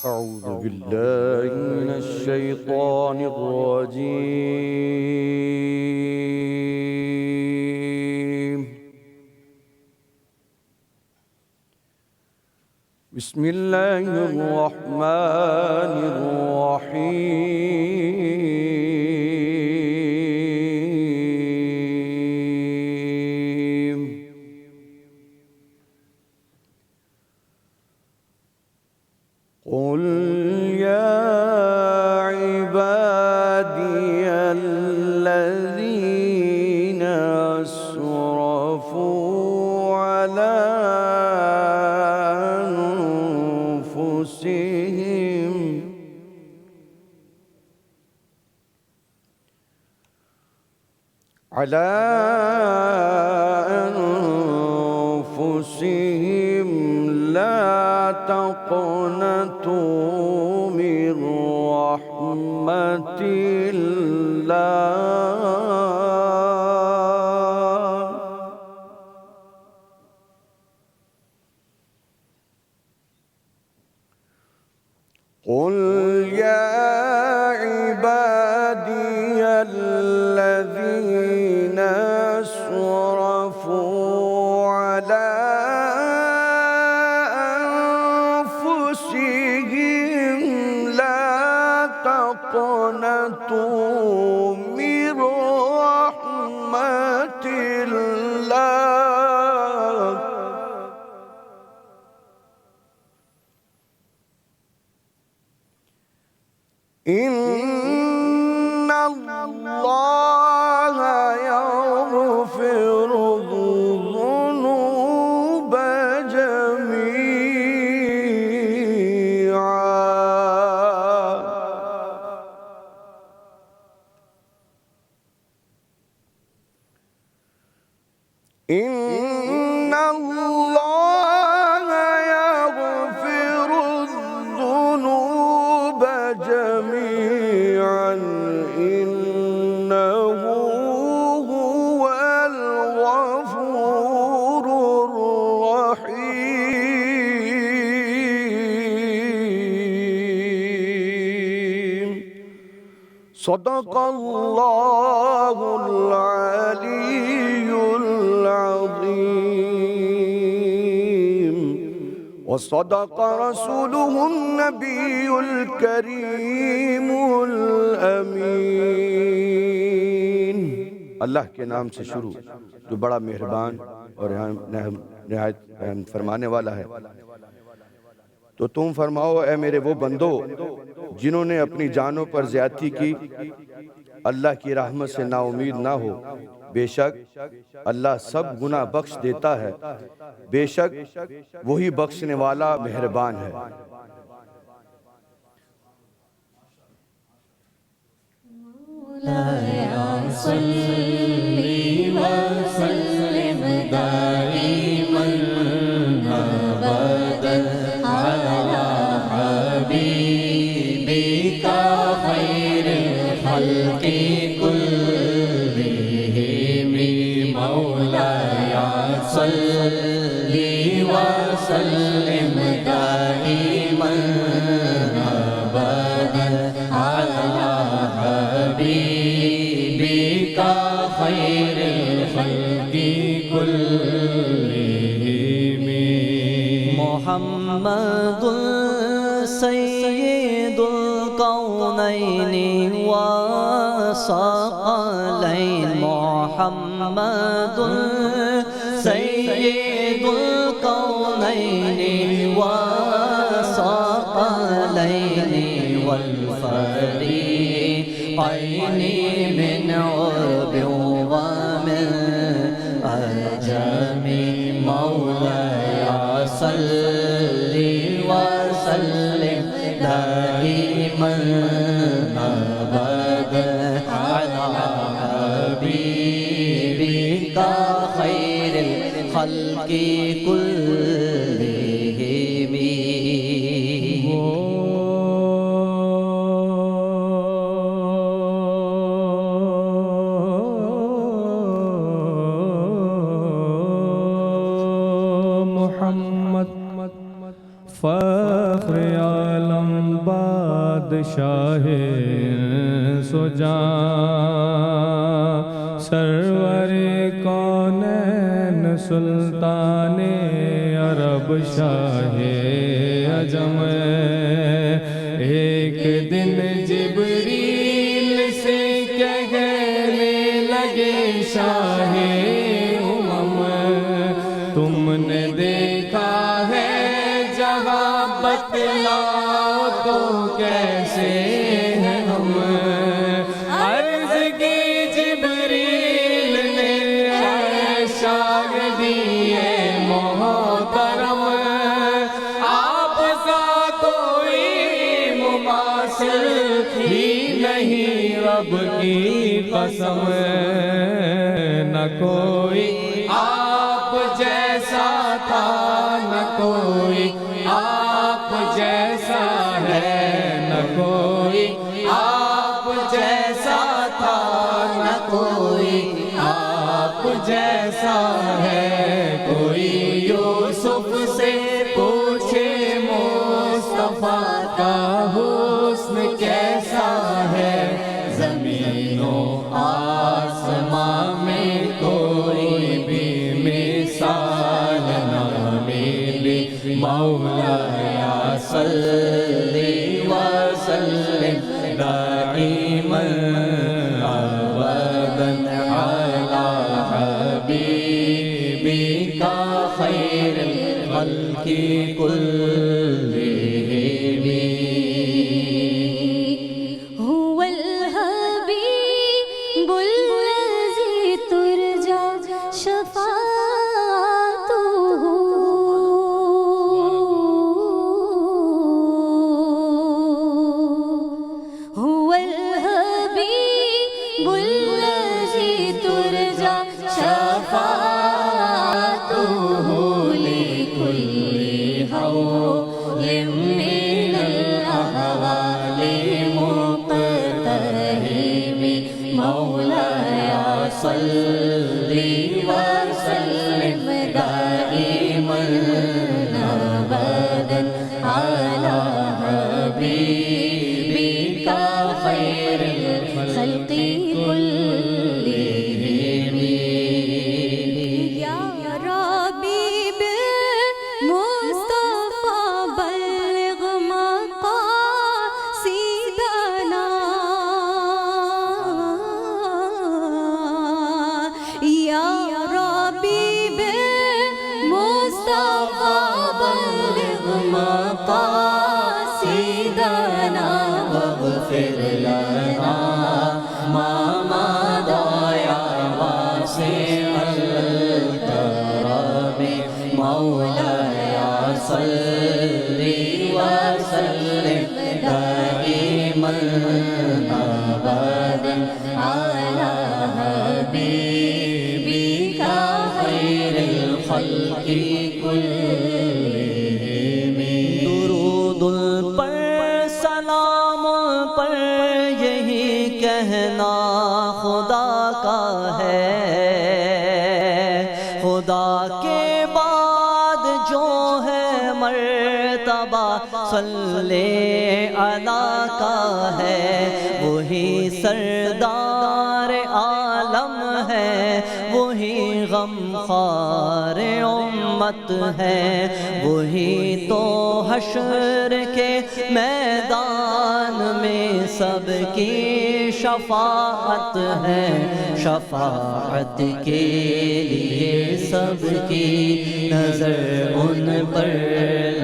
أعوذ بالله من الشيطان الرجيم. بسم الله الرحمن الرحيم. قل يا عبادي الذين أسرفوا على أنفسهم لا تقنطوا من رحمة الله. قل يا عبادي الذين أسرفوا على أنفسهم لا تقنطوا من رحمة الله. إن الله يغفر الذنوب جميعا. إن الله يغفر الذنوب جميعا إنه هو الغفور الرحيم. صدق الله العلي العظيم وصدق رسوله النبي الكريم الأمين. اللہ کے نام سے شروع جو بڑا مہربان اور نہایت رحم فرمانے والا ہے. تو تم فرماؤ اے میرے وہ بندو جنہوں نے اپنی جانوں پر زیادتی کی، اللہ کی رحمت سے نا امید نہ ہو. بے شک اللہ سب گناہ بخش دیتا ہے، بے شک وہی بخشنے والا مہربان ہے. مولاي صل وسلم دائما أبدا على حبيبك خير الخلق كلهم. مولاي صل وسلم دائما أبدا على حبيبك خير الخلق كلهم. محمد سيد الكونين والثقلين. محمد سيد الكونين والثقلين والفريقين من عرب ومن عجم. مولاي صل وسلم دائما أبدا على حبيبك خير الخلق كلهم. محمد فخر عالم بادشاہ سجاں سرور کونین سلطان عرب شاہ عجم ایک دن جبریل سے کہنے لگے شاہ امم تم نے دیکھا ہے جہاں بتلاؤ تو کیسے ہیں ہم عرض کی جبریل نے اے شاہ دیے محترم آپ کا کوئی مماثل ہی نہیں رب کی قسم نہ کوئی آپ جیسا تھا نہ کوئی آپ جیسا ہے نہ کوئی آپ جیسا تھا نہ کوئی آپ جیسا ہے کوئی یوسف سے پوچھے مصطفیٰ کا حسن کیسا ہے زمین و آسمان میں کوئی بھی مثال نہ ملی مولایا صلی وسلم دائما ابدا علی حبیبک خیر الخلق كلهم هو الحبيب الذي ترجى شفاعته هو الحبيب الذي ترجى شفاعته لكل حول من الأحوال مقتحم مولاي صل وسلم دائما أبدا على حبيبك خير الخلق كلهم يا ربي بالمصطفى بلغ مقاصدنا يا ربي بالمصطفى بلغ مقاصدنا واغفر لنا ما مضى يا واسع الكرم مولاي صل وسلم دائما ابدا على حبيبك خير الخلق كلهم درود پر سلام پر یہی کہنا خدا کا ہے خدا کے بعد جو ہے مرتبہ صلی علی کا ہے وہی سردار عالم ہے وہی غمخوار امت ہے وہی تو حشر کے میدان میں سب کی شفاعت ہے شفاعت کے لیے سب کی نظر ان پر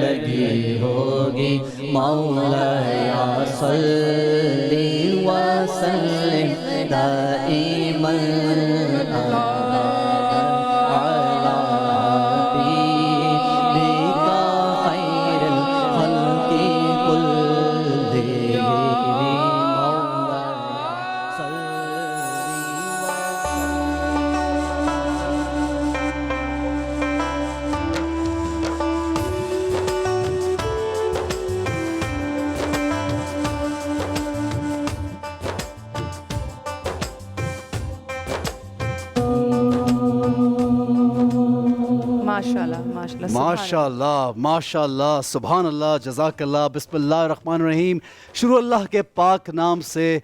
لگی ہوگی مولایا صلی وسلم دائما माशाल्लाह माशाल्लाह माशाल्लाह माशाल्लाह सुभान अल्लाह जज़ाक अल्लाह बिस्मिल्लाह रहमान रहीम। शुरू अल्लाह के पाक नाम से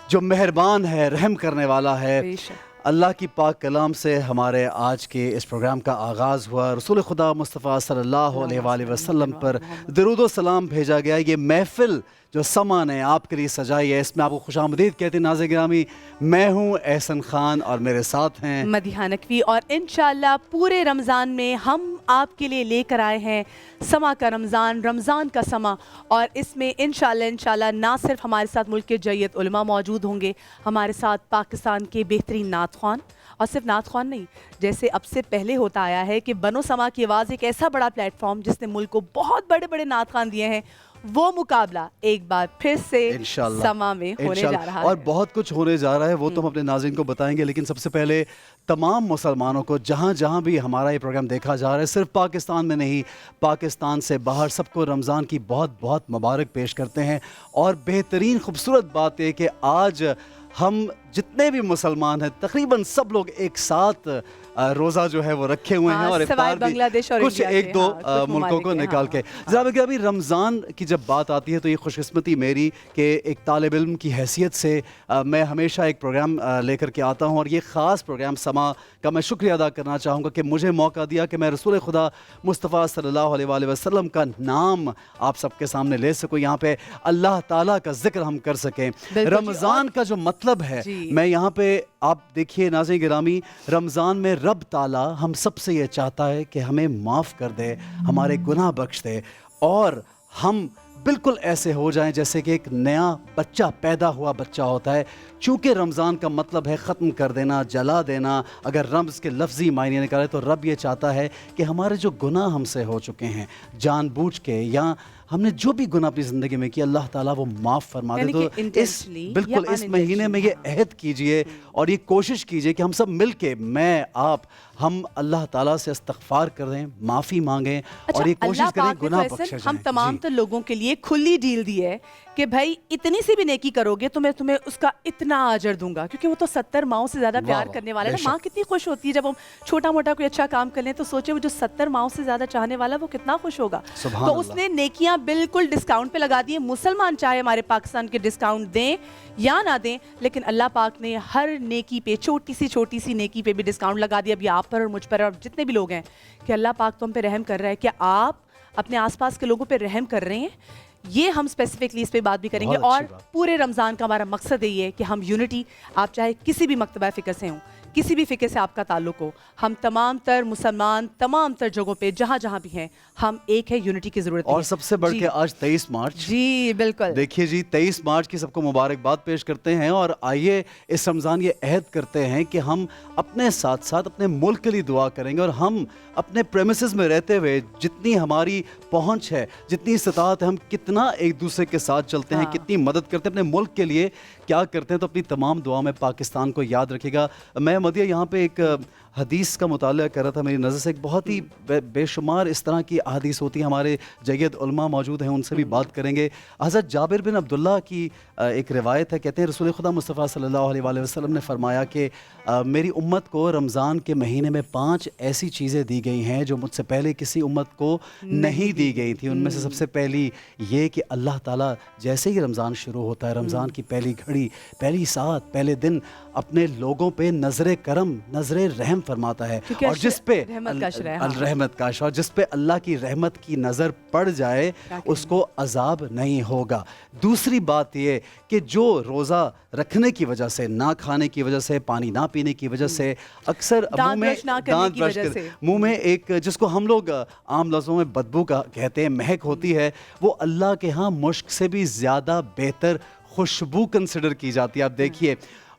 जो मेहरबान है, रहम करने वाला है। बेशक। अल्लाह की पाक कलाम से हमारे आज के इस प्रोग्राम का आगाज़ हुआ। रसूल खुदा मुस्तफ़ा सल्लल्लाहु अलैहि वसल्लम पर दरूद व सलाम भेजा गया। ये महफ़िल जो समा ने आपके लिए सजाई है, इसमें आपको खुशामदीद कहते हैं नाज़रीन गिरामी। मैं हूँ एहसन खान और मेरे साथ हैं मदीहा नकवी, और इंशाल्लाह पूरे रमज़ान में हम आपके लिए लेकर आए हैं समा का रमज़ान, रमज़ान का समा। और इसमें इंशाल्लाह ना सिर्फ हमारे साथ मुल्क के जय्यद उलमा मौजूद होंगे, हमारे साथ पाकिस्तान के बेहतरीन नात ख्वान, और सिर्फ नात ख्वान नहीं, जैसे अब से पहले होता आया है कि बनो समा की आवाज़ एक ऐसा बड़ा प्लेटफॉर्म जिसने मुल्क को बहुत बड़े बड़े नात ख्वान दिए हैं, वो मुकाबला एक बार फिर से समा में होने जा रहा है। और बहुत कुछ होने जा रहा है, वो तो हम अपने नाज़रीन को बताएंगे। लेकिन सबसे पहले तमाम मुसलमानों को जहाँ जहाँ भी हमारा ये प्रोग्राम देखा जा रहा है, सिर्फ पाकिस्तान में नहीं, पाकिस्तान से बाहर, सबको रमज़ान की बहुत बहुत मुबारक पेश करते हैं। और बेहतरीन खूबसूरत बात है कि आज हम जितने भी मुसलमान हैं तकरीबन सब लोग एक साथ रोज़ा जो है वो रखे हुए हैं, और इफ्तार भी बांग्लादेश और कुछ एक दो मुल्कों को निकाल के। जनाब कि अभी रमज़ान की जब बात आती है तो ये खुशकिस्मती मेरी कि एक तालिब इल्म की हैसियत से मैं हमेशा एक प्रोग्राम लेकर के आता हूँ, और ये ख़ास प्रोग्राम समा का मैं शुक्रिया अदा करना चाहूँगा कि मुझे मौका दिया कि मैं रसूल खुदा मुस्तफ़ा सल्लल्लाहु अलैहि वसल्लम का नाम आप सबके सामने ले सकूँ, यहाँ पे अल्लाह ताला का जिक्र हम कर सकें। रमज़ान का जो मतलब है, मैं यहाँ पे आप देखिए नाज़रीन गिरामी, रमज़ान में रब ताला हम सबसे ये चाहता है कि हमें माफ़ कर दे, हमारे गुनाह बख्श दे, और हम बिल्कुल ऐसे हो जाएं जैसे कि एक नया बच्चा, पैदा हुआ बच्चा होता है। चूँकि रमज़ान का मतलब है ख़त्म कर देना, जला देना। अगर रम्ज़ के लफ्ज़ी मायने निकाले तो रब ये चाहता है कि हमारे जो गुनाह हमसे हो चुके हैं जानबूझ के, या हमने जो भी गुनाह अपनी ज़िंदगी में किया, अल्लाह ताला वो माफ़ फरमा दे। तो बिल्कुल इस महीने में ये अहद कीजिए और ये कोशिश कीजिए कि हम सब मिल के, मैं आप, हम अल्लाह ताला से इस्तग़फ़ार करें, माफ़ी मांगें, और ये कोशिश करें गुनाह बख्शे जाएं। हम तमाम तो लोगों के लिए खुली डील दी है कि भाई इतनी सी भी नेकी करोगे तो मैं तुम्हें उसका इतना अजर दूंगा, क्योंकि वो तो 70 माओं से ज़्यादा प्यार करने वाला है। माँ कितनी खुश होती है जब हम छोटा मोटा कोई अच्छा काम कर लें, तो सोचे वो जो 70 माओं से ज़्यादा चाहने वाला वो कितना खुश होगा। तो उसने नेकियां बिल्कुल डिस्काउंट पे लगा दी है। मुसलमान चाहे हमारे पाकिस्तान के डिस्काउंट दें या ना दें, लेकिन अल्लाह पाक ने हर नेकी पे, छोटी सी नेकी पे भी डिस्काउंट लगा दिया। अभी आप पर और मुझ पर और जितने भी लोग हैं, कि अल्लाह पाक तो हम पे रहम कर रहा है, कि आप अपने आसपास के लोगों पे रहम कर रहे हैं। ये हम स्पेसिफिकली इस पे बात भी करेंगे। और पूरे रमज़ान का हमारा मकसद यही है कि हम यूनिटी, आप चाहे किसी भी मकतबा फ़िक्र से हों, किसी भी फ़िक्र से आपका ताल्लुक़ हो, हम तमाम तर मुसलमान तमाम तर जगहों पे जहाँ जहाँ भी हैं, हम एक है, यूनिटी की ज़रूरत है। और सबसे बढ़ के आज 23 मार्च, जी बिल्कुल, देखिए जी 23 मार्च की सबको मुबारकबाद पेश करते हैं। और आइए इस रमज़ान ये अहद करते हैं कि हम अपने साथ साथ अपने मुल्क के लिए दुआ करेंगे, और हम अपने प्रेमिसेस में रहते हुए जितनी हमारी पहुँच है, जितनी इस्तात है, हम कितना एक दूसरे के साथ चलते हैं, कितनी मदद करते हैं, अपने मुल्क के लिए क्या करते हैं। तो अपनी तमाम दुआ में पाकिस्तान को याद रखिएगा। मैं मदिया यहाँ पे एक हदीस का मुताला कर रहा था, मेरी नज़र से एक बहुत ही बेशुमार इस तरह की हदीस होती है। हमारे जय्यद उलमा मौजूद हैं, उनसे भी बात करेंगे। हज़रत जाबिर बिन अब्दुल्ला की एक रिवायत है, कहते हैं रसूल खुदा मुस्तफ़ा सल्लल्लाहु अलैहि वसल्लम ने फरमाया कि मेरी उम्मत को रमज़ान के महीने में 5 ऐसी चीज़ें दी गई हैं जो मुझसे पहले किसी उम्मत को नहीं दी गई थी। उनमें से सबसे पहली ये कि अल्लाह ताला जैसे ही रमज़ान शुरू होता है, रमज़ान की पहली घड़ी, पहली सात, पहले दिन अपने लोगों पे नज़र करम, नज़र रहम फरमाता है। और जिस पे रहमत का, और जिस पे अल्लाह की रहमत की नज़र पड़ जाए उसको अजाब नहीं होगा। दूसरी बात ये कि जो रोज़ा रखने की वजह से, ना खाने की वजह से, पानी ना पीने की वजह से, अक्सर मुंह में एक जिसको हम लोग आम लफ्ज़ों में बदबू का कहते हैं, महक होती है, वो अल्लाह के यहाँ मुश्क से भी ज़्यादा बेहतर खुशबू कंसिडर की जाती है। आप देखिए,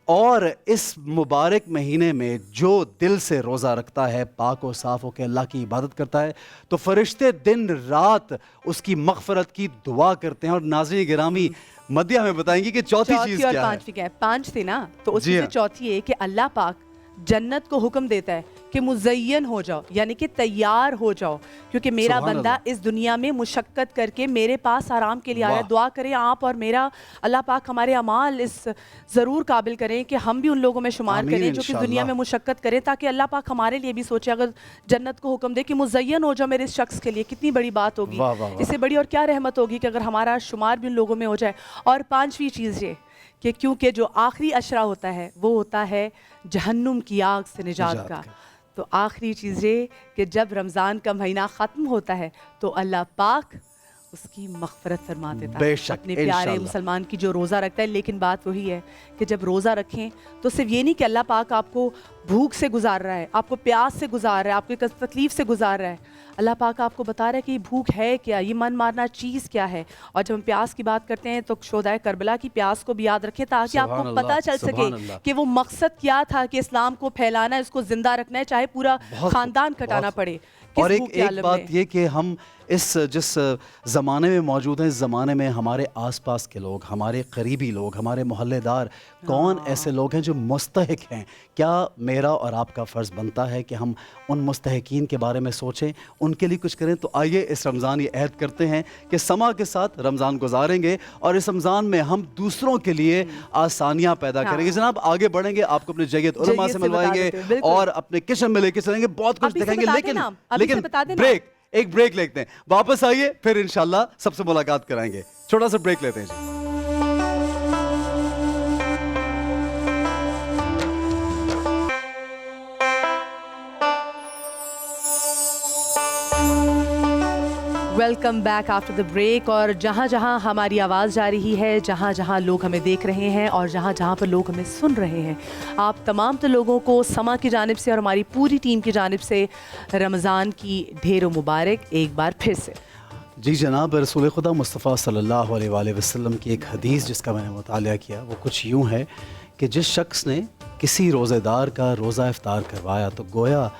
और इस मुबारक महीने में जो दिल से रोज़ा रखता है, पाक और साफ़ होकर अल्लाह की इबादत करता है, तो फरिश्ते दिन रात उसकी मग़फ़रत की दुआ करते हैं। और नाज़रीन गिरामी, मदिया में बताएंगी कि चौथी चीज़ क्या है? 5 थी ना, तो उसमें से चौथी है कि अल्लाह पाक जन्नत को हुक्म देता है कि मुज़य्यन हो जाओ, यानी कि तैयार हो जाओ, क्योंकि मेरा सुभान बंदा अल्लाह। इस दुनिया में मुशक्क़त करके मेरे पास आराम के लिए आ रहा है। वाह। दुआ करें आप और मेरा, अल्लाह पाक हमारे अमाल इस ज़रूर काबिल करें कि हम भी उन लोगों में शुमार आमीन करें जो कि दुनिया इंशाअल्लाह। में मुशक्क़त करें, ताकि अल्लाह पाक हमारे लिए भी सोचे। अगर जन्नत को हुक्म दे कि मुज़य्यन हो जाओ मेरे इस शख्स के लिए, कितनी बड़ी बात होगी। वाह, वाह, वाह। इससे बड़ी और क्या रहमत होगी कि अगर हमारा शुमार भी उन लोगों में हो जाए। और पांचवी चीज़ ये कि क्योंकि जो आखिरी अशरा होता है वो होता है जहन्नुम की आग से निजात का। तो आखिरी चीज़ ये कि जब रमज़ान का महीना ख़त्म होता है तो अल्लाह पाक उसकी मग़फ़िरत फरमा देता है बेशक, अपने प्यारे इंशाअल्लाह। मुसलमान की जो रोज़ा रखता है। लेकिन बात वही है कि जब रोज़ा रखें तो सिर्फ ये नहीं कि अल्लाह पाक आपको भूख से गुजार रहा है, आपको प्यास से गुजार रहा है, आपको एक तकलीफ़ से गुजार रहा है। अल्लाह पाक आपको बता रहा है कि ये भूख है क्या, ये मन मारना चीज़ क्या है। और जब हम प्यास की बात करते हैं तो शोहदाए करबला की प्यास को भी याद रखें, ताकि सुभान आपको अल्लाह, पता चल सुभान सके अल्लाह। कि वो मकसद क्या था कि इस्लाम को फैलाना है, उसको ज़िंदा रखना है, चाहे पूरा बहुत ख़ानदान खूब, कटाना बहुत पड़े। और किस भूख के एक आलम बात में। ये कि हम जिस ज़माने में मौजूद हैं, इस ज़माने में हमारे आसपास के लोग, हमारे करीबी लोग, हमारे मोहल्लेदार, कौन ऐसे लोग हैं जो मुस्तहिक हैं। क्या मेरा और आपका फ़र्ज़ बनता है कि हम उन मुस्तहिकीन के बारे में सोचें, उनके लिए कुछ करें। तो आइए इस रमज़ान ये अहद करते हैं कि समा के साथ रमज़ान गुजारेंगे और इस रमज़ान में हम दूसरों के लिए आसानियाँ पैदा करेंगे। जनाब आगे बढ़ेंगे, आपको अपने जय्यद उलमा जय्यद से से बता मिलवाएंगे देते हैं, बिल्कुल। और अपने किचन में लेके चलेंगे, बहुत कुछ अभी से दिखाएंगे। बता लेकिन देना, अभी से लेकिन बता देना। ब्रेक, एक ब्रेक लेते हैं, वापस आइए, फिर इंशाल्लाह सबसे मुलाकात कराएंगे। छोटा सा ब्रेक लेते हैं जी। Welcome back after the break. और जहाँ जहाँ हमारी आवाज़ जा रही है, जहाँ जहाँ लोग हमें देख रहे हैं और जहाँ जहाँ पर लोग हमें सुन रहे हैं, आप तमाम तो लोगों को समा की जानिब से और हमारी पूरी टीम की जानिब से रमज़ान की ढेरों मुबारक एक बार फिर से। जी जनाब, रसूल खुदा मुस्तफ़ा सल्लल्लाहु अलैहि वसल्लम की एक हदीस जिसका मैंने मुतालिया किया, वो कुछ यूँ है कि जिस शख्स ने किसी रोज़ेदार का रोज़ा इफ्तार करवाया तो गोया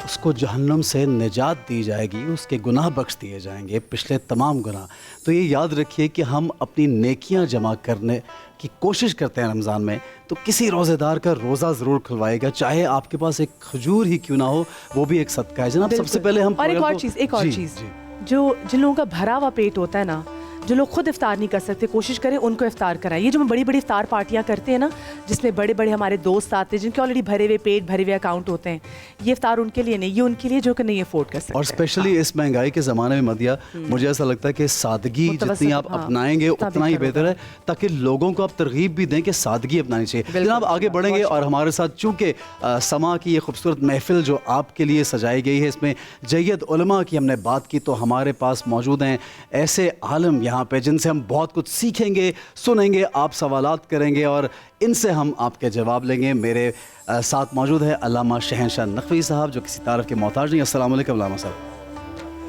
उसको जहन्नुम से निजात दी जाएगी, उसके गुनाह बख्श दिए जाएंगे, पिछले तमाम गुनाह। तो ये याद रखिए कि हम अपनी नेकियां जमा करने की कोशिश करते हैं रमज़ान में, तो किसी रोज़ेदार का रोज़ा ज़रूर खुलवाएगा, चाहे आपके पास एक खजूर ही क्यों ना हो, वो भी एक सदका है। जनाब सबसे पहले हम और एक प्रोग्राम और को- चीज़, एक और जी, चीज़, जी। जो जिन लोगों का भरा हुआ पेट होता है ना, जो लोग खुद इफ्तार नहीं कर सकते, कोशिश करें उनको इफ्तार कराएं। ये जो हम बड़ी बड़ी इफ्तार पार्टियां करते हैं ना, जिसमें बड़े बड़े हमारे दोस्त आते हैं जिनके ऑलरेडी भरे हुए पेट, भरे हुए अकाउंट होते हैं, ये इफ्तार उनके लिए नहीं, ये उनके लिए जो कि नहीं अफोर्ड कर सकते। और स्पेशली इस महंगाई के ज़माने में मदिया, मुझे ऐसा लगता है कि सादगी मुतवस्सित, जितनी आप हाँ, अपनाएंगे उतना ही बेहतर बेहतर है, ताकि लोगों को आप तरगीब भी दें कि सादगी अपनानी चाहिए। जनाब आगे बढ़ेंगे और हमारे साथ चूँकि समा की ये खूबसूरत महफिल जो आपके लिए सजाई गई है, इसमें जय्यद उलमा की हमने बात की, तो हमारे पास मौजूद हैं ऐसे आलम यहाँ पे जिनसे हम बहुत कुछ सीखेंगे, सुनेंगे, आप सवालात करेंगे और इनसे हम आपके जवाब लेंगे। मेरे साथ मौजूद है अल्लामा शहनशाह नकवी साहब, जो किसी तारीफ के मोहताज नहीं। अस्सलाम वालेकुम अल्लामा साहब।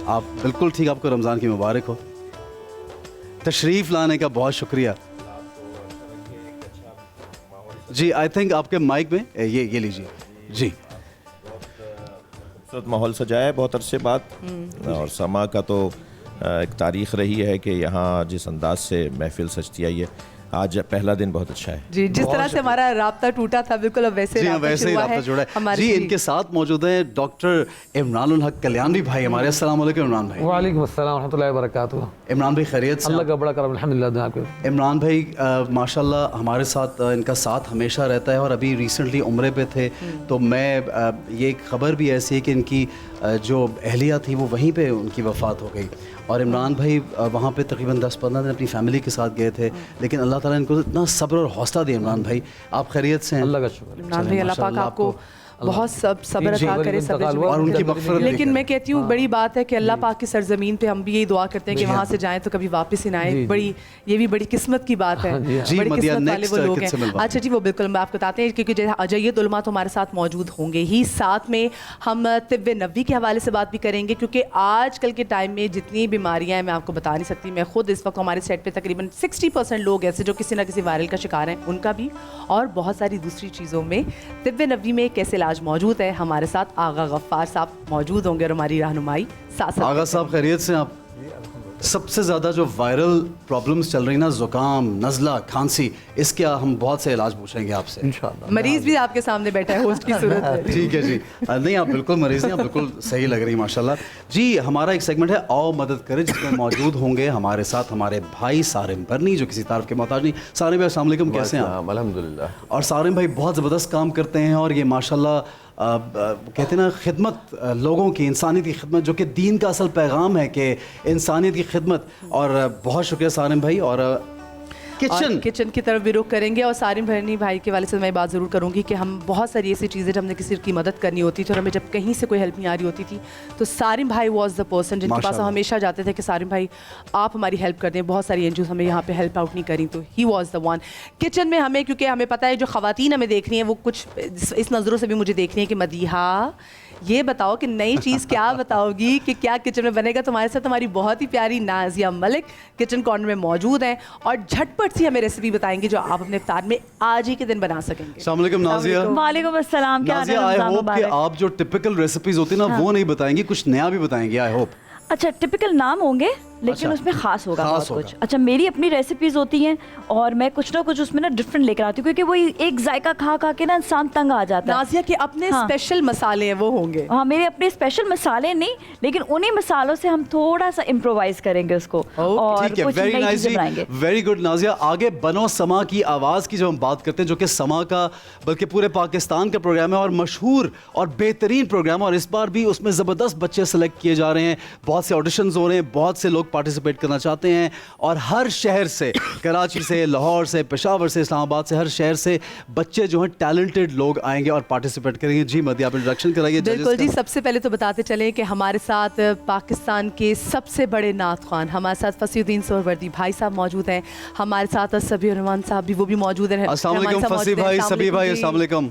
आप बिल्कुल ठीक, आपको रमज़ान की मुबारक हो। तशरीफ़ लाने का बहुत शुक्रिया जी। आई थिंक आपके माइक में ये लीजिए जी। खूबसूरत माहौल सजाया है बहुत अरसे बाद, और समा का तो एक तारीख़ रही है कि यहाँ जिस अंदाज से महफिल सजती आई है, आज पहला दिन बहुत अच्छा है। जी, जिस तरह से हमारा राब्ता टूटा था, बिल्कुल अब वैसे जी हाँ, राब्ता वैसे ही शुरू हुआ राब्ता है जुड़ा है हमारे। जी। इनके साथ मौजूद हैं डॉक्टर इमरानुल हक कल्याणी भाई हमारे। अस्सलाम वालेकुम इमरान भाई। वालेकुम अस्सलाम रहमतुल्लाहि व बरकातुहू। इमरान भाई खैरियत से? अल्लाह का बड़ा करम, अल्हम्दुलिल्लाह। दुआ करो। इमरान भाई माशाल्लाह हमारे साथ इनका साथ हमेशा रहता है और अभी रिसेंटली उम्रे पे थे, तो मैं ये एक ख़बर भी ऐसी है कि इनकी जो अहलिया थी वो वहीं पे उनकी वफ़ात हो गई, और इमरान भाई वहाँ पे तकरीबन 10-15 दिन अपनी फैमिली के साथ गए थे, लेकिन अल्लाह ताला इनको इतना सब्र और हौसला दिया। इमरान भाई आप खैरियत से हैं? अल्लाह का शुक्र। इमरान भाई, अल्लाह पाक आपको बहुत सब्र जी, अता करे, सब्र और उनकी मग़फ़िरत भी लेकिन करे। मैं कहती हूँ बड़ी बात है कि अल्लाह पाक की सरजमीन पे हम भी यही दुआ करते हैं कि वहाँ से जाएं तो कभी वापस ही ना आए। बड़ी ये भी बड़ी किस्मत की बात है, जी, बड़ी मदिया, किस्मत वाले next वो लोग किससे हैं। मिलवाते अच्छा जी, वो बिल्कुल हम आपको बताते हैं, क्योंकि जय्यद उलमा तो हमारे साथ मौजूद होंगे ही, साथ में हम तिब्बे नबवी के हवाले से बात भी करेंगे, क्योंकि आजकल के टाइम में जितनी बीमारियाँ हैं मैं आपको बता नहीं सकती। मैं खुद इस वक्त हमारे सेट पे तकरीबन 60% लोग ऐसे जो किसी ना किसी वायरल का शिकार हैं, उनका भी, और बहुत सारी दूसरी चीज़ों में तिब्बे नबवी में कैसे इलाज मौजूद है। हमारे साथ आगा गफ्फार साहब मौजूद होंगे और हमारी रहनुमाई साथ आगा साहब खैरियत से? आप سب سے زیادہ جو وائرل پرابلمس چل رہی نا، زکام، نزلہ، کھانسی، اس کے ہم بہت سے علاج پوچھیں گے آپ سے इंशाल्लाह। मरीज भी आपके सामने बैठा है होस्ट की सूरत में। ٹھیک ہے جی، نہیں آپ بالکل مریض نہیں، آپ بالکل صحیح لگ رہی ہیں ماشاءاللہ جی۔ ہمارا ایک سیگمنٹ ہے آؤ مدد کرے، جس میں موجود ہوں گے ہمارے ساتھ ہمارے بھائی سارم برنی، جو کسی تعارف کے محتاج نہیں۔ سارم بھائی السلام علیکم، کیسے ہیں آپ؟ الحمدللہ۔ اور سارم بھائی بہت زبردست کام کرتے ہیں، اور یہ ماشاءاللہ کہتے ہیں نا خدمت، لوگوں کی انسانیت کی خدمت، جو کہ دین کا اصل پیغام ہے کہ انسانیت کی خدمت۔ اور بہت شکریہ سارم بھائی۔ اور کچن کی طرف بھی رخ کریں گے، اور سارم بھرنی بھائی کے والے سے میں بات ضرور کروں گی کہ ہم بہت ساری ایسی چیزیں جب ہم نے کسی کی مدد کرنی ہوتی تھی اور ہمیں جب کہیں سے کوئی ہیلپ نہیں آ رہی ہوتی تھی تو سارم بھائی واز دا پرسن جن کے پاس ہم ہمیشہ جاتے تھے کہ سارم بھائی آپ ہماری ہیلپ کر دیں۔ بہت ساری NGOs ہمیں یہاں پہ ہیلپ آؤٹ نہیں کری، تو he was the one kitchen میں ہمیں، کیونکہ ہمیں پتہ ہے جو خواتین ہمیں دیکھ رہی ہیں وہ کچھ اس نظروں سے بھی مجھے دیکھ رہی ہیں کہ مدیحہ یہ بتاؤ کہ نئی چیز کیا بتاؤ گی کہ کیا کچن میں بنے گا۔ تمہارے ساتھ ہماری بہت ہی پیاری نازیہ ملک کچن کارنر میں موجود ہیں اور جھٹ پٹ سی ہمیں ریسیپی بتائیں گی جو آپ اپنے افطار میں آج ہی کے دن بنا سکیں گے۔ السلام علیکم نازیہ۔ وعلیکم السلام، کیا نازیہ آئی ہوپ کہ آپ جو ٹپیکل ریسیپیز ہوتی ہیں نا وہ نہیں بتائیں گی، کچھ نیا بھی بتائیں گے آئی ہوپ۔ اچھا ٹپیکل نام ہوں گے لیکن اس میں خاص ہوگا بہت کچھ۔ اچھا میری اپنی ریسیپیز ہوتی ہیں اور میں کچھ نہ کچھ اس میں نا ڈفرینٹ لے کر آتی ہوں، کیونکہ وہ ایک ذائقہ کھا کھا کے نا انسان تنگ آ جاتا ہے۔ نازیہ کے اپنے اسپیشل مسالے ہیں وہ ہوں گے؟ ہاں میرے اپنے اسپیشل مسالے نہیں، لیکن انہی مسالوں سے ہم تھوڑا سا امپرووائز کریں گے اس کو اور کچھ نئی چیزیں بنائیں گے۔ Very good Nazia. آگے بنو سما کی آواز کی جب ہم بات کرتے ہیں، جو کہ سما کا بلکہ پورے پاکستان کا پروگرام ہے اور مشہور اور بہترین پروگرام، اور اس بار بھی اس میں زبردست بچے سلیکٹ کیے جا رہے ہیں، بہت سے آڈیشنز ہو رہے ہیں، بہت سے لوگ پارٹیسپیٹ کرنا چاہتے ہیں، اور ہر شہر سے، کراچی سے، لاہور سے، پشاور سے، اسلام آباد سے، ہر شہر سے بچے جو ہیں ٹیلنٹڈ لوگ آئیں گے اور پارٹیسپیٹ کریں گے۔ جی مدیہ آپ انٹروڈکشن کرائیے۔ بالکل جی، سب سے پہلے تو بتاتے چلیں کہ ہمارے ساتھ پاکستان کے سب سے بڑے نعت خوان ہمارے ساتھ فصیح الدین سہروردی بھائی صاحب موجود ہیں، ہمارے ساتھ سبیح الرحمان صاحب بھی وہ بھی موجود ہیں۔ السلام علیکم فصیح بھائی، سبیح بھائی السلام علیکم۔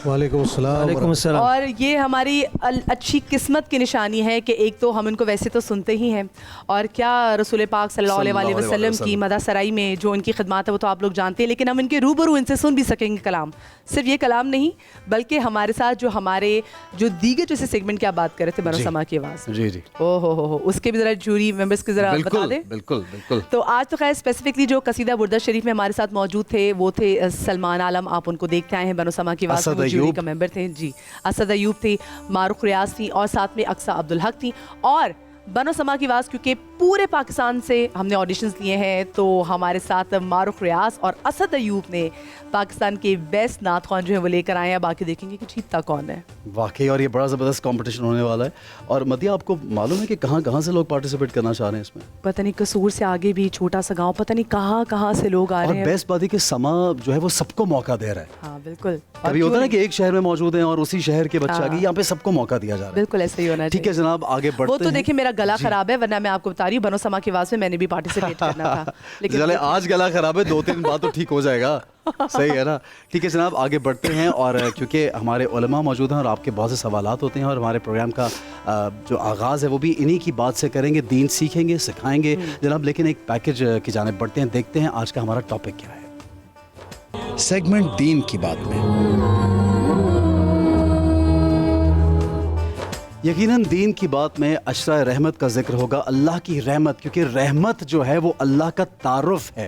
وعلیکم السلام۔ اور یہ ہماری اچھی قسمت کی نشانی ہے کہ ایک تو ہم ان کو ویسے تو سنتے ہی ہیں، اور کیا رسول پاک صلی اللہ علیہ وسلم کی مدح سرائی میں جو ان کی خدمات ہے وہ تو آپ لوگ جانتے ہیں، لیکن ہم ان کے روبرو ان سے سن بھی سکیں گے کلام۔ صرف یہ کلام نہیں بلکہ ہمارے ساتھ جو ہمارے جو دیگر جیسے سیگمنٹ کی آپ بات کر رہے تھے، بنو سما کی آواز، جی جی، او ہو اس کے بھی ذرا جوری ممبرس کی ذرا بتا دیں۔ بالکل بالکل۔ تو آج تو خیر اسپیسیفکلی جو قصیدہ بردہ شریف میں ہمارے ساتھ موجود تھے وہ تھے سلمان عالم، آپ ان کو دیکھتے آئے ہیں بنو سما کی آواز میں، جوری کا ممبر تھے جی۔ اسد ایوب تھی، معروف ریاض تھی، اور ساتھ میں اقصیٰ عبدالحق تھی۔ اور بنو سما کی آواز کیونکہ پورے پاکستان سے ہم نے آڈیشنز لیے ہیں تو ہمارے ساتھ معروف ریاض اور اسد ایوب نے پاکستان کے بیسٹ نعت خوان جو ہے وہ لے کر آئے ہیں۔ باقی دیکھیں گے کہ جیتتا کون ہے واقعی، اور یہ بڑا زبردست کمپٹیشن ہونے والا ہے۔ اور مدیہ آپ کو معلوم ہے کہ کہاں کہاں سے لوگ پارٹیسپیٹ کرنا چاہ رہے ہیں اس میں؟ پتہ نہیں قصور سے آگے بھی چھوٹا سا گاؤں، پتہ نہیں کہاں کہاں سے لوگ آ رہے ہیں۔ اور بیسٹ بات ہے کہ سما جو ہے وہ سب کو موقع دے رہا ہے۔ ہاں بالکل، ابھی ہوتا ہے نا کہ ایک شہر میں موجود ہیں اور اسی شہر کے بچے آگے، یہاں پہ سب کو موقع دیا جا رہا ہے۔ بالکل ایسا ہی ہونا چاہیے۔ ٹھیک ہے جناب، آگے بڑھتے ہیں۔ وہ تو دیکھیں میرا گلا خراب ہے، ورنہ میں آپ کو بتا رہی ہوں بنو سما کی آواز میں نے بھی پارٹیسپیٹ کرنا تھا، لیکن چلے آج گلا خراب ہے، 2-3 بعد تو ٹھیک ہو جائے گا، صحیح ہے نا؟ ٹھیک ہے جناب، آگے بڑھتے ہیں۔ اور کیونکہ ہمارے علماء موجود ہیں اور آپ کے بہت سے سوالات ہوتے ہیں، اور ہمارے پروگرام کا جو آغاز ہے وہ بھی انہی کی بات سے کریں گے، دین سیکھیں گے، سکھائیں گے جناب۔ لیکن ایک پیکج کی جانب بڑھتے ہیں، دیکھتے ہیں آج کا ہمارا ٹاپک کیا ہے۔ سیگمنٹ دین کی بات میں یقیناً دین کی بات میں اشرۂ رحمت کا ذکر ہوگا، اللہ کی رحمت، کیونکہ رحمت جو ہے وہ اللہ کا تعارف ہے۔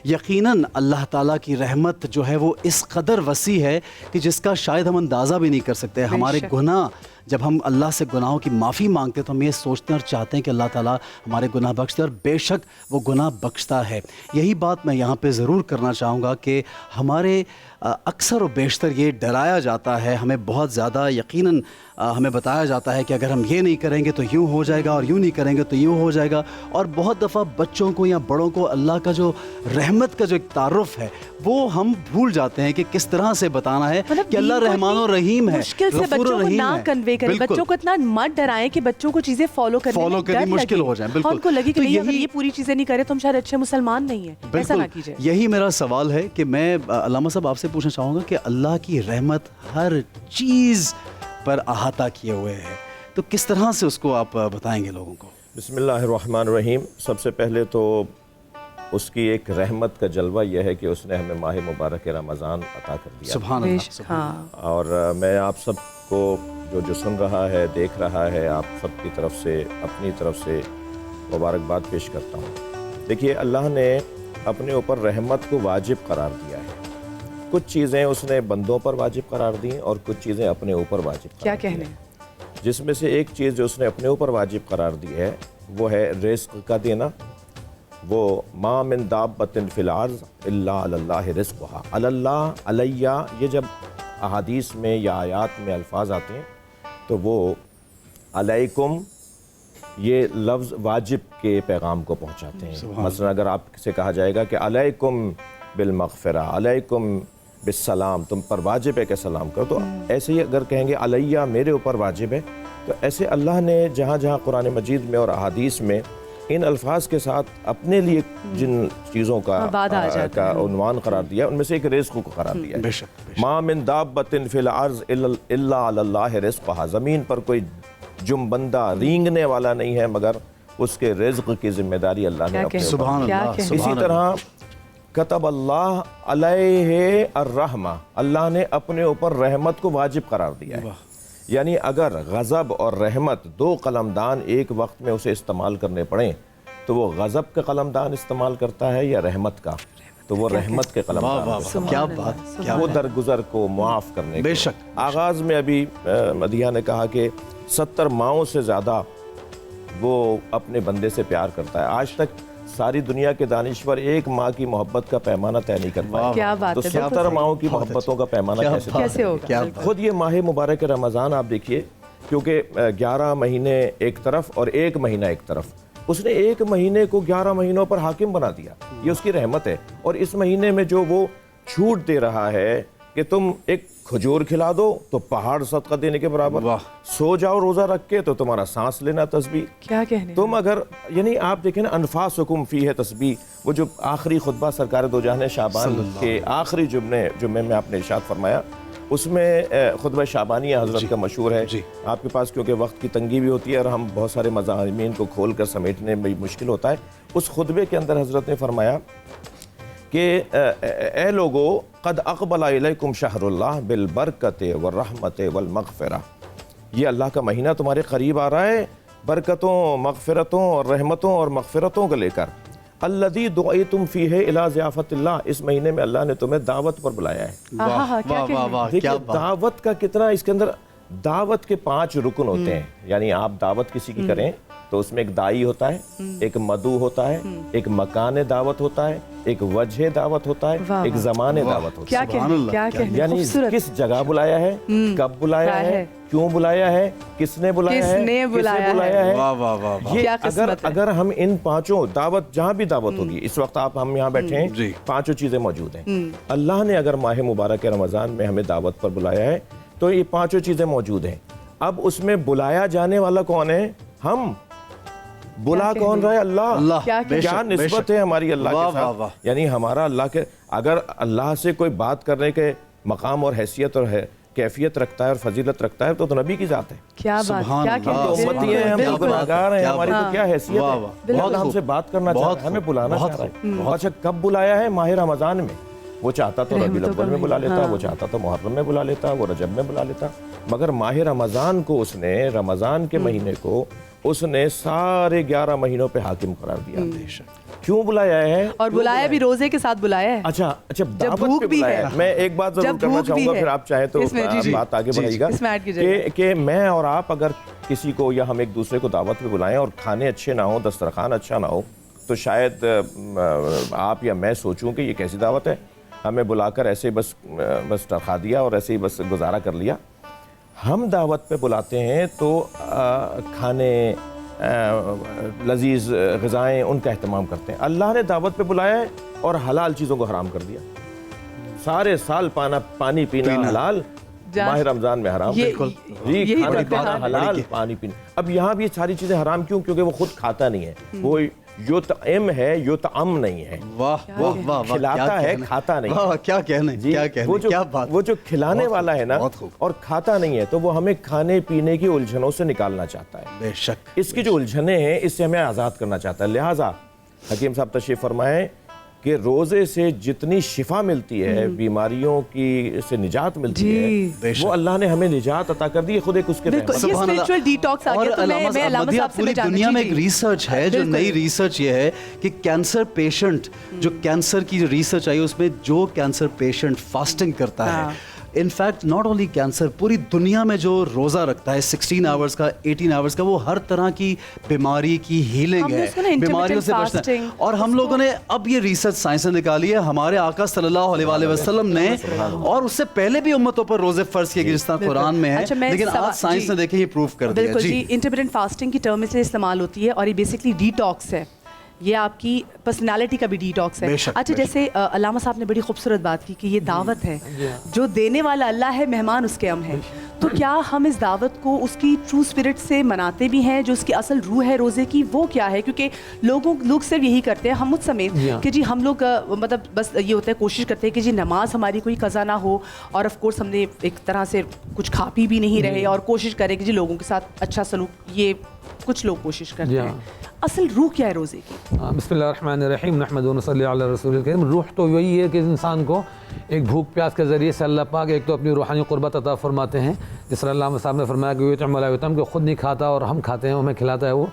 یقیناً اللہ تعالیٰ کی رحمت جو ہے وہ اس قدر وسیع ہے کہ جس کا شاید ہم اندازہ بھی نہیں کر سکتے۔ ہمارے گناہ، جب ہم اللہ سے گناہوں کی معافی مانگتے ہیں تو ہم یہ سوچتے ہیں اور چاہتے ہیں کہ اللہ تعالیٰ ہمارے گناہ بخش دے، اور بے شک وہ گناہ بخشتا ہے۔ یہی بات میں یہاں پہ ضرور کرنا چاہوں گا کہ ہمارے اکثر و بیشتر یہ ڈرایا جاتا ہے، ہمیں بہت زیادہ یقیناً ہمیں بتایا جاتا ہے کہ اگر ہم یہ نہیں کریں گے تو یوں ہو جائے گا، اور یوں نہیں کریں گے تو یوں ہو جائے گا۔ اور بہت دفعہ بچوں کو یا بڑوں کو اللہ کا جو رحمت کا جو ایک تعارف ہے وہ ہم بھول جاتے ہیں کہ کس طرح سے بتانا ہے کہ اللہ رحمان و رحیم ہے، مشکل سے غفور بچوں و کو رحیم نہ ہے۔ کنوے کریں، بچوں کو اتنا مت ڈرائیں کہ بچوں کو چیزیں فالو کرنی مشکل ہو جائیں۔ بالکل، ان کو لگے کہ نہیں اگر یہ پوری چیزیں نہیں کرے تو ہم شاید اچھے مسلمان نہیں ہیں، ایسا نہ کیجیے۔ یہی میرا سوال ہے کہ میں علامہ صاحب آپ سے پوچھنا چاہوں گا کہ اللہ کی رحمت ہر چیز پر احاطہ کیے ہوئے ہے، تو کس طرح سے اس کو آپ بتائیں گے لوگوں کو؟ بسم اللہ الرحمن الرحیم۔ سب سے پہلے تو اس کی ایک رحمت کا جلوہ یہ ہے کہ اس نے ہمیں ماہ مبارک رمضان عطا کر دیا۔ سبحان اللہ۔ اور میں آپ سب کو جو سن رہا ہے، دیکھ رہا ہے، آپ سب کی طرف سے، اپنی طرف سے मुबारकबाद पेश करता हूँ। देखिए, अल्लाह ने अपने ऊपर रहमत को वाजिब करार दिया है। कुछ चीज़ें उसने बंदों पर वाजिब करार दी और कुछ चीज़ें अपने ऊपर वाजिब क्या करार दी कहने हैं। जिसमें से एक चीज़ जो उसने अपने ऊपर वाजिब करार दी है वो है रिज़्क़ का देना। वो मा मिन दाब्बतिन फिल अर्ज़ इल्ला अलल्लाहि रिज़्क़ुहा। अलल्लाह, अलैया, ये जब अहादीस में या आयात में अल्फाज आते हैं तो वो अलैकुम ये लफ्ज़ वाजिब के पैगाम को पहुँचाते हैं। मसलन अगर आपसे कहा जाएगा कि अलैकुम बिल मग़फ़िरा, अलैकुम बिस्सलाम, तुम पर वाजिब है कि सलाम करो, तो ऐसे ही अगर कहेंगे अलैया मेरे ऊपर वाजिब है, तो ऐसे अल्लाह ने जहाँ जहाँ कुरान मजीद में और अहादीस में इन अल्फाज के साथ अपने लिए जिन चीज़ों का उन्वान करार दिया उनमें से एक रिज़्क़ को करार दिया है। मा मिन दाब्बतिन फिल अर्ज़ इल्ला अलल्लाहि रिज़्क़ुहा। ज़मीन पर कोई जुम्बंदा रेंगने वाला नहीं है मगर उसके रिज़्क़ की जिम्मेदारी अल्लाह ने अपने सुभान अल्लाह। इसी तरह कतब अल्लाह अलैहि अर्रहमा, अल्लाह ने अपने ऊपर रहमत को वाजिब करार दिया है। यानी अगर गज़ब और रहमत दो कलमदान एक वक्त में उसे इस्तेमाल करने पड़े तो वो गज़ब का कलमदान इस्तेमाल करता है या रहमत का, तो वो रहमत के कलमदान। क्या बात, क्या वो दरगुजर को मुआफ़ करने। बेशक। आगाज़ में अभी मदिया ने कहा कि 70 माओं से ज़्यादा वो अपने बंदे से प्यार करता है। आज तक सारी दुनिया के दानिश्वर एक माँ की मोहब्बत का पैमाना तय नहीं कर पाए। क्या बात तो है, 70 माओं की मोहब्बतों का पैमाना कैसे होगा? खुद ये माह मुबारक रमज़ान आप देखिए, क्योंकि 11 महीने एक तरफ और एक महीना एक तरफ, उसने एक महीने को 11 महीनों पर हाकिम बना दिया। ये उसकी रहमत है। और इस महीने में जो वो छूट दे रहा है कि तुम एक खजूर खिला दो तो पहाड़ सदका देने के बराबर, सो जाओ रोज़ा रख के तो तुम्हारा सांस लेना तस्बीह। क्या कहने, तुम अगर यानी आप देखें ना, अनफासुकुम फी है तस्बीह, वो जो आखिरी खुतबा सरकार दो जहां शाबान के आखिरी जुम्मे में आपने इरशाद फरमाया, उसमें खुतबा शाबानिया हज़रत का मशहूर है। आपके पास क्योंकि वक्त की तंगी भी होती है और हम बहुत सारे मज़ामीन को खोल कर समेटने में मुश्किल होता है, उस खुतबे के अंदर हज़रत ने फरमाया कि ए लोगो क़द अक़बला इलैकुम शहरुल्लाह बिल बरकते व रहमते वल मग़फ़िरा। ये अल्लाह का महीना तुम्हारे करीब आ रहा है बरकतों, मग़फ़िरतों और रहमतों और मग़फ़िरतों को लेकर। अल्लज़ी दुईतुम फ़ीहि इला ज़ियाफ़तिल्लाह, इस महीने में अल्लाह ने तुम्हें दावत पर बुलाया है। देखिए दावत का कितना, इसके अंदर दावत के 5 रुकन होते हैं। यानी आप दावत किसी की करें तो उसमें एक दाई होता है, एक मदू होता है, एक मकान दावत होता है, एक वजह दावत होता है, एक ज़माने दावत होता है। क्या यानी किस जगह बुलाया है, कब बुलाया है, क्यों बुलाया है, किसने बुलाया है, ये अगर हम इन 5 दावत, जहाँ भी दावत होगी, इस वक्त हम यहाँ बैठे हैं, 5 चीज़ें मौजूद हैं। अल्लाह ने अगर माह मुबारक रमज़ान में हमें दावत पर बुलाया है तो ये 5 चीज़ें मौजूद हैं। अब उसमें बुलाया जाने वाला कौन है? हम। बुला कौन रहा है? अल्लाह। क्या निस्बत है हमारी अल्लाह के साथ? यानी हमारा अल्लाह के, अगर अल्लाह से कोई बात करने के मकाम और हैसियत और कैफियत रखता है और फजीलत रखता है तो नबी की जात है। क्या बात, क्या उम्मती हैं, हम गुनाहगार हैं, हमारी तो क्या हैसियत है? बहुत हमसे बात करना चाहता है, हमें बुलाना चाहता है। अच्छा, कब बुलाया है? माह रमज़ान में। वो चाहता तो रबीउल अव्वल में बुला लेता, वो चाहता तो मुहर्रम में बुला लेता, वो रजब में बुला लेता, मगर माह रमज़ान को उसने, रमज़ान के महीने को उसने सारे 11 महीनों पे हाकिम करार दिया। क्यों बुलाया है? और बुलाया भी रोजे के साथ बुलाया है। अच्छा, दावत पे बुलाया है। मैं एक बात जरूर करना चाहूंगा, फिर आप चाहें तो बात आगे बढ़ेगा कि मैं और आप अगर किसी को या हम एक दूसरे को दावत पे बुलाएं और खाने अच्छे ना हो, दस्तरखान अच्छा ना हो, तो शायद आप या मैं सोचूं कि ये कैसी दावत है, हमें बुलाकर ऐसे बस टरखा दिया और ऐसे ही बस गुजारा कर लिया। हम दावत पे बुलाते हैं तो खाने, लजीज ग़िज़ाएँ, उनका अहतमाम करते हैं। अल्लाह ने दावत पे बुलाया है और हलाल चीज़ों को हराम कर दिया। सारे साल पानी पीना हलाल, माह रमज़ान में हराम। बिल्कुल जी, खाना पीना हलाल, पानी पीना। अब यहाँ भी सारी चीज़ें हराम क्यों? क्योंकि वो खुद खाता नहीं है, वो युतअम है, युतअम नहीं है। वाह, वो खिलाता है, खाता नहीं है। क्या कहने, क्या कहने, वो जो खिलाने वाला है ना और खाता नहीं है, तो वो हमें खाने पीने की उलझनों से निकालना चाहता है। बेशक इसकी जो उलझने हैं इससे हमें आज़ाद करना चाहता है। लिहाजा हकीम साहब तशरीफ़ फरमाएं کہ روزے سے جتنی شفا ملتی ہے، بیماریوں کی سے نجات ملتی ہے، وہ اللہ نے ہمیں نجات عطا کر دی ہے، خود ایک اس کے بالکل یہ اسپرچوئل ڈیٹاکس آ اور گیا. تو میں علامہ مدیہ صاحب سے پوری جاننا دنیا میں جی ایک ریسرچ ہے جو نئی ریسرچ یہ ہے کہ کینسر پیشنٹ جو کینسر کی ریسرچ آئی اس میں جو کینسر پیشنٹ فاسٹنگ کرتا ہے، in fact not only cancer, پوری دنیا میں جو روزہ رکھتا ہے 16 آورز کا 18 آورز کا، وہ ہر طرح کی بیماری کی ہیلنگ ہے، بیماریوں سے بچنا ہے. اور ہم لوگوں نے اب یہ ریسرچ سائنس نے نکالی ہے، ہمارے آقا صلی اللہ علیہ وآلہ وسلم نے، اور اس سے پہلے بھی امتوں پر روزے فرض کیے گئے جس طرح قرآن میں ہے، لیکن آج سائنس نے دیکھیں یہ پروف کر دیا. بالکل جی. انٹرمیٹنٹ فاسٹنگ کی ٹرم سے استعمال ہوتی ہے اور یہ بیسکلی ڈیٹاکس ہے، یہ آپ کی پرسنالٹی کا بھی ڈیٹاکس ہے. اچھا جیسے علامہ صاحب نے بڑی خوبصورت بات کی کہ یہ دعوت ہے، جو دینے والا اللہ ہے، مہمان اس کے ہم ہیں. تو کیا ہم اس دعوت کو اس کی ٹرو اسپرٹ سے مناتے بھی ہیں؟ جو اس کی اصل روح ہے روزے کی وہ کیا ہے؟ کیونکہ لوگ صرف یہی کرتے ہیں، ہم مجھ سمیت، کہ جی ہم لوگ مطلب بس یہ ہوتا ہے کوشش کرتے ہیں کہ جی نماز ہماری کوئی قضا نہ ہو، اور آف کورس ہم نے ایک طرح سے کچھ کھا پی بھی نہیں رہے، اور کوشش کریں کہ جی لوگوں کے ساتھ اچھا سلوک، یہ کچھ لوگ کوشش کرتے ہیں. اصل روح کیا ہے روزے کی؟ بسم اللہ الرحمن الرحیم، نحمد و نصلی علی رسول الکریم. روح تو وہی ہے کہ انسان کو ایک بھوک پیاس کے ذریعے سے اللہ پاک ایک تو اپنی روحانی قربت عطا فرماتے ہیں، جس طرح علامہ صاحب نے فرمایا کہ یطعم ولا یطعم، کہ خود نہیں کھاتا اور ہم کھاتے ہیں، ہمیں کھلاتا ہے وہ.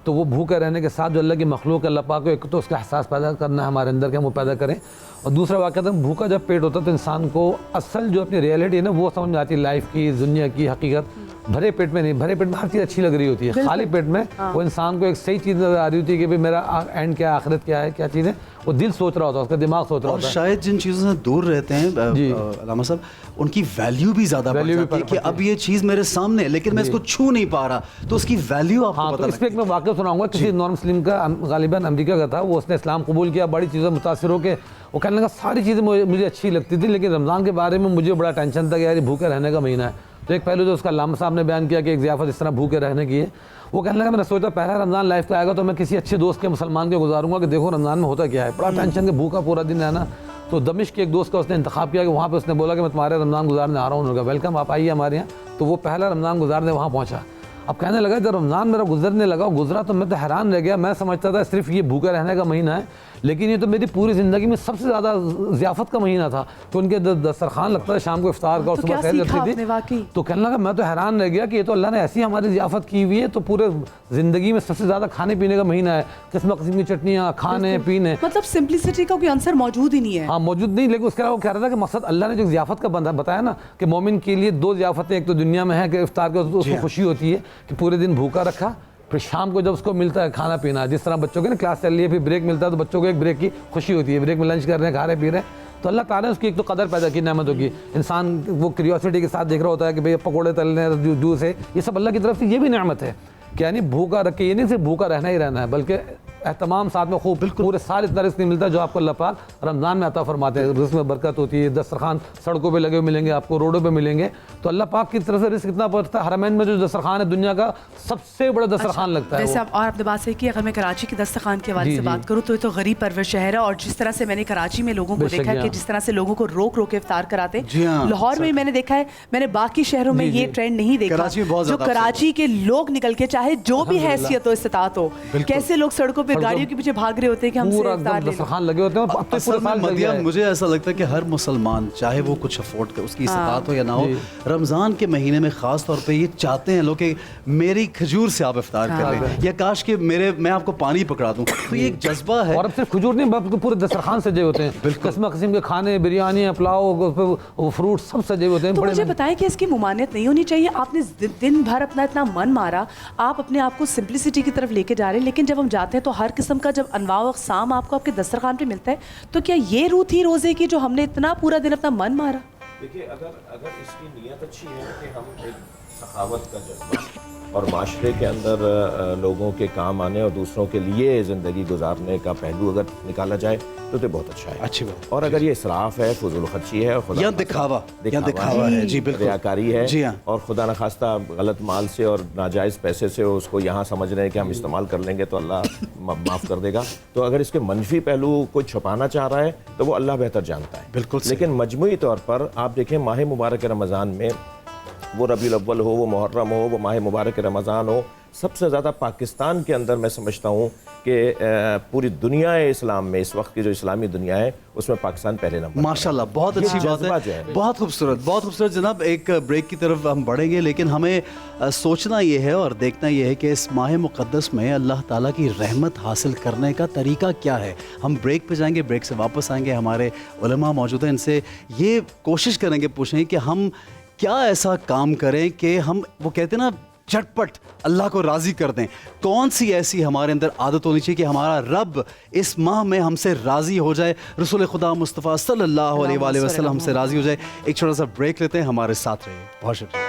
تو وہ بھوکے رہنے کے ساتھ جو اللہ کی مخلوق ہے، اللہ پاک کو ایک تو اس کا احساس پیدا کرنا ہے ہمارے اندر کہ ہم وہ پیدا کریں. اور دوسرا واقعہ تھا بھوکا جب پیٹ ہوتا ہے تو انسان کو اصل جو اپنی ریئلٹی ہے نا وہ سمجھ میں آتی ہے، لائف کی، دنیا کی حقیقت. بھرے پیٹ میں نہیں، بھرے پیٹ میں ہر چیز اچھی لگ رہی ہوتی ہے، خالی پیٹ میں وہ انسان کو ایک صحیح چیز نظر آ رہی ہوتی ہے کہ میرا اینڈ کیا ہے، آخرت کیا ہے، کیا چیز ہے، وہ دل سوچ رہا ہوتا ہے، اس کا دماغ سوچ رہا ہوتا ہے. اور شاید جن چیزوں سے دور رہتے ہیں علامہ صاحب، ان کی ویلیو بھی زیادہ بڑھ جاتی ہے کہ اب یہ چیز میرے سامنے ہے لیکن میں اس کو چھو نہیں پا رہا، تو اس کی ویلیو آپ کو پتہ لگتی ہے. اس پہ ایک میں واقعہ سناؤں گا. کسی نان مسلم کا غالباً امریکہ کا تھا، وہ اس نے اسلام قبول کیا، بڑی چیزیں متاثر ہو کے وہ کہنے لگا ساری چیزیں مجھے اچھی لگتی تھی، لیکن رمضان کے بارے میں مجھے بڑا ٹینشن تھا کہ یار یہ بھوکے رہنے کا مہینہ ہے. تو ایک پہلو جو اس کا علامہ صاحب نے بیان کیا کہ ایک ضیافت اس طرح بھوکے رہنے کی ہے. وہ کہنے لگا میں نے سوچا پہلا رمضان لائف کا آئے گا تو میں کسی اچھے دوست کے مسلمان کے گزاروں گا کہ دیکھو رمضان میں ہوتا کیا ہے. بڑا ٹینشن کہ بھوکا پورا دن رہنا. تو دمشق کے ایک دوست کا اس نے انتخاب کیا کہ وہاں پہ اس نے بولا کہ میں تمہارے رمضان گزارنے آ رہا ہوں. انہوں نے کہا ویلکم، آپ آئیے ہمارے یہاں. تو وہ پہلا رمضان گزارنے وہاں پہنچا. اب کہنے لگا جب رمضان میرا گزرنے لگا گزرا تو میں تو حیران رہ گیا. میں سمجھتا تھا صرف یہ بھوکے رہنے کا مہینہ ہے، لیکن یہ تو میری پوری زندگی میں سب سے زیادہ ضیافت کا مہینہ تھا کہ ان کے دسترخوان لگتا ہے شام کو افطار کا اور صبح سحر لگتی تھی. تو کہنے لگا میں تو حیران رہ گیا کہ یہ تو اللہ نے ایسی ہماری ضیافت کی ہوئی ہے، تو پورے زندگی میں سب سے زیادہ کھانے پینے کا مہینہ ہے، قسم قسم کی چٹنیاں کھانے پینے. مطلب سمپلسٹی کا کوئی عنصر موجود ہی نہیں ہے. ہاں موجود نہیں، لیکن اس کے علاوہ وہ کہہ رہا تھا کہ مقصد اللہ نے جو ضیافت کا بتایا نا کہ مومن کے لیے دو ضیافتیں، ایک تو دنیا میں ہے کہ افطار کے اس کو خوشی ہوتی ہے کہ پورے دن بھوکا رکھا، پھر شام کو جب اس کو ملتا ہے کھانا پینا، جس طرح بچوں کے نا کلاس چل رہی ہے پھر بریک ملتا ہے تو بچوں کو ایک بریک کی خوشی ہوتی ہے، بریک میں لنچ کر رہے ہیں، کھا رہے پی رہے ہیں. تو اللہ تعالیٰ نے اس کی ایک تو قدر پیدا کی نعمتوں کی. انسان وہ کریوسٹی کے ساتھ دیکھ رہا ہوتا ہے کہ بھئی پکوڑے تلنے ہیں، جوس ہے، یہ سب اللہ کی طرف سے یہ بھی نعمت ہے کہ یعنی بھوکا رکھ کے یہ نہیں صرف بھوکا رہنا ہی رہنا ہے بلکہ اہتمام ساتھ میں خوب پورے سال اتنا رزق نہیں ملتا جو آپ کو اللہ پاک رمضان میں عطا فرماتے ہیں. رزق میں برکت ہوتی ہے، دسترخوان سڑکوں پہ لگے ہوئے ملیں گے آپ کو، روڈوں پہ ملیں گے. تو اللہ پاک کی طرف سے رزق اتنا پڑتا ہے. حرمین میں جو دسترخوان ہے دنیا کا سب سے بڑا دسترخوان لگتا ہے. ویسے اور آپ نے بات صحیح کی. اگر میں کراچی کے دسترخوان کے حوالے سے بات کروں تو یہ تو غریب پرور شہر ہے، اور جس طرح سے میں نے کراچی میں لوگوں کو دیکھا کہ جس طرح سے لوگوں کو روک روک کے افطار کراتے، لاہور میں میں نے دیکھا ہے، میں نے باقی شہروں میں یہ ٹرینڈ نہیں دیکھا. جو کراچی کے لوگ نکل کے چاہے جو بھی حیثیت ہو استطاعت ہو، کیسے لوگ سڑکوں پہ گاڑیوں کے پیچھے بھاگ رہے ہوتے ہیں کہ ہم سے افطار لے دسترخوان لگے ہوتے ہیں. اصل میں مدیہ مجھے ایسا لگتا ہے کہ ہر مسلمان چاہے وہ کچھ افورڈ کرے، اس کی استطاعت ہو یا نہ ہو، رمضان کے مہینے میں خاص طور پہ یہ چاہتے ہیں لوگ کہ میری کھجور سے آپ افطار کر لیں یا کاش کہ میں آپ کو پانی پکڑا دوں. تو یہ ایک جذبہ ہے. اور اب صرف کھجور نہیں، پورے دسترخوان سجے ہوتے ہیں، قسم قسم کے کھانے، بریانی، پلاؤ، فروٹ سب سجے ہوتے ہیں. تو مجھے بتائیں کہ اس کی ممانعت نہیں ہونی چاہیے. آپ نے دن بھر اپنا اتنا من مارا، آپ اپنے آپ کو سمپلسٹی کی طرف لے کے جا رہے ہیں، لیکن جب ہم جاتے ہیں تو ہر قسم کا جب انواع و اقسام آپ کو آپ کے دسترخوان پہ ملتا ہے، تو کیا یہ روح تھی روزے کی جو ہم نے اتنا پورا دن اپنا من مارا؟ دیکھیے اگر اس کی نیت اچھی ہے کہ ہم ایک سخاوت کا جذبہ اور معاشرے کے اندر لوگوں کے کام آنے اور دوسروں کے لیے زندگی گزارنے کا پہلو اگر نکالا جائے تو بہت اچھا ہے. اچھی بات. اور اگر یہ اسراف ہے، فضول خرچی ہے، یا دکھاوا ہے، جی بالکل ریاکاری ہے، اور خدا نخواستہ غلط مال سے اور ناجائز پیسے سے اس کو یہاں سمجھ رہے ہیں کہ ہم استعمال کر لیں گے تو اللہ معاف کر دے گا. تو اگر اس کے منفی پہلو کوئی چھپانا چاہ رہا ہے تو وہ اللہ بہتر جانتا ہے. بالکل. لیکن مجموعی طور پر آپ دیکھیں ماہ مبارک رمضان میں، وہ ربیع الاول ہو، وہ محرم ہو، وہ ماہ مبارک رمضان ہو، सबसे ज़्यादा पाकिस्तान के अंदर मैं समझता हूँ कि पूरी दुनिया इस्लाम में इस वक्त की जो इस्लामी दुनिया है उसमें पाकिस्तान पहले नंबर। माशाल्लाह, बहुत अच्छी बात जज्बा जो है, है। बहुत खूबसूरत जनाब। एक ब्रेक की तरफ हम बढ़ेंगे, लेकिन हमें सोचना ये है और देखना ये है कि इस माह मुक़द्दस में अल्लाह ताला की रहमत हासिल करने का तरीका क्या है। हम ब्रेक पे जाएंगे, ब्रेक से वापस आएंगे, हमारे उलमा मौजूद हैं, इनसे ये कोशिश करेंगे पूछेंगे कि हम क्या ऐसा काम करें कि हम, वो कहते हैं ना, झटपट अल्लाह को राज़ी कर दें। कौन सी ऐसी हमारे अंदर आदत होनी चाहिए कि हमारा रब इस माह में हमसे राज़ी हो जाए, रसूल खुदा मुस्तफ़ा सल्लल्लाहु अलैहि वसल्लम हमसे राज़ी हो जाए। एक छोटा सा ब्रेक लेते हैं, हमारे साथ रहिए। बहुत शुक्रिया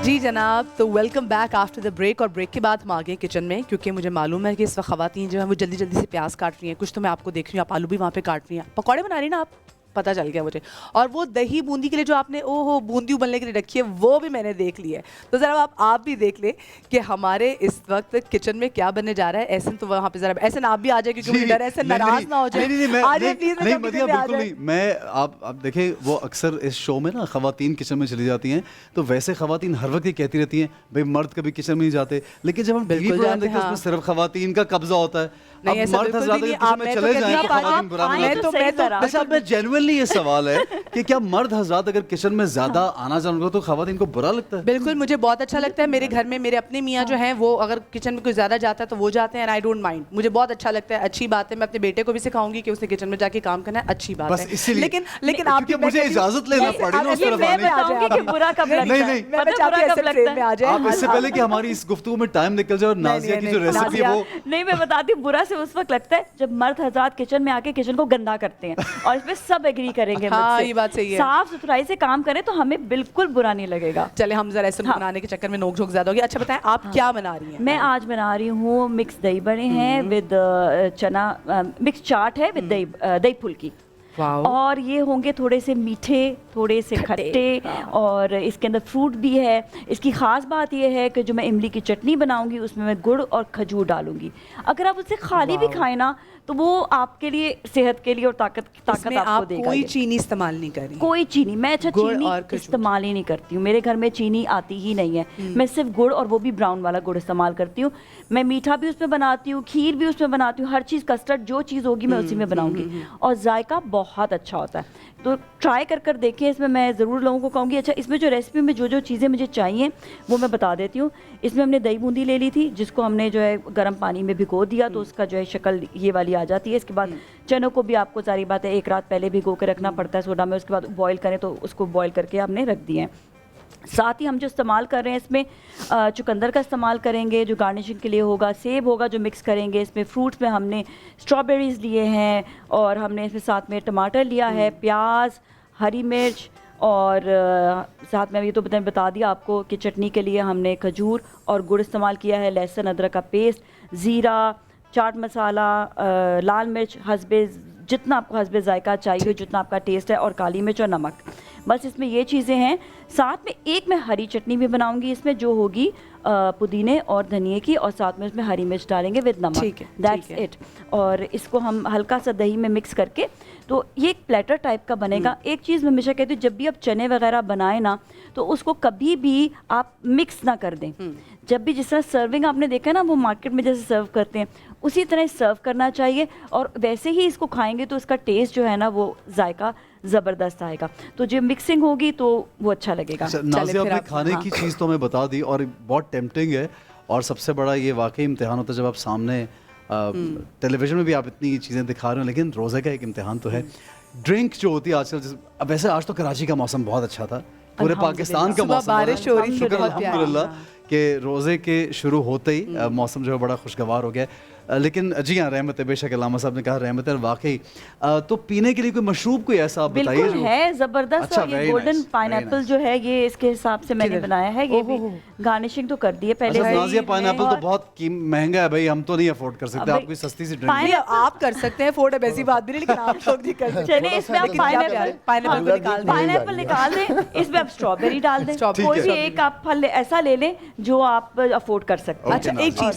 जी जनाब। तो welcome back after the break. और ब्रेक के बाद हम आ गए किचन में, क्योंकि मुझे मालूम है कि इस वक्त ख़वातीन जो है वो जल्दी जल्दी से प्याज काट रही हैं। कुछ तो मैं आपको देख रही हूँ, आप आलू भी वहाँ पे काट रही हैं, पकौड़े बना रही हैं ना आप, पता चल गया मुझे। और वो दही बूंदी के लिए जो आपने ओहो बूंदी उबलने के लिए रखी है, वो भी मैंने देख ली है। तो ज़रा आप भी देख लें कि हमारे इस वक्त किचन में क्या बनने जा रहा है। ऐसे तो वहाँ पे ज़रा ऐसे आप भी आ जाए, क्योंकि मुझे डर है ऐसे नाराज़ ना हो जाए। नहीं, बिल्कुल नहीं। मैं आप देखें, वो अक्सर इस शो में ना ख़वातीन किचन में चली जाती हैं, तो वैसे ख़वातीन हर वक्त ये कहती रहती हैं भाई मर्द कभी किचन में नहीं जाते, लेकिन जब हम टीवी प्रोग्राम देखते हैं उसमें सिर्फ ख़वातीन का कब्जा होता है। नहीं, ऐसा मर्द हज़रात अगर किचन में चले जाएं तो ख़वातीन बुरा नहीं लगता। अच्छा, मैं जेन्युइनली ये सवाल है कि क्या मर्द हज़रात अगर किचन में ज़्यादा आना जाना हो तो ख़वातीन को बुरा लगता है? बिल्कुल, मुझे बहुत अच्छा लगता है। मेरे घर में मेरे अपने मियाँ जो हैं वो अगर किचन में कोई ज़्यादा जाता है तो वो जाते हैं, एंड आई डोंट माइंड। मुझे बहुत अच्छा लगता है, अच्छी बात है। मैं अपने बेटे को भी सिखाऊंगी कि उसने किचन में जाके काम करना है, अच्छी बात है। लेकिन आप मुझे इजाज़त लेना पड़े ना उस तरफ आने की। बुरा कब लगता है? मैं चाहती हूं ऐसे ट्रेन में आ जाए। आप इससे पहले कि हमारी इस गुफ्तगू में टाइम निकल जाए और नाज़िया की जो रेसिपी है वो नहीं, मैं बताती हूँ, बुरा से उस वक्त लगता है जब मर्द हज़रात किचन में आके किचन को गंदा करते हैं, और इसमें सब एग्री करेंगे हाँ, मुझसे। ये बात सही है। साफ सुथराई से काम करें तो हमें बिल्कुल बुरा नहीं लगेगा। चले हम जरा ऐसे बनाने के चक्कर में नोक झोंक ज्यादा होगी। अच्छा बताएं, आप क्या बना रही हैं? मैं आज बना रही हूँ मिक्स दही बड़े हैं विद चना, मिक्स चाट है विद दही फुल्की, और ये होंगे थोड़े से मीठे, थोड़े से खट्टे, और इसके अंदर फ्रूट भी है। इसकी ख़ास बात ये है कि जो मैं इमली की चटनी बनाऊंगी उसमें मैं गुड़ और खजूर डालूंगी। अगर आप उसे खाली भी खाएं ना तो वो आपके लिए, सेहत के लिए और ताकत आपको देगा। कोई चीनी इस्तेमाल नहीं करी? कोई चीनी, मैं चीनी इस्तेमाल ही नहीं करती हूँ। मेरे घर में चीनी आती ही नहीं है। मैं सिर्फ गुड़, और वो भी ब्राउन वाला गुड़ इस्तेमाल करती हूँ। मैं मीठा भी उसमें बनाती हूँ, खीर भी उसमें बनाती हूँ, हर चीज़, कस्टर्ड जो चीज़ होगी मैं उसी में बनाऊँगी, और जायका बहुत अच्छा होता है। तो ट्राई कर देखें। इसमें मैं ज़रूर लोगों को कहूँगी। अच्छा, इसमें जो रेसिपी में जो चीज़ें मुझे चाहिए वो मैं बता देती हूँ। इसमें हमने दही बूंदी ले ली थी, जिसको हमने जो है गर्म पानी में भिगो दिया, तो उसका जो है शक्ल ये वाली आ जाती है। इसके बाद चनों को भी आपको, सारी बात है, एक रात पहले भिगो के रखना पड़ता है सोडा में, उसके बाद बॉयल करें तो उसको बॉयल करके हमने रख दिए हैं। साथ ही हम जो इस्तेमाल कर रहे हैं इसमें चुकंदर का इस्तेमाल करेंगे जो गार्निशिंग के लिए होगा, सेब होगा जो मिक्स करेंगे। इसमें फ्रूट्स में हमने स्ट्रॉबेरीज़ लिए हैं, और हमने इसमें साथ में टमाटर लिया है, प्याज, हरी मिर्च, और साथ में ये तो बता दिया आपको कि चटनी के लिए हमने खजूर और गुड़ इस्तेमाल किया है, लहसुन अदरक का पेस्ट, ज़ीरा, चाट मसाला, लाल मिर्च हस्बे, जितना आपको हस्बे जायका चाहिए, जितना आपका टेस्ट है, और काली मिर्च और नमक। बस इसमें ये चीज़ें हैं। साथ में एक मैं हरी चटनी भी बनाऊंगी इसमें, जो होगी पुदीने और धनिए की, और साथ में उसमें हरी मिर्च डालेंगे विद नमक। That's it. और इसको हम हल्का सा दही में मिक्स करके, तो ये एक प्लेटर टाइप का बनेगा। एक चीज़ मैं हमेशा कहती हूँ, जब भी आप चने वगैरह बनाएं ना, तो उसको कभी भी आप मिक्स ना कर दें। जब भी जिस तरह सर्विंग आपने देखा ना, वो मार्केट में जैसे सर्व करते हैं, उसी तरह सर्व करना चाहिए, और वैसे ही इसको खाएंगे तो इसका टेस्ट जो है ना वो जायका ज़बरदस्त आएगा। तो जो मिक्सिंग होगी तो वो अच्छा लगेगा। नाज़िया, आपने खाने की चीज़ तो हमें बता दी, और बहुत टेम्पटिंग है, और सबसे बड़ा ये वाकई इम्तिहान होता है जब आप सामने टेलीविज़न में भी आप इतनी चीज़ें दिखा रहे हो, लेकिन रोज़े का एक इम्तिहान तो है। ड्रिंक जो होती है आजकल, अब वैसे आज तो कराची का मौसम बहुत अच्छा था, पूरे पाकिस्तान का मौसम, बारिश हो रही, शुक्र अल्हम्दुलिल्लाह कि रोज़े के शुरू होते ही मौसम जो है बड़ा खुशगवार हो गया। लेकिन जी हाँ, रहमत है, बेशक अल्लामा साहब ने कहा रहमत है वाकई। तो पीने के लिए कोई मशरूब कोई ऐसा आप बताइए बिल्कुल जो है ज़बरदस्त। अच्छा, और ये गोल्डन पाइनएप्पल जो है, ये इसके हिसाब से मैंने बनाया है। ये भी गार्निशिंग तो कर दी है पहले। नाज़िया, पाइनएप्पल तो बहुत महंगा है भाई, हम तो नहीं अफोर्ड कर सकते। आप कोई सस्ती सी ड्रिंक आप कर सकते हैं, अफोर्ड है, ऐसी बात भी नहीं, लेकिन आप लोग नहीं कर सकते। चलिए, इसमें आप पाइनएप्पल निकाल दें, इसमें आप स्ट्रॉबेरी डाल दें, कोई भी एक आप फल ऐसा ले लें जो आप अफोर्ड कर सकते हैं। अच्छा,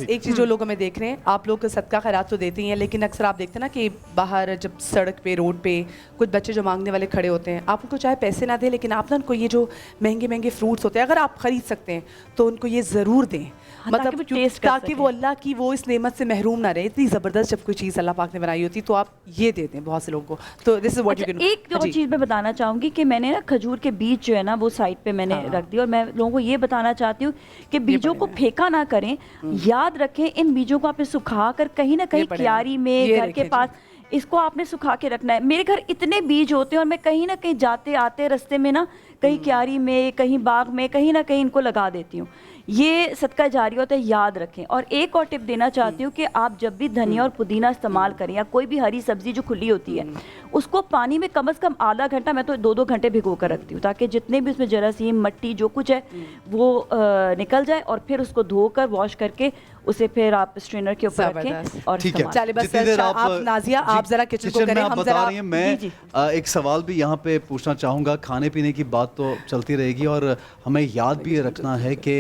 एक चीज़ जो लोग हमें देख रहे हैं, आप लोग सदका खैरात तो देते ही हैं, लेकिन अक्सर आप देखते हैं ना कि बाहर जब सड़क पे, रोड पे कुछ बच्चे जो मांगने वाले खड़े होते हैं, आप उनको चाहे पैसे ना दें, लेकिन आप ना उनको ये जो महंगे महंगे फ्रूट्स होते हैं, अगर आप खरीद सकते हैं तो उनको ये ज़रूर दें, मतलब ताकि वो अल्लाह की वो इस नेमत से महरूम ना रहे। इतनी ज़बरदस्त जब कोई चीज़ अल्लाह पाक ने बनाई होती तो आप ये दे दें बहुत से लोगों को। तो this is what you can. एक और चीज़ मैं बताना चाहूँगी कि मैंने ना खजूर के बीज जो है ना वो साइड पे मैंने रख दी, और मैं लोगों को ये बताना चाहती हूँ कि बीजों को फेंका ना करें, याद रखें इन बीजों को आपने सुखा कर कहीं ना कहीं क्यारी में, घर के पास इसको आपने सुखा के रखना है। मेरे घर इतने बीज होते हैं और मैं कहीं ना कहीं जाते आते रास्ते में ना कहीं क्यारी में, कहीं बाग में, कहीं ना कहीं इनको लगा देती हूँ। ये सदका जारी होता है, याद रखें। और एक और टिप देना चाहती हूँ कि आप जब भी धनिया और पुदीना इस्तेमाल करें या कोई भी हरी सब्जी जो खुली होती है उसको पानी में कम से कम आधा घंटा, मैं तो 2-2 घंटे भिगो कर रखती हूँ, ताकि जितने भी उसमें जरासीम, मट्टी जो कुछ है वो निकल जाए, और फिर उसको धोकर वॉश करके उसे फिर आप स्ट्रेनर के ऊपर रखें और ठीक है। चलिए बस आप नाजिया, आप जरा किचन को करें, हम बता रही हैं। मैं जी। एक सवाल भी यहाँ पे पूछना चाहूँगा। खाने पीने की बात तो चलती रहेगी और हमें याद भी ये रखना है कि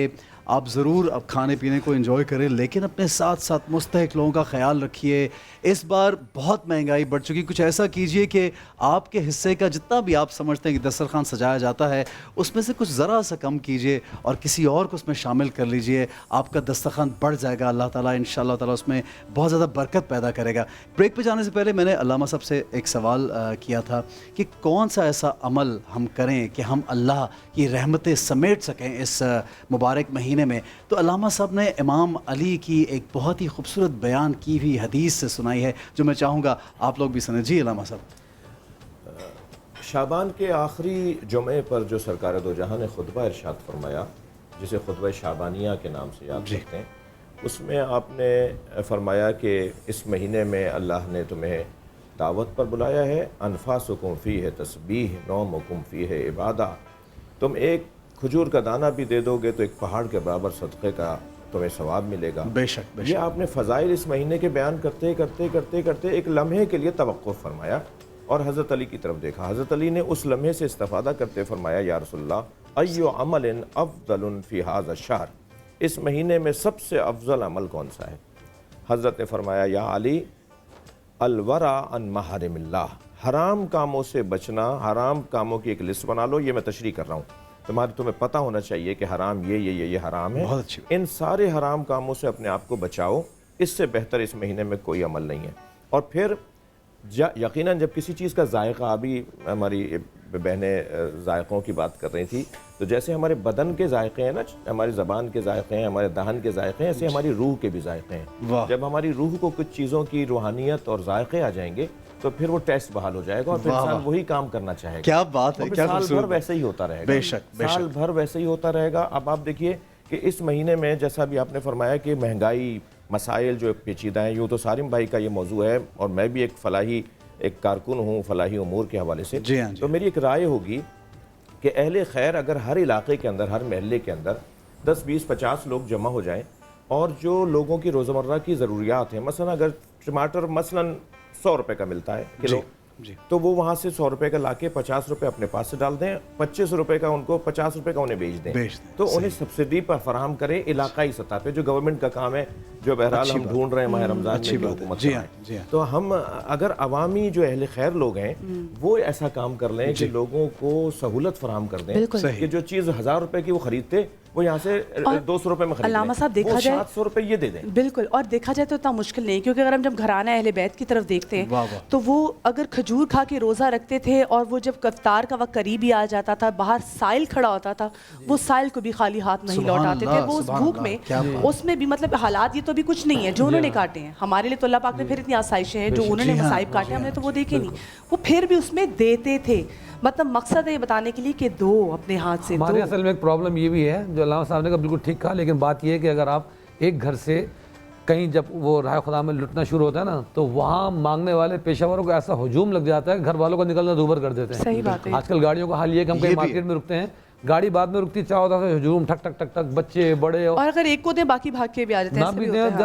आप ज़रूर अब खाने पीने को एंजॉय करें, लेकिन अपने साथ साथ मुस्तहिक लोगों का ख्याल रखिए। इस बार बहुत महंगाई बढ़ चुकी, कुछ ऐसा कीजिए कि आपके हिस्से का जितना भी आप समझते हैं कि दस्तरखान सजाया जाता है उसमें से कुछ ज़रा सा कम कीजिए और किसी और को उसमें शामिल कर लीजिए। आपका दस्तरखान बढ़ जाएगा, अल्लाह ताला इंशाअल्लाह ताला उसमें बहुत ज़्यादा बरकत पैदा करेगा। ब्रेक पे जाने से पहले मैंने अल्लामा साहब से एक सवाल किया था कि कौन सा ऐसा अमल हम करें कि हम अल्लाह की रहमतें समेट सकें इस मुबारक महीने में। तो अल्लामा साहब ने इमाम अली की एक बहुत ही खूबसूरत बयान की हुई हदीस से सुनाई है, जो मैं चाहूँगा आप लोग भी सुने। जी अल्लामा साहब। शाबान के आखिरी जुमे पर जो सरकार दो जहां ने खुतबा इरशाद फरमाया, जिसे खुतबा शाबानिया के नाम से याद करते हैं, उसमें आपने फरमाया कि इस महीने में अल्लाह ने तुम्हें दावत पर बुलाया है। अनफासुकुम फी है तस्बीह, नौमुकुम फी है इबादा। तुम एक खजूर का दाना भी दे दोगे तो एक पहाड़ के बराबर सदक़े का तुम्हें सवाब मिलेगा। बेशक ये आपने फ़ज़ाइल इस महीने के बयान करते करते करते करते एक लम्हे के लिए तवक्कुफ़ फरमाया और हज़रत अली की तरफ देखा। हज़रत अली ने उस लम्हे से इस्तिफ़ादा करते फरमाया, या रसूलल्लाह, अय्यु अमलिन अफ़ज़लुन फ़ी हाज़ा शहर, इस महीने में सबसे अफजल अमल कौन सा है? हज़रत ने फरमाया, या अली, अलवरा अन महरिमिल्लाह, हराम कामों से बचना। हराम कामों की एक लिस्ट बना लो, ये मैं तशरीह कर रहा हूँ, तुम्हें पता होना चाहिए कि हराम ये हराम है। बहुत अच्छी। इन सारे हराम कामों से अपने आप को बचाओ, इससे बेहतर इस महीने में कोई अमल नहीं है। और फिर यकीनन जब किसी चीज़ का जायका, अभी हमारी बहनें जायक़ों की बात कर रही थी, तो जैसे हमारे बदन के जायके हैं ना, हमारी ज़बान के जायके हैं, हमारे दहन के जायके हैं, ऐसे हमारी रूह के भी जायके हैं। जब हमारी रूह को कुछ चीज़ों की रूहानियत और जायके आ जाएंगे तो फिर वो टेस्ट बहाल हो जाएगा और फिर इंसान वही काम करना चाहेगा। क्या बात है, क्या साल भर वैसे ही होता रहेगा। बेशक साल भर वैसे ही होता रहेगा। अब आप देखिए कि इस महीने में जैसा भी आपने फरमाया कि महंगाई, मसाइल जो पेचीदा हैं, यूँ तो सारिम भाई का ये मौजू है और मैं भी एक कारकुन हूँ फलाही उमूर के हवाले से। जी हाँ, जी। तो मेरी एक राय होगी कि अहले खैर अगर हर इलाके के अंदर, हर महल्ले के अंदर 10, 20, 50 लोग जमा हो जाएं और जो लोगों की रोज़मर्रा की ज़रूरियात हैं, मसलन अगर टमाटर मसलन 100 रुपये का मिलता है किलो, तो वो वहाँ से 100 रुपये का लाके 50 रुपये अपने पास से डाल दें, 25 रुपये का उनको, 50 रुपये का उन्हें बेच दें। तो उन्हें सब्सिडी पर फराहम करें इलाकाई सतह पे, जो गवर्नमेंट का काम है, जो बहरहाल हम ढूंढ रहे हैं माह रमज़ान में हुकूमत कराएं। तो हम अगर अवामी जो अहले खैर लोग हैं वो ऐसा काम कर लें कि लोगों को सहूलत फराहम कर दें कि जो चीज़ 1000 रुपये की वो खरीदते वो यहाँ से 200 रुपये में अल्लामा साहब देखा जाए 700 रुपये ये दे दें। बिल्कुल, और देखा जाए तो इतना मुश्किल नहीं, क्योंकि अगर हम जब घराना अहले बैत की तरफ देखते हैं तो वो अगर खजूर खा के रोज़ा रखते थे और वो जब इफ्तार का वक्त करीब ही आ जाता था, बाहर साइल खड़ा होता था, वो साइल को भी खाली हाथ नहीं लौटाते थे। वो उस भूख में, उसमें भी मतलब हालात ये तो भी कुछ नहीं है जो उन्होंने काटे हैं, हमारे लिए तो अल्लाह पाक ने फिर इतनी आसाइशें हैं, जो उन्होंने मसाइब काटे हमने तो वो देखे नहीं, वो फिर भी उसमें देते थे। मतलब मकसद है ये बताने के लिए कि दो अपने हाथ से हमारे असल में एक प्रॉब्लम ये भी है, जो अल्लामा साहब ने कहा बिल्कुल ठीक कहा, लेकिन बात ये है कि अगर आप एक घर से कहीं जब वो राह खुदा में लुटना शुरू होता है ना, तो वहाँ मांगने वाले पेशावरों को ऐसा हुजूम लग जाता है, घर वालों को निकलना दूबर कर देते हैं। सही बात है। आजकल गाड़ियों का हाल ये कि हम कहीं मार्केट में रुकते हैं, गाड़ी बाद में रुकती, चाह होता है हुजूम, ठक ठक ठक ठक, बच्चे बड़े, और अगर एक को दें बाकी भाग के भी आ जाते हैं। ना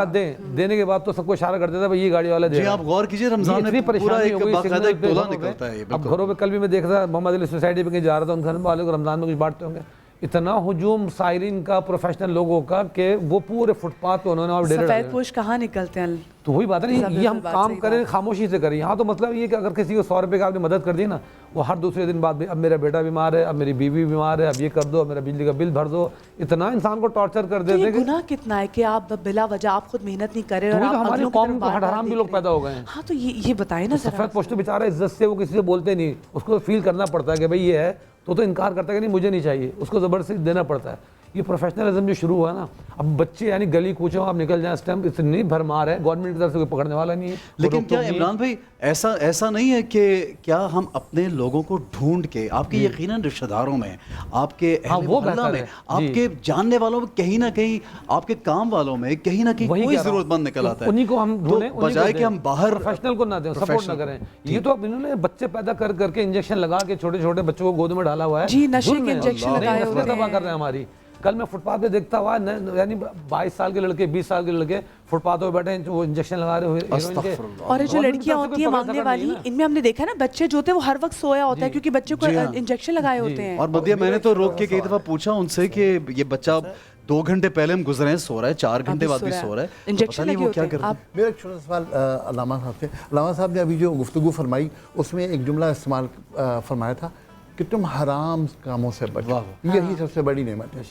भी देने के बाद तो सबको इशारा कर देता है भाई ये गाड़ी वाला दे। आप गौर कीजिए, रमजान में परेशानी हो गई, एक टोला निकलता है। अब घरों पे कल भी मैं देख रहा, मोहम्मद अली सोसाइटी पे कहीं जा रहा था, उन घर वाले को रमजान में कुछ बांटते होंगे, اتنا ہجوم سائرین کا پروفیشنل لوگوں کا کہ وہ پورے فٹ پاتھ پہ انہوں نے اور ڈیرے ڈالے سفید پوش کہاں نکلتے ہیں؟ تو وہی بات ہے نا، یہ ہم بات کام صحیح کریں خاموشی سے کریں. یہاں تو مطلب یہ کہ اگر کسی کو 100 روپے کا آپ نے مدد کر دی نا، وہ ہر دوسرے دن بعد اب میرا بیٹا بیمار ہے، اب میری بیوی بیمار ہے، اب یہ کر دو، اب میرا بجلی کا بل بھر دو. اتنا انسان کو ٹارچر کر تو دیتے یہ ہیں کہ گناہ کتنا ہے کہ آپ بلا وجہ آپ خود محنت نہیں کر رہے اور وہی تو آپ ہماری اگلوں کی قوم طرف کو بار-بار حرام بھی دیکھ لوگ رہے پیدا ہو گئے ہیں. ہاں تو یہ بتائیں نا ذرا. سفید پوش تو بیچارہ عزت سے وہ کسی سے بولتے نہیں، اس کو فیل کرنا پڑتا ہے کہ بھائی یہ ہے، تو انکار کرتا ہے کہ نہیں مجھے نہیں چاہیے، اس کو زبردستی دینا پڑتا ہے. یہ پروفیشنلزم جو شروع ہوا ہے نا، اب بچے یعنی گلی کوچوں آپ نکل جائیں، اس ٹائم اتنی بھرمار ہے، گورنمنٹ کی طرف سے کوئی پکڑنے والا نہیں ہے. لیکن کیا عمران بھائی ایسا نہیں ہے کہ کیا ہم اپنے لوگوں کو ڈھونڈ کے آپ کے یقیناً رشتہ داروں میں، آپ کے اہل محلہ میں، آپ کے جاننے والوں میں، کہیں نہ کہیں آپ کے کام والوں میں کہیں نہ کہیں کوئی ضرورت مند نکل آتا ہے، انہیں کو ہم ڈھونڈیں، بجائے کہ ہم باہر پروفیشنل کو نہ دیں، سپورٹ نہ کریں. یہ تو اب انہوں نے بچے پیدا کر کے انجیکشن لگا کے چھوٹے چھوٹے بچوں کو گود میں ڈالا ہوا ہے. جی نشے کے انجیکشن لگائے ہوئے تباہ کر رہے ہیں ہماری. کل میں فٹ پاتھ پہ دیکھتا ہوا یعنی 22 سال کے لڑکے 20 سال کے لڑکے فٹ پاتھ پہ بیٹھے ہیں، وہ انجیکشن لگا رہے ہوئے. اور یہ جو لڑکیاں ہوتی ہیں مانگنے والی، ان میں ہم نے دیکھا نا بچے جو ہوتے ہیں وہ ہر وقت سویا ہوتا ہے کیونکہ بچوں کو انجیکشن لگائے ہوتے ہیں. اور مدیہ میں نے تو روک کے کئی دفعہ پوچھا ان سے کہ یہ بچہ 2 گھنٹے پہلے ہم گزرے ہیں سو رہا ہے، 4 گھنٹے بعد بھی سو رہا ہے، انجیکشن لگے ہوتے ہیں. میرا ایک چھوٹا سوال علامہ صاحب سے. علامہ صاحب نے ابھی جو گفتگو فرمائی اس میں ایک جملہ استعمال فرمایا تھا کہ تم حرام کاموں سے بچو، یہی سب سے بڑی نعمت ہے.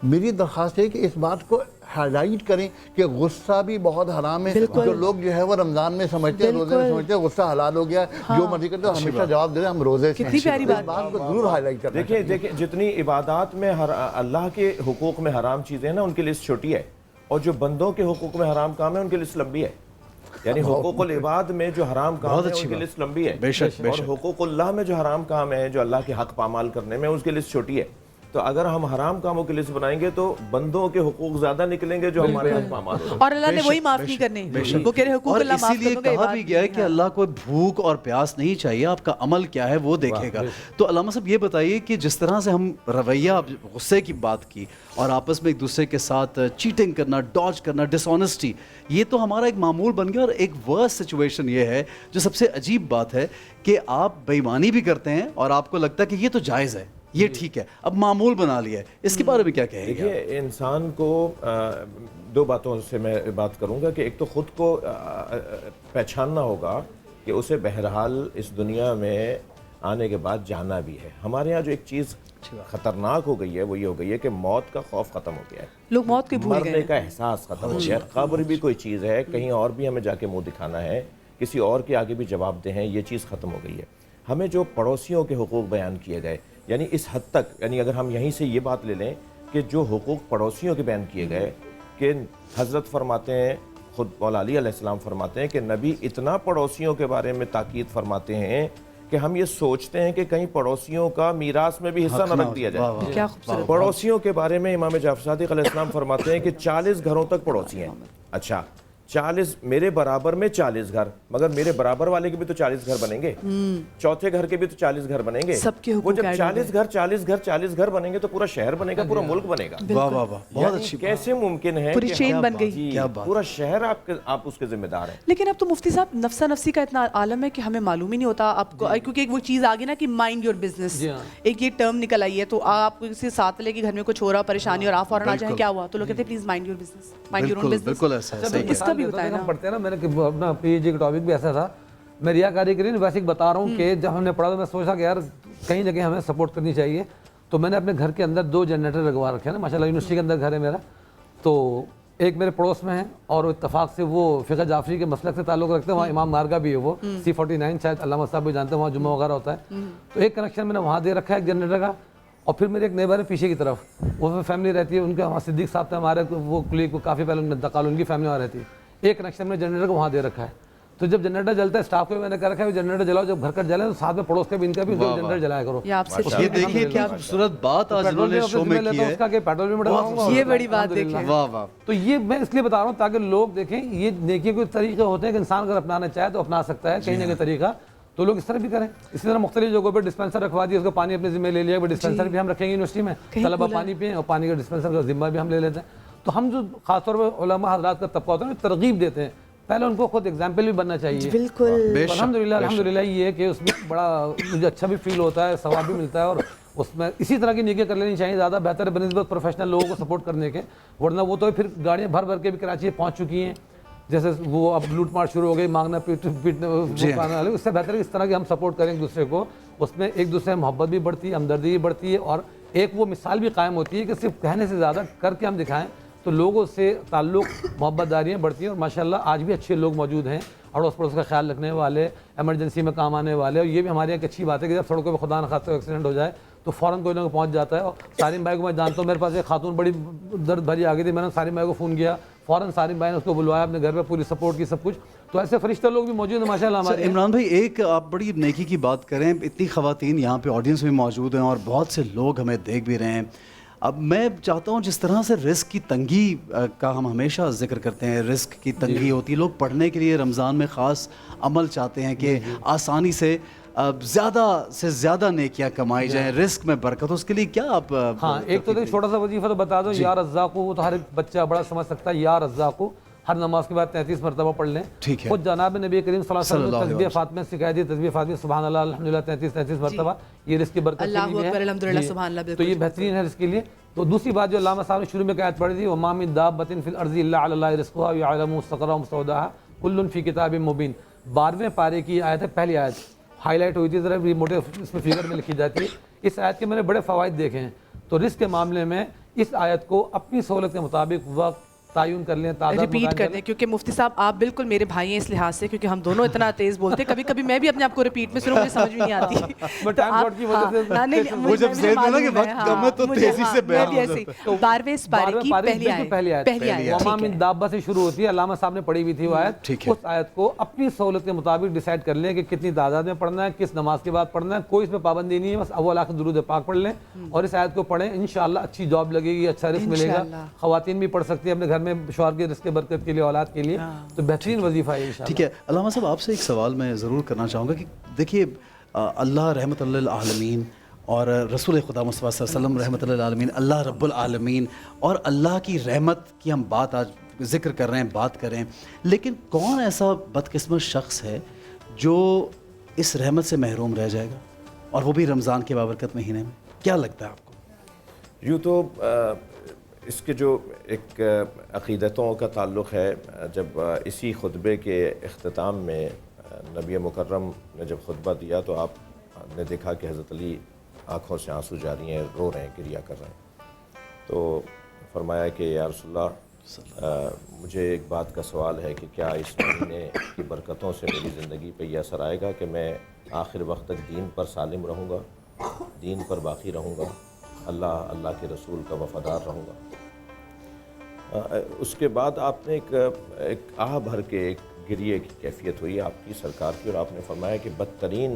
میری درخواست ہے کہ اس بات کو ہائی لائٹ کریں کہ غصہ بھی بہت حرام ہے. جو لوگ جو ہے وہ رمضان میں سمجھتے ہیں، روزے میں سمجھتے ہیں غصہ حلال ہو گیا، جو مرضی کرتے ہیں، ہمیشہ جواب دے رہے ہم روزے سے. کتنی پیاری اس بات کو ضرور ہائی لائٹ کریں. دیکھیں جتنی عبادات میں اللہ کے حقوق میں حرام چیزیں ہیں نا، ان کی لسٹ چھوٹی ہے، اور جو بندوں کے حقوق میں حرام کام ہے ان کی لسٹ لمبی ہے. یعنی حقوق العباد میں جو حرام کام ہے ان کی لسٹ لمبی ہے، اور حقوق اللہ میں جو حرام کام ہے جو اللہ کے حق پامال کرنے میں اس کی لسٹ چھوٹی ہے. تو اگر ہم حرام کاموں کی لسٹ بنائیں گے تو بندوں کے حقوق زیادہ نکلیں گے جو ہمارے حق پامال ہو. اور اللہ نے وہی معاف نہیں کرنے، وہ کہہ رہے حقوق اللہ معاف اسی لیے کہا بھی گیا ہے کہ اللہ کو بھوک اور پیاس نہیں چاہیے، آپ کا عمل کیا ہے وہ دیکھے گا. تو علامہ صاحب یہ بتائیے کہ جس طرح سے ہم رویہ غصے کی بات کی اور آپس میں ایک دوسرے کے ساتھ چیٹنگ کرنا، ڈاج کرنا، ڈس آنیسٹی، یہ تو ہمارا ایک معمول بن گیا. اور ایک ورس سچویشن یہ ہے جو سب سے عجیب بات ہے کہ آپ بے ایمانی بھی کرتے ہیں اور آپ کو لگتا ہے کہ یہ تو جائز ہے، یہ ٹھیک ہے، اب معمول بنا لیا ہے. اس کے بارے میں کیا کہیں گے؟ دیکھیے انسان کو 2 باتوں سے میں بات کروں گا کہ ایک تو خود کو پہچاننا ہوگا کہ اسے بہرحال اس دنیا میں آنے کے بعد جانا بھی ہے. ہمارے یہاں جو ایک چیز خطرناک ہو گئی ہے وہ یہ ہو گئی ہے کہ موت کا خوف ختم ہو گیا ہے، لوگ موت کے بھول مرنے کا احساس ختم ہو گیا ہے. قبر بھی کوئی چیز ہے، کہیں اور بھی ہمیں جا کے منہ دکھانا ہے، کسی اور کے آگے بھی جواب دیں، یہ چیز ختم ہو گئی ہے. ہمیں جو پڑوسیوں کے حقوق بیان کیے گئے، یعنی اس حد تک، یعنی اگر ہم یہیں سے یہ بات لے لیں کہ جو حقوق پڑوسیوں کے بیان کیے گئے کہ حضرت فرماتے ہیں، خود مولا علی علیہ السلام فرماتے ہیں کہ نبی اتنا پڑوسیوں کے بارے میں تاکید فرماتے ہیں کہ ہم یہ سوچتے ہیں کہ کہیں پڑوسیوں کا میراث میں بھی حصہ نہ رکھ دیا جائے. کیا خوبصورت. پڑوسیوں کے بارے میں امام جعفر صادق علیہ السلام فرماتے ہیں کہ 40 گھروں تک پڑوسی ہیں. اچھا 40 میرے برابر میں 40 گھر، مگر میرے برابر والے کے بھی تو 40 گھر بنیں گے، چوتھے گھر کے بھی تو 40 گھر بنیں گے. سب کے حقوق وہ جب 40 گھر بنیں گے تو پورا شہر بنے گا، پورا ملک بنے گا. واہ واہ واہ، بہت اچھی بات. کیسے ممکن ہے پوری چین بن گئی، پورا شہر آپ اس کے ذمہ دار ہیں. لیکن اب تو مفتی صاحب نفسا نفسی کا اتنا عالم ہے کہ ہمیں معلوم ہی نہیں ہوتا آپ کو، کیونکہ ایک وہ چیز آگے نا کہ مائنڈ یور بزنس، ایک یہ ٹرم نکل آئی ہے. تو آپ کسی ساتھ لے کے گھر میں کچھ ہو رہا پریشانی اور آپ فوراً آ جائیں کیا ہوا، تو لوگ کہتے ہیں please mind your business, mind your own business. بالکل ایسا ہے. اس کا بھی ہوتا ہے نا. پڑھتے ہیں نا، میں نے اپنا پی ایچ ڈی کا ٹاپک بھی ایسا تھا، میں ریاکاری کے لیے ویسے ہی بتا رہا ہوں کہ جب ہم نے پڑھا تو میں سوچا کہ یار کئی جگہ ہمیں سپورٹ کرنی چاہیے. تو میں نے اپنے گھر کے اندر 2 جنریٹر لگوا رکھے ہیں نا، ماشاء اللہ یونیورسٹی کے اندر گھر ہے میرا. تو ایک میرے پڑوس میں ہے اور اتفاق سے وہ فقہ جعفری کے مسلک سے تعلق رکھتے ہیں، وہاں امام مارگا بھی ہے، وہ C49 شاید علامہ صاحب بھی جانتے ہیں، وہاں جمعہ وغیرہ ہوتا ہے. تو ایک کنیکشن میں نے وہاں دے رکھا ہے ایک جنریٹر کا. اور پھر میرے ایک نیبر ہے پیچھے کی طرف، وہ فیملی رہتی ہے ان کے، وہاں صدیق صاحب تھے ہمارے، وہ کلیگ کو کافی پہلے انتقال، ان کی فیملی وہاں رہتی ہے. ایک کنیکشن میں جنریٹر کو وہاں دے رکھا ہے. تو جب جنریٹر جلتا ہے اسٹاف کو میں نے کہا رکھا ہے جنریٹر جلاؤ، جب گھر کا جلے تو ساتھ میں پڑوس کے بھی ان کا بھی جنریٹر جلایا کرو. یہ دیکھیے کیا خوبصورت بات آج انہوں نے شو میں کی ہے، پیٹرول بھی بڑھاؤں، یہ بڑی بات دیکھیں. واہ واہ. تو یہ میں اس لیے بتا رہا ہوں تاکہ لوگ دیکھیں یہ نیکی کے طریقے ہوتے ہیں کہ انسان اگر اپنانا چاہے تو اپنا سکتا ہے کہیں نہ کہیں طریقہ، تو لوگ اس طرح بھی کریں. اسی طرح مختلف جگہوں پہ ڈسپینسر رکھوا دیا، اس کا پانی اپنے ذمہ لے لیا، ڈسپینسر بھی ہم رکھیں گے یونیورسٹی میں، طلبہ پانی پئیں اور پانی کا ڈسپینسر کا ذمہ بھی ہم لے لیتے ہیں. تو ہم جو خاص طور پہ علماء حضرات کا طبقہ ہوتا ہے نا، ترغیب دیتے ہیں पहले उनको खुद एग्जाम्पल भी बनना चाहिए। बिल्कुल। तो अल्हम्दुलिल्लाह ये है कि उसमें बड़ा मुझे अच्छा भी फील होता है, सवाब भी मिलता है, और उसमें इसी तरह की नेकियां कर लेनी चाहिए, ज़्यादा बेहतर है बनिस्बत प्रोफेशनल लोगों को सपोर्ट करने के, वरना वो तो फिर गाड़ियाँ भर भर के भी कराची पहुँच चुकी हैं, जैसे वो अब लूट मार शुरू हो गई, मांगना पीटने वाले, उससे बेहतर है इस तरह की हम सपोर्ट करें एक दूसरे को, उसमें एक दूसरे में मोहब्बत भी बढ़ती है, हमदर्दी भी बढ़ती है, और एक वो मिसाल भी कायम होती है कि सिर्फ कहने से ज़्यादा करके हम दिखाएं तो लोगों से ताल्लुक़ मोहब्बतदारियाँ बढ़ती हैं। और माशाल्लाह आज भी अच्छे लोग मौजूद हैं, अड़ोस पड़ोस का ख्याल रखने वाले, एमरजेंसी में काम आने वाले, और ये भी हमारे यहाँ की अच्छी बात है कि जब सड़कों पर खुदा न खास्ता एक्सीडेंट हो जाए तो फ़ौरन कोई ना कोई पहुँच जाता है। और सारिम भाई को मैं जानता हूँ, मेरे पास एक खातून बड़ी दर्द भरी आ गई थी, मैंने सारिम भाई को फ़ोन किया, फ़ौरन सारिम भाई ने उसको बुलवाया अपने घर पे, पूरी सपोर्ट की, सब कुछ। तो ऐसे फरिश्ता लोग भी मौजूद हैं माशाल्लाह हमारे। इमरान भाई, एक आप बड़ी नेकी की बात करें, इतनी ख़वातीन यहाँ पे ऑडियंस में मौजूद हैं और बहुत से लोग हमें देख भी रहे हैं। अब मैं चाहता हूँ जिस तरह से रिस्क की तंगी का हम हमेशा जिक्र करते हैं, रिस्क की तंगी होती है, लोग पढ़ने के लिए रमज़ान में ख़ास अमल चाहते हैं कि आसानी से ज़्यादा से ज़्यादा नेकियां कमाई जाएं, रिस्क में बरकत, उसके लिए क्या आप हाँ, एक तो छोटा सा वजीफा तो बता दो, या रज़्ज़ाक़ु, वो तो हर एक बच्चा बड़ा समझ सकता है, या रज़्ज़ाक़ु हर नमाज के बाद 33 मरतबा पढ़ लें। ठीक है। खुद जनाब नबी करीम सल्लल्लाहु अलैहि वसल्लम ने तस्बीह फातिमा सिखाई थी, तस्बीह फातिमा सुभान अल्लाह अल्हम्दुलिल्लाह 33 मरतबा, ये रिस्क की बरकत के लिए है। तो ये बेहतरीन है इसके लिए। तो दूसरी बात जो अल्लामा साहब ने शुरू में आयत पढ़ी थी, वमा मिन दाब्बतिन फिल अर्ज़ि इल्ला अलल्लाहि रिज़्क़ुहा व यअलमु मुस्तक़र्रहा व मुस्तौदअहा कुल्लुन फ़ी किताबिन मुबीन। 12वें पारे की आयत है, पहली आयत हाईलाइट हुई थी, ज़रा मोटे इसमें फिगर में लिखी जाती है। इस आयत के मैंने बड़े फ़वाइद देखे हैं। तो रिस्क के मामले में इस आयत को अपनी सहूलत के मुताबिक वक्त तायुन कर लें, रिपीट कर दें, क्योंकि मुफ्ती साहब आप बिल्कुल मेरे भाई हैं इस लिहाज से, क्योंकि हम दोनों इतना तेज बोलते हैं, कभी कभी मैं भी अपने आप को रिपीट में सुनूं, मुझे समझ भी नहीं आती। वो जब ज़ेद बोला कि वक्त कम है तो तेजी से बयान हो जाता है। 12वें पारे की पहली आयत वमा मिन दाब्बा से शुरू होती है, अल्लामा साहब ने पढ़ी हुई थी वो आयत। उस आयत को अपनी सहूलत के मुताबिक डिसाइड कर लें कि कितनी तादाद में पढ़ना है, किस नमाज के बाद पढ़ना है, कोई इसमें पाबंदी नहीं है, बस अव्वल आखिर दुरूद पाक पढ़ लें और इस आयत को पढ़ें, इंशाअल्लाह अच्छी जॉब लगेगी, अच्छा रिस्क मिलेगा। ख़वातीन भी पढ़ सकती है अपने घर में शौहर के के बरकत के लिए, औलाद के लिए, तो बेहतरीन वजीफा है इंशाअल्लाह। ठीक है अल्लामा साहब, आपसे एक सवाल मैं ज़रूर करना चाहूँगा कि देखिए अल्लाह रहमतुल लिल आलमीन और रसूल खुदा मुस्तफ़ा सल्लल्लाहु अलैहि वसल्लम रहमतुल लिल आलमीन, अल्लाह रब्बुल आलमीन, और अल्लाह की रहमत की हम बात आज जिक्र कर रहे हैं, बात कर रहे हैं, लेकिन कौन ऐसा बदकिस्मत शख्स है जो इस रहमत से महरूम रह जाएगा, और वो भी रमज़ान के बाबरकत महीने में? क्या लगता है आपको? यूँ तो इसके जो एक अक़ीदतों का ताल्लुक़ है, जब इसी खुतबे के इख्तिताम में नबी मुकर्रम ने जब खुतबा दिया तो आपने देखा कि हज़रत अली आँखों से आंसू जारी हैं, रो रहे हैं, गिरिया कर रहे हैं। तो फरमाया कि या रसूलल्लाह, मुझे एक बात का सवाल है कि क्या इस महीने की बरकतों से मेरी ज़िंदगी पे ये असर आएगा कि मैं आखिर वक्त तक दीन पर सालिम रहूँगा, दीन पर बाकी रहूँगा, अल्लाह के रसूल का वफ़ादार रहूँगा। उसके बाद आपने एक आह भर के एक गिरिए की कैफियत हुई आपकी सरकार की, और आपने फरमाया कि बदतरीन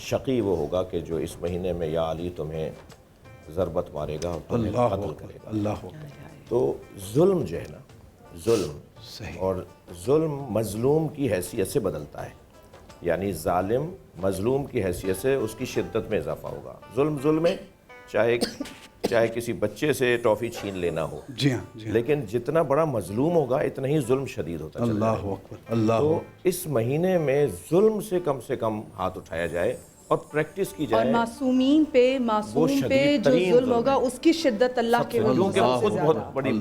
शक़ी वो होगा कि जो इस महीने में या अली तुम्हें ज़रबत मारेगा और तुम्हें कत्ल करेगा। अल्लाह। तो जुल्म जो है ना, जुल्म और जुल्म मज़लूम की हैसियत से बदलता है, यानी ज़ालिम मज़लूम की हैसियत से उसकी शिद्दत में इजाफ़ा होगा। जुल्म है, चाहे किसी बच्चे से टॉफ़ी छीन लेना हो, जी हाँ, लेकिन जितना बड़ा मजलूम होगा इतना ही जुल्म शदीद होता चला जाएगा। तो इस महीने में जुल्म से कम हाथ उठाया जाए और प्रैक्टिस की जाए, और मासूम पे जो जुल्म होगा उसकी शिद्दत अल्लाह के क्योंकि वो खुद बहुत बड़ी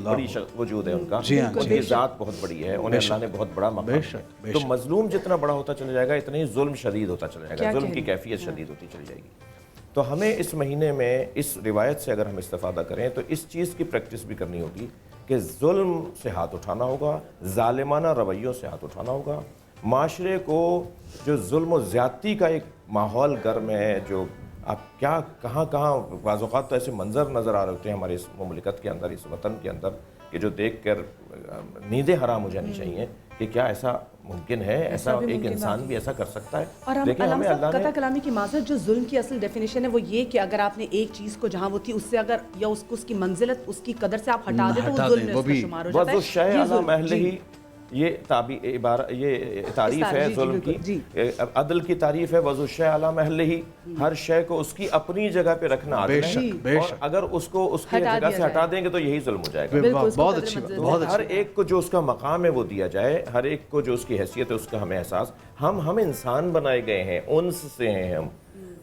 वजूद है उनका, उनकी ज़ात बहुत बड़ी है, उन्हें अल्लाह ने बहुत बड़ा मकाम है। तो मजलूम जितना बड़ा होता चला जाएगा इतना ही जुल्म शदीद होता चला जाएगा, जुल्म की कैफियत शदीद होती चली जाएगी। तो हमें इस महीने में इस रिवायत से अगर हम इस्तेफ़ादा करें तो इस चीज़ की प्रैक्टिस भी करनी होगी कि जुल्म से हाथ उठाना होगा, ज़ालिमाना रवैयों से हाथ उठाना होगा। माशरे को जो जुल्म और ज़्यादती का एक माहौल गर्म है, जो आप क्या कहाँ बाज़ औक़ात तो ऐसे मंज़र नज़र आ रहे होते हैं हमारे इस मुमलिकत के अंदर, इस वतन के अंदर, कि जो देख कर नींदें हराम हो जानी चाहिए कि क्या ऐसा मुमकिन है, ऐसा एक इंसान भी ऐसा कर सकता है। और हम कता कलामी की माज़रत, जो जुल्म की असल डेफिनेशन है वो ये कि अगर आपने एक चीज़ को जहाँ वो थी उससे अगर या उसको उसकी मंजिलत उसकी कदर से आप हटा दें तो वो जुल्म में उसका शुमार हो जाता है। یہ یہ تعریف ہے ظلم کی، عدل کی تعریف ہے وضع الشیء علی محلہ، ہر شے کو اس کی اپنی جگہ پہ رکھنا عدل ہے، اور اگر اس کو اس کی جگہ سے ہٹا دیں گے تو یہی ظلم ہو جائے گا۔ بہت اچھی بات، ہر ایک کو جو اس کا مقام ہے وہ دیا جائے، ہر ایک کو جو اس کی حیثیت ہے اس کا ہمیں احساس۔ ہم انسان بنائے گئے ہیں، انس سے ہیں ہم۔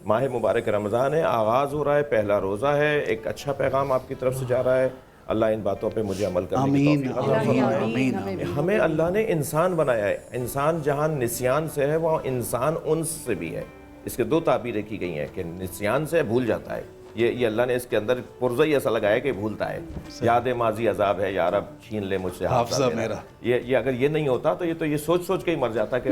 ماہ مبارک رمضان ہے، آغاز ہو رہا ہے، پہلا روزہ ہے، ایک اچھا پیغام آپ کی طرف سے جا رہا ہے۔ اللہ ان باتوں پہ مجھے عمل کرنے کی توفیق عطا فرمائے۔ ہمیں اللہ نے انسان بنایا ہے، انسان جہاں نسیان سے ہے وہاں انسان انس سے بھی ہے۔ اس کے دو تعبیریں کی گئی ہیں کہ نسیان سے بھول جاتا ہے، یہ اللہ نے اس کے اندر پرزہ ہی ایسا لگایا کہ بھولتا ہے، یاد ماضی عذاب ہے، یا رب چھین لے مجھ سے حافظہ میرا۔ یہ اگر یہ نہیں ہوتا تو یہ سوچ سوچ کے ہی مر جاتا کہ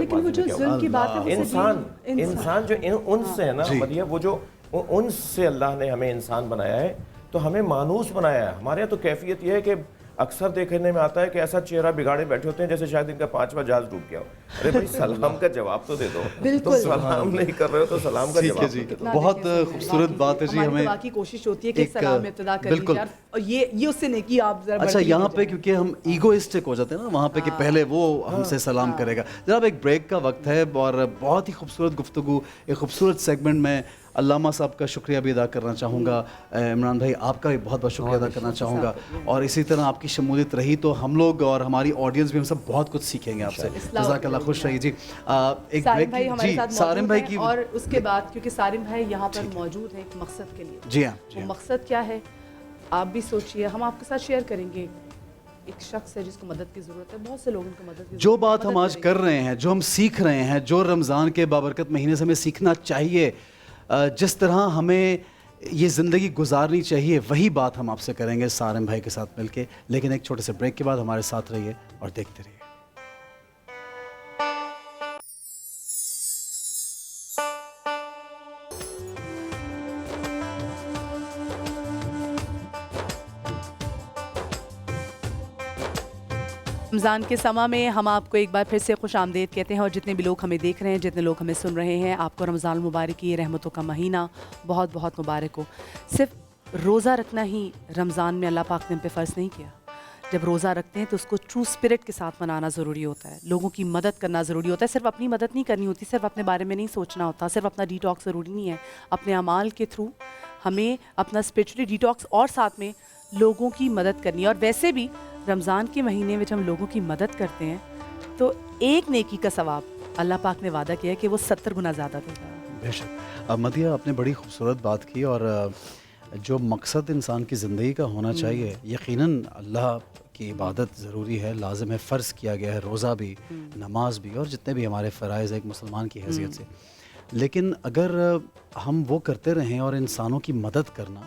انسان جو انس سے ہے نا، مطلب وہ جو انس سے اللہ نے ہمیں انسان بنایا ہے تو ہمیں مانوس بنایا ہے۔ ہمارے یہاں تو کیفیت یہ ہے کہ اکثر دیکھنے میں آتا ہے کہ ایسا چہرہ بگاڑے بیٹھے ہوتے ہیں جیسے شاید ان کا 5واں جہاز ڈوب گیا ہو۔ ارے بھائی سلام کا جواب تو دے دو، تم سلام نہیں کر رہے ہو تو سلام کا جواب دے دو۔ بہت خوبصورت بات ہے جی۔ ہمیں باقی کوشش ہوتی ہے کہ سلام ابتدا کر لی جائے، اور یہ اس سے نیکی آپ ذرا اچھا یہاں پہ کیونکہ ہم ایگوئسٹک ہو جاتے ہیں نا وہاں پہ کہ پہلے وہ ہم سے سلام کرے گا۔ جناب ایک بریک کا وقت ہے اور بہت ہی خوبصورت گفتگو، ایک خوبصورت سیگمنٹ میں علامہ صاحب کا شکریہ بھی ادا کرنا چاہوں گا، عمران بھائی آپ کا بھی بہت بہت شکریہ ادا کرنا چاہوں گا، اور اسی طرح آپ کی شمولیت رہی تو ہم لوگ اور ہماری آڈینس بھی ہم سب بہت کچھ سیکھیں گے آپ سے۔ جزاک اللہ، خوش رہیے جی۔ ایک سالم بھائی ہمارے جی ساتھ سالم بھائی کی، اور اس کے بعد کیونکہ سالم بھائی یہاں پر موجود ہیں ایک مقصد کے لیے۔ جی ہاں، وہ مقصد کیا ہے آپ بھی سوچئے، ہم آپ کے ساتھ شیئر کریں گے۔ ایک شخص ہے جس کو مدد کی ضرورت ہے، بہت سے لوگ ان کو مدد کی ضرورت ہے۔ جو بات ہم آج کر رہے ہیں، جو ہم سیکھ رہے ہیں، جو رمضان کے بابرکت مہینے سے ہمیں سیکھنا چاہیے، جس طرح ہمیں یہ زندگی گزارنی چاہیے، وہی بات ہم آپ سے کریں گے سارم بھائی کے ساتھ مل کے۔ لیکن ایک چھوٹے سے بریک کے بعد ہمارے ساتھ رہیے اور دیکھتے رہیے۔ رمضان کے سما میں ہم آپ کو ایک بار پھر سے خوش آمدید کہتے ہیں، اور جتنے بھی لوگ ہمیں دیکھ رہے ہیں، جتنے لوگ ہمیں سن رہے ہیں، آپ کو رمضان المبارک کی یہ رحمتوں کا مہینہ بہت بہت مبارک ہو۔ صرف روزہ رکھنا ہی رمضان میں اللہ پاک نے ہم پہ فرض نہیں کیا۔ جب روزہ رکھتے ہیں تو اس کو ٹرو اسپرٹ کے ساتھ منانا ضروری ہوتا ہے، لوگوں کی مدد کرنا ضروری ہوتا ہے۔ صرف اپنی مدد نہیں کرنی ہوتی، صرف اپنے بارے میں نہیں سوچنا ہوتا، صرف اپنا ڈی ٹاکس ضروری نہیں ہے۔ اپنے اعمال کے تھرو ہمیں اپنا اسپرچولی ڈی ٹاکس اور ساتھ میں لوگوں کی مدد کرنی ہے۔ اور ویسے بھی رمضان کے مہینے میں جب ہم لوگوں کی مدد کرتے ہیں تو ایک نیکی کا ثواب اللہ پاک نے وعدہ کیا ہے کہ وہ 70 گنا زیادہ دے گا۔ بے شک مدیہ، آپ نے بڑی خوبصورت بات کی، اور جو مقصد انسان کی زندگی کا ہونا چاہیے، یقیناً اللہ کی عبادت ضروری ہے، لازم ہے، فرض کیا گیا ہے، روزہ بھی، نماز بھی، اور جتنے بھی ہمارے فرائض ایک مسلمان کی حیثیت سے۔ لیکن اگر ہم وہ کرتے رہیں اور انسانوں کی مدد کرنا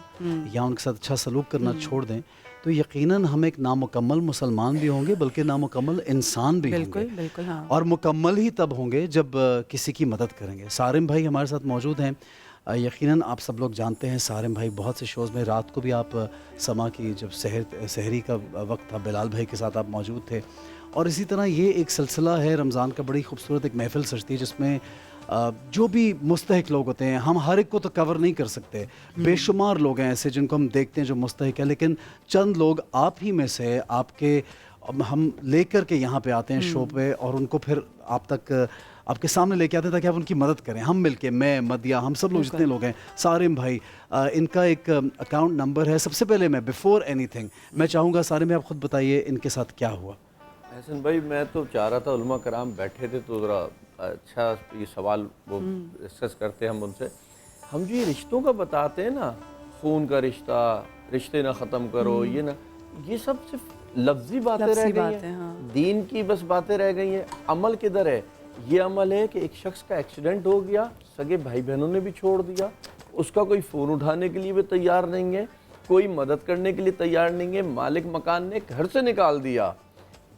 یا ان کے ساتھ اچھا سلوک کرنا چھوڑ دیں تو یقیناً ہم ایک نامکمل مسلمان بھی ہوں گے، بلکہ نامکمل انسان بھی ہوں گے۔ بالکل ہاں۔ اور مکمل ہی تب ہوں گے جب کسی کی مدد کریں گے۔ سارم بھائی ہمارے ساتھ موجود ہیں، یقیناً آپ سب لوگ جانتے ہیں سارم بھائی بہت سے شوز میں، رات کو بھی آپ سما کی جب سحری کا وقت تھا بلال بھائی کے ساتھ آپ موجود تھے، اور اسی طرح یہ ایک سلسلہ ہے رمضان کا، بڑی خوبصورت ایک محفل سجتی ہے جس میں جو بھی مستحق لوگ ہوتے ہیں، ہم ہر ایک کو تو کور نہیں کر سکتے، بے شمار لوگ ہیں ایسے جن کو ہم دیکھتے ہیں جو مستحق ہیں، لیکن چند لوگ آپ ہی میں سے آپ کے ہم لے کر کے یہاں پہ آتے ہیں شو پہ، اور ان کو پھر آپ تک آپ کے سامنے لے کے آتے ہیں تاکہ آپ ان کی مدد کریں۔ ہم مل کے، میں، مدیہ، ہم سب لوگ جتنے لوگ ہیں، سارم بھائی، ان کا ایک اکاؤنٹ نمبر ہے۔ سب سے پہلے میں بیفور اینی تھنگ میں چاہوں گا سارم بھائی آپ خود بتائیے ان کے ساتھ کیا ہوا۔ حسن بھائی میں تو چاہ رہا تھا علماء کرام بیٹھے تھے تو ذرا اچھا یہ سوال وہ ڈسکس کرتے ہیں ہم ان سے۔ ہم جو یہ رشتوں کا بتاتے ہیں نا، خون کا رشتہ، رشتے نہ ختم کرو، یہ نہ، یہ سب صرف لفظی باتیں رہ گئی ہیں، دین کی بس باتیں رہ گئی ہیں۔ عمل کدھر ہے؟ یہ عمل ہے کہ ایک شخص کا ایکسیڈنٹ ہو گیا، سگے بھائی بہنوں نے بھی چھوڑ دیا، اس کا کوئی فون اٹھانے کے لیے بھی تیار نہیں ہے، کوئی مدد کرنے کے لیے تیار نہیں ہے، مالک مکان نے گھر سے نکال دیا،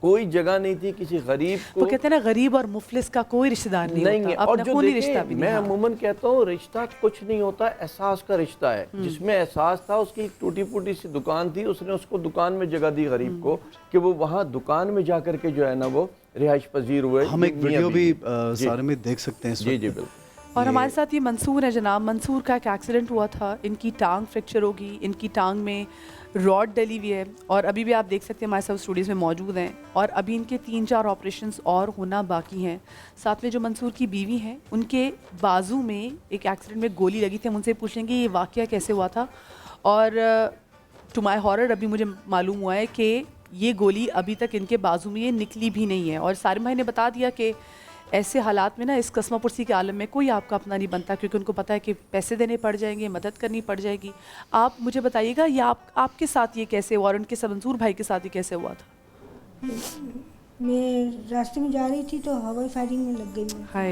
کوئی جگہ نہیں تھی کسی غریب کو۔ وہ کہتے ہیں نا غریب اور مفلس کا کوئی رشتہ دار نہیں ہوتا، اور اپنا جو خونی رشتہ بھی نہیں۔ میں عموماً کہتا ہوں رشتہ کچھ نہیں ہوتا، احساس کا رشتہ ہے۔ جس میں احساس تھا، اس کی ایک ٹوٹی پھوٹی سی دکان تھی، اس نے اس کو دکان میں جگہ دی غریب کو کہ وہ وہاں دکان میں جا کر کے جو ہے نا وہ رہائش پذیر ہوئے۔ ہم ایک ویڈیو بھی سارے میں دیکھ سکتے ہیں۔ جی جی بالکل۔ और हमारे साथ ये मंसूर है जनाब। मंसूर का एक एक्सीडेंट हुआ था, इनकी टांग फ्रैक्चर होगी, इनकी टांग में रॉड डली हुई है और अभी भी आप देख सकते हैं हमारे साथ स्टूडियोज़ में मौजूद हैं और अभी इनके 3-4 ऑपरेशंस और होना बाकी हैं। साथ में जो मंसूर की बीवी हैं उनके बाजू में एक एक्सीडेंट में गोली लगी थी। हम उनसे पूछेंगे ये वाक़या कैसे हुआ था और टू माई हॉरर अभी मुझे मालूम हुआ है कि ये गोली अभी तक इनके बाजू में ये निकली भी नहीं है। और सारिम भाई ने बता दिया कि ऐसे हालात में ना इस कस्मा पुरसी के आलम में कोई आपका अपना नहीं बनता क्योंकि उनको पता है कि पैसे देने पड़ जाएंगे, मदद करनी पड़ जाएगी। आप मुझे बताइएगा ये आपके साथ ये कैसे हुआ और उनके मंसूर भाई के साथ ये कैसे हुआ था? मैं रास्ते में जा रही थी तो हवाई फायरिंग में लग गई। हाय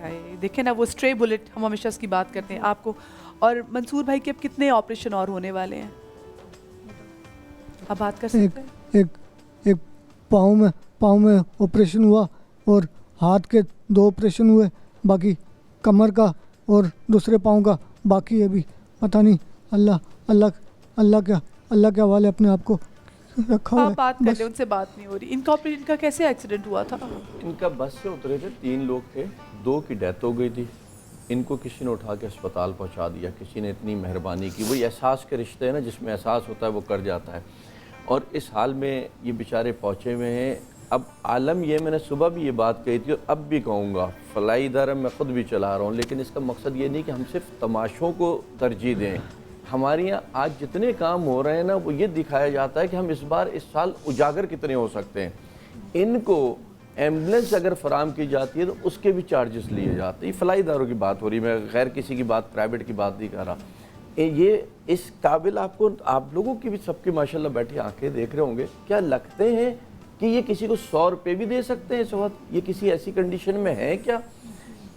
हाय, देखें ना वो स्ट्रे बुलेट, हम हमेशा उसकी बात करते हैं आपको। और मंसूर भाई के अब कितने ऑपरेशन और होने वाले हैं? आप बात कर सकते हैं? एक पाँव में ऑपरेशन हुआ और हाथ के 2 ऑपरेशन हुए, बाकी कमर का और दूसरे पाँव का बाकी है अभी। पता नहीं, अल्लाह के हवाले अपने आप को रखा हुआ है। आप बात कर ले, उनसे बात नहीं हो रही। इनका कैसे एक्सीडेंट हुआ था? इनका बस से उतरे थे, 3 लोग थे, 2 की डेथ हो गई थी। इनको किसी ने उठा के अस्पताल पहुंचा दिया, किसी ने इतनी मेहरबानी की। वही एहसास के रिश्ते हैं ना, जिसमें एहसास होता है वो कर जाता है। और इस हाल में ये बेचारे पहुँचे हुए हैं। अब आलम ये, मैंने सुबह भी ये बात कही थी और अब भी कहूँगा, फलाई इदारा मैं ख़ुद भी चला रहा हूँ, लेकिन इसका मकसद ये नहीं कि हम सिर्फ तमाशों को तरजीह दें। हमारे यहाँ आज जितने काम हो रहे हैं ना, वो ये दिखाया जाता है कि हम इस साल उजागर कितने हो सकते हैं। इनको एम्बुलेंस अगर फराम की जाती है तो उसके भी चार्जेस लिए जाते हैं। फलाई इदारों की बात हो रही है, मैं गैर किसी की बात, प्राइवेट की बात नहीं कर रहा। ये इस काबिल आपको, आप लोगों की भी सबकी माशाल्लाह बैठी आंखें देख रहे होंगे, क्या लगते हैं कि ये किसी को 100 रुपये भी दे सकते हैं इस वक्त? ये किसी ऐसी कंडीशन में है क्या?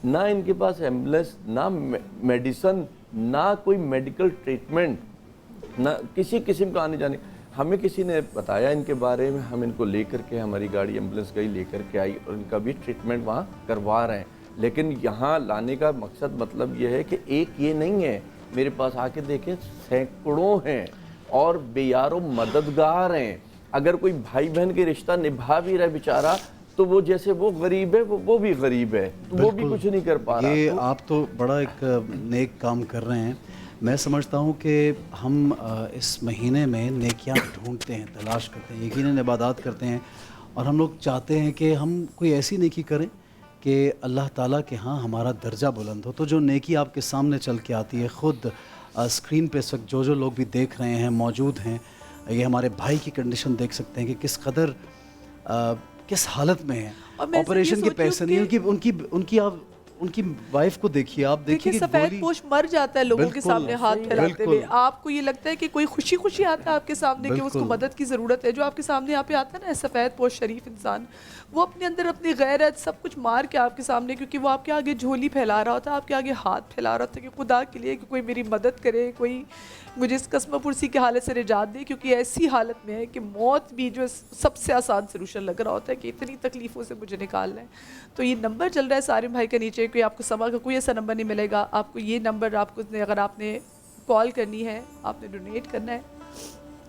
ना इनके पास एम्बुलेंस, ना मेडिसन, ना कोई मेडिकल ट्रीटमेंट, ना किसी किस्म का आने जाने। हमें किसी ने बताया इनके बारे में, हम इनको लेकर के, हमारी गाड़ी एम्बुलेंस गई लेकर के आई और इनका भी ट्रीटमेंट वहाँ करवा रहे हैं। लेकिन यहाँ लाने का मकसद मतलब ये है कि एक ये नहीं है, मेरे पास आके देखें सैकड़ों हैं और बेयारो मददगार हैं। अगर कोई भाई बहन के रिश्ता निभा भी रहा है बेचारा, तो वो जैसे वो गरीब है वो भी गरीब है, तो वो भी कुछ नहीं कर पा रहा। ये आप तो बड़ा एक नेक काम कर रहे हैं। मैं समझता हूँ कि हम इस महीने में नेकियां ढूंढते हैं, तलाश करते हैं, यकीनन इबादत करते हैं और हम लोग चाहते हैं कि हम कोई ऐसी नेकी करें कि अल्लाह ताला के यहाँ हमारा दर्जा बुलंद हो। तो जो नेकी आपके सामने चल के आती है, ख़ुद स्क्रीन पे इस वक्त जो लोग भी देख रहे हैं, मौजूद हैं, ये हमारे भाई की कंडीशन देख सकते हैं कि किस कदर किस हालत में है। ऑपरेशन के पैसे नहीं, उनकी वाइफ को देखिए, आप देखिए सफेद पोश मर जाता है लोगों के सामने हाथ फैलाते हुए। आपको ये लगता है कि कोई खुशी खुशी आता है आपके सामने कि उसको मदद की ज़रूरत है। जो आपके सामने यहाँ पे आता है ना सफ़ेद पोश शरीफ इंसान, वो अपने अंदर अपनी गैरत सब कुछ मार के आपके सामने, क्योंकि वो आपके आगे झोली फैला रहा होता है, आपके आगे हाथ फैला रहा होता है कि खुदा के लिए कि कोई मेरी मदद करे, कोई मुझे इस कस्मा पुरसी की हालत से निजात दे। क्योंकि ऐसी हालत में है कि मौत भी जो सबसे आसान सोल्यूशन लग रहा होता है कि इतनी तकलीफ़ों से मुझे निकालना है। तो ये नंबर चल रहा है सारिम भाई के नीचे, कोई आपको समा का कोई ऐसा नंबर नहीं मिलेगा आपको। ये नंबर आपको, अगर आपने कॉल करनी है, आपने डोनेट करना है,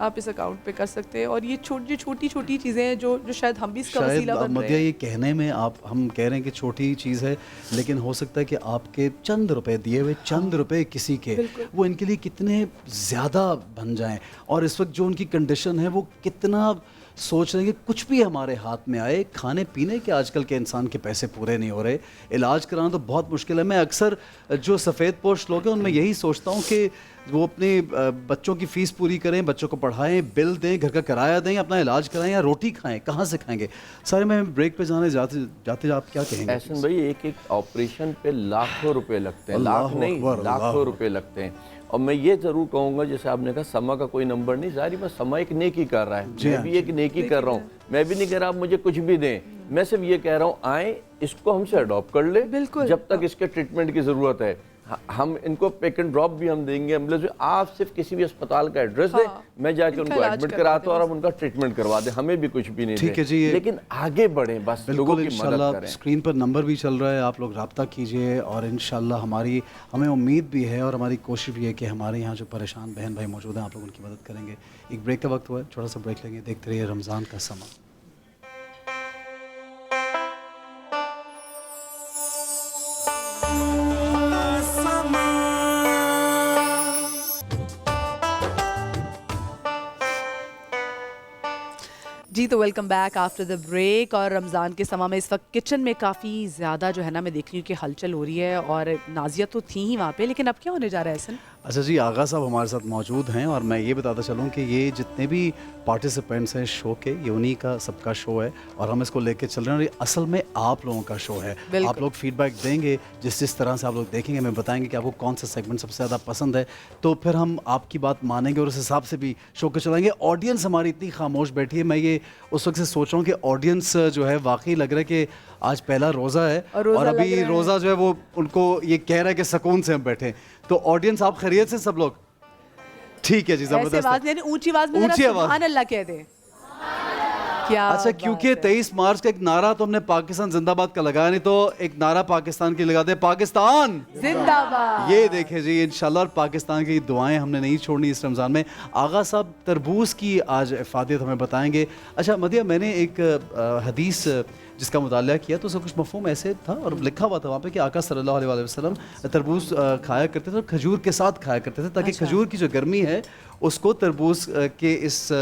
आप इस अकाउंट पे कर सकते हैं। और ये छोटी छोटी चीज़ें हैं जो शायद हम भी इसका वसीला बन रहे हैं। ये कहने में हम कह रहे हैं कि छोटी चीज़ है, लेकिन हो सकता है कि आपके चंद रुपए दिए हुए, चंद रुपए किसी के, वो इनके लिए कितने ज़्यादा बन जाएं। और इस वक्त जो उनकी कंडीशन है, वो कितना सोच रहे हैं कि कुछ भी हमारे हाथ में आए। खाने पीने के आजकल के इंसान के पैसे पूरे नहीं हो रहे, इलाज कराना तो बहुत मुश्किल है। मैं अक्सर जो सफ़ेद पोश लोग हैं उनमें यही सोचता हूँ कि वो अपने बच्चों की फ़ीस पूरी करें, बच्चों को पढ़ाएं, बिल दें, घर का किराया दें, अपना इलाज कराएं, या रोटी खाएं, कहाँ से खाएंगे? सारे मैं ब्रेक पे जाते आप क्या कहेंगे? एहसन भाई, एक ऑपरेशन पे लाखों रुपए लगते हैं, लाख नहीं लाखों रुपए लगते हैं। और मैं ये ज़रूर कहूँगा, जैसे आपने कहा समा का कोई नंबर नहीं, जारी बस समा एक नेकी कर रहा है, मैं भी एक नेकी कर रहा हूँ। मैं भी नहीं कह रहा आप मुझे कुछ भी दें, मैं सिर्फ ये कह रहा हूँ आए, इसको हमसे अडॉप्ट कर ले, जब तक इसके ट्रीटमेंट की ज़रूरत है। हम इनको पिक एंड ड्रॉप भी हम देंगे एम्बुलेंस में। आप सिर्फ किसी भी अस्पताल का एड्रेस दें, मैं जाके उनको एडमिट कराता हूँ और हम उनका ट्रीटमेंट करवा दें, हमें भी कुछ भी नहीं ठीक है जी। लेकिन आगे बढ़ें, बस लोगों की मदद करें। स्क्रीन पर नंबर भी चल रहा है, आप लोग रब्ता कीजिए और इंशाल्लाह हमें उम्मीद भी है और हमारी कोशिश भी है कि हमारे यहाँ जो परेशान बहन भाई मौजूद हैं, आप लोग उनकी मदद करेंगे। एक ब्रेक का वक्त हुआ है, छोटा सा ब्रेक लेंगे, देखते रहिए रमज़ान का समा। جی تو welcome back after the break. اور رمضان کے سما میں اس وقت کچن میں کافی زیادہ جو ہے نا میں دیکھ رہی ہوں کہ ہلچل ہو رہی ہے, اور نازیہ تو تھیں ہی وہاں پہ, لیکن اب کیا ہونے جا رہا ہے احسن؟ اچھا جی, آغا صاحب ہمارے ساتھ موجود ہیں, اور میں یہ بتاتا چلوں کہ یہ جتنے بھی پارٹیسپینٹس ہیں شو کے, یہ انہی کا سب کا شو ہے, اور ہم اس کو لے کے چل رہے ہیں, اور یہ اصل میں آپ لوگوں کا شو ہے. آپ لوگ فیڈ بیک دیں گے جس طرح سے آپ لوگ دیکھیں گے, ہمیں بتائیں گے کہ آپ کو کون سا سیگمنٹ سب سے زیادہ پسند ہے, تو پھر ہم آپ کی بات مانیں گے اور اس حساب سے بھی شو کو چلائیں گے. آڈینس ہماری اتنی خاموش بیٹھی ہے, میں یہ اس وقت سے سوچ رہا ہوں کہ آڈینس جو ہے واقعی لگ رہا ہے کہ آج پہلا روزہ ہے, اور ابھی روزہ جو ہے وہ ان کو یہ کہہ رہا ہے کہ سکون سے ہم بیٹھیں. تو آڈینس آپ خیریت سے سب لوگ؟ ٹھیک ہے جی, زبردست. اونچی آواز میں سبحان اللہ کہہ دیں. اچھا, کیونکہ 23 مارچ کا ایک نعرہ تو ہم نے پاکستان زندہ باد کا لگایا نہیں, تو ایک نعرہ پاکستان کی لگا دیں, پاکستان زندہ باد. یہ دیکھیں جی انشاءاللہ, اور پاکستان کی دعائیں ہم نے نہیں چھوڑنی اس رمضان میں. آغا صاحب تربوز کی آج افادیت ہمیں بتائیں گے. اچھا مدیہ, میں نے ایک حدیث جس کا مطالعہ کیا تو اس کا کچھ مفہوم ایسے تھا, اور لکھا ہوا تھا وہاں پہ کہ آقا صلی اللہ علیہ وسلم تربوز کھایا کرتے تھے اور کھجور کے ساتھ کھایا کرتے تھے, تاکہ کھجور کی جو گرمی ہے اس کو تربوز کے اس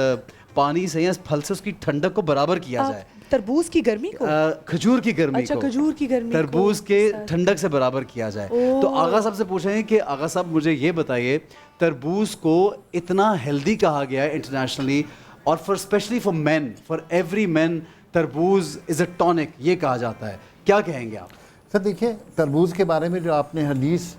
پانی سے یا اس پھل سے اس کی ٹھنڈک کو برابر کیا جائے. تربوز کی گرمی کو, کھجور کی گرمی کو, کھجور کی گرمی تربوز کے ٹھنڈک سے برابر کیا جائے. تو آغا صاحب سے پوچھیں گے کہ آغا صاحب مجھے یہ بتائیے, تربوز کو اتنا ہیلدی کہا گیا ہے انٹرنیشنلی, اور for especially for men, for every man تربوز از اے ٹونک یہ کہا جاتا ہے, کیا کہیں گے آپ؟ سر دیکھیے, تربوز کے بارے میں جو آپ نے حدیث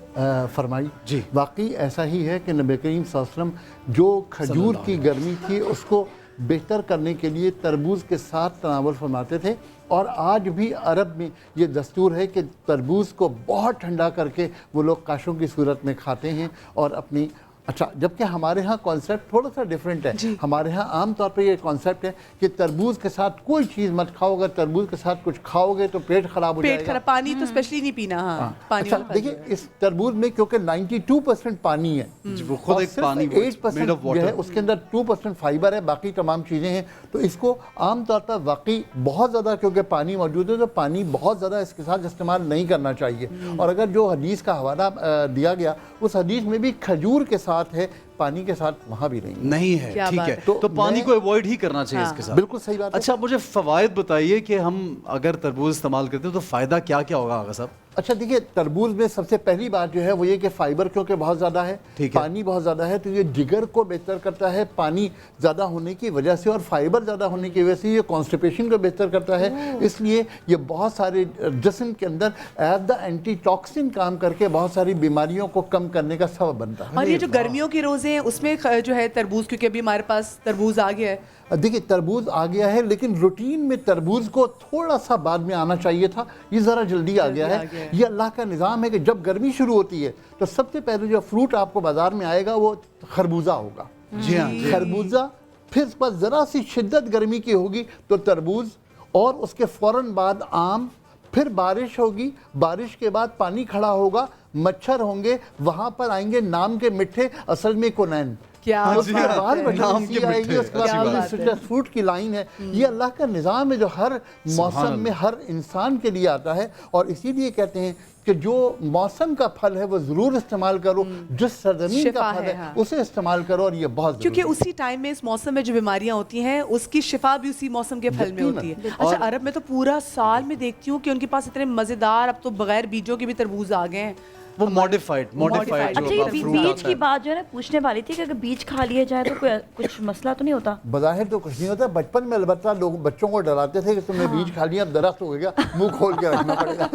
فرمائی, جی واقعی ایسا ہی ہے کہ نبی کریم صلی اللہ علیہ وسلم جو کھجور کی گرمی تھی اس کو بہتر کرنے کے لیے تربوز کے ساتھ تناول فرماتے تھے. اور آج بھی عرب میں یہ دستور ہے کہ تربوز کو بہت ٹھنڈا کر کے وہ لوگ کاشوں کی صورت میں کھاتے ہیں اور اپنی. اچھا, جبکہ ہمارے ہاں کانسیپٹ تھوڑا سا ڈیفرنٹ ہے. ہمارے ہاں عام طور پہ یہ کانسیپٹ ہے کہ تربوز کے ساتھ کوئی چیز مت کھاؤ, اگر تربوز کے ساتھ کچھ کھاؤ گے تو پیٹ خراب ہو جائے گا. پانی تو اسپیشلی نہیں پینا. ہاں اچھا دیکھیے, اس تربوز میں کیونکہ 92% پانی ہے, وہ خود ایک پانی 8% جو ہے اس کے اندر 2% فائبر ہے, باقی تمام چیزیں ہیں. تو اس کو عام طور پر واقعی بہت زیادہ کیونکہ پانی موجود ہے تو پانی بہت زیادہ اس کے ساتھ استعمال نہیں کرنا چاہیے. اور اگر جو حدیث کا حوالہ دیا گیا اس حدیث میں بھی کھجور کے ساتھ ہے, پانی کے ساتھ وہاں بھی نہیں ہے. ٹھیک ہے, تو پانی کو ایوائڈ ہی کرنا چاہیے اس کے ساتھ. بالکل صحیح بات ہے. اچھا مجھے فوائد بتائیے کہ ہم اگر تربوز استعمال کرتے ہیں تو فائدہ کیا کیا ہوگا آغا صاحب؟ اچھا دیکھیے, تربوز میں سب سے پہلی بات جو ہے وہ یہ کہ فائبر کیونکہ بہت زیادہ ہے, پانی بہت زیادہ ہے, تو یہ جگر کو بہتر کرتا ہے پانی زیادہ ہونے کی وجہ سے, اور فائبر زیادہ ہونے کی وجہ سے یہ کانسٹیپیشن کو بہتر کرتا ہے. اس لیے یہ بہت سارے جسم کے اندر ایز دا اینٹی ٹاکسن کام کر کے بہت ساری بیماریوں کو کم کرنے کا سبب بنتا ہے. اور یہ جو گرمیوں کے روزے ہیں اس میں جو ہے تربوز, کیونکہ ابھی ہمارے پاس تربوز آ گیا ہے. دیکھیے تربوز آ گیا ہے, لیکن روٹین میں تربوز کو تھوڑا سا بعد میں آنا چاہیے تھا, یہ ذرا جلدی آ گیا ہے. یہ اللہ کا نظام ہے کہ جب گرمی شروع ہوتی ہے تو سب سے پہلے جو فروٹ آپ کو بازار میں آئے گا وہ خربوزہ ہوگا. جی ہاں, خربوزہ, پھر اس پر ذرا سی شدت گرمی کی ہوگی تو تربوز, اور اس کے فوراً بعد آم, پھر بارش ہوگی, بارش کے بعد پانی کھڑا ہوگا, مچھر ہوں گے, وہاں پر آئیں گے نام کے مٹھے, اصل میں کونین, اس کے بعد آئے گی, اس کے بعد فروٹ کی لائن ہے. یہ اللہ کا نظام ہے جو ہر موسم میں ہر انسان کے لیے آتا ہے, اور اسی لیے کہتے ہیں کہ جو موسم کا پھل ہے وہ ضرور استعمال کرو, جس سرزمین کا پھل ہے اسے استعمال کرو, اور یہ بہت ضروری ہے کیونکہ اسی ٹائم میں اس موسم میں جو بیماریاں ہوتی ہیں اس کی شفا بھی اسی موسم کے پھل میں ہوتی ہے. اچھا, عرب میں تو پورا سال میں دیکھتی ہوں کہ ان کے پاس اتنے مزیدار, اب تو بغیر بیجوں کے بھی تربوز آ گئے ہیں, وہ موڈیفائڈ. اچھا یہ بیج کی بات جو ہے نا پوچھنے والی تھی کہ اگر بیج کھا لیا جائے تو کچھ مسئلہ تو نہیں ہوتا؟ بظاہر تو کچھ نہیں ہوتا. بچپن میں البتہ لوگ بچوں کو ڈراتے تھے کہ تم نے بیج کھا لیا درخت ہو گیا, منہ کھول کے رکھنا پڑے گا.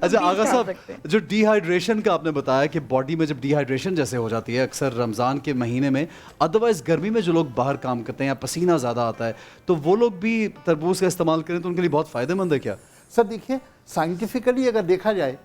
اچھا آغا صاحب, جو ڈی ہائیڈریشن کا آپ نے بتایا کہ باڈی میں جب ڈی ہائیڈریشن جیسے ہو جاتی ہے اکثر رمضان کے مہینے میں, ادروائز گرمی میں جو لوگ باہر کام کرتے ہیں یا پسینہ زیادہ آتا ہے, تو وہ لوگ بھی تربوز کا استعمال کریں تو ان کے لیے بہت فائدہ مند ہے کیا؟ سر دیکھیے, سائنٹیفکلی اگر دیکھا جائے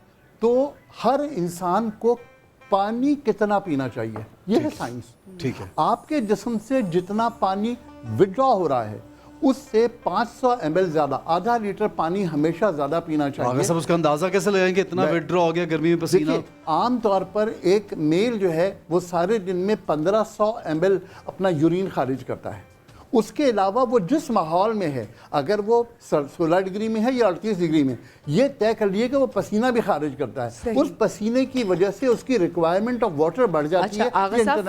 تو ہر انسان کو پانی کتنا پینا چاہیے, یہ ہے سائنس. ٹھیک ہے, آپ کے جسم سے جتنا پانی وڈرا ہو رہا ہے اس سے 500 ml زیادہ, آدھا لیٹر پانی ہمیشہ زیادہ پینا چاہیے. آگے سب اس کا اندازہ کیسے لگائیں کہ اتنا وڈرا ہو گیا گرمی میں پسینہ؟ عام طور پر ایک میل جو ہے وہ سارے دن میں 1500 ml اپنا یورین خارج کرتا ہے. اس کے علاوہ وہ جس ماحول میں ہے، اگر وہ 16 ڈگری میں ہے یا 38 ڈگری میں، یہ طے کر لیے کہ وہ پسینہ بھی خارج کرتا ہے، اس پسینے کی وجہ سے اس کی ریکوائرمنٹ آف واٹر بڑھ جاتی ہے۔ آغا صاحب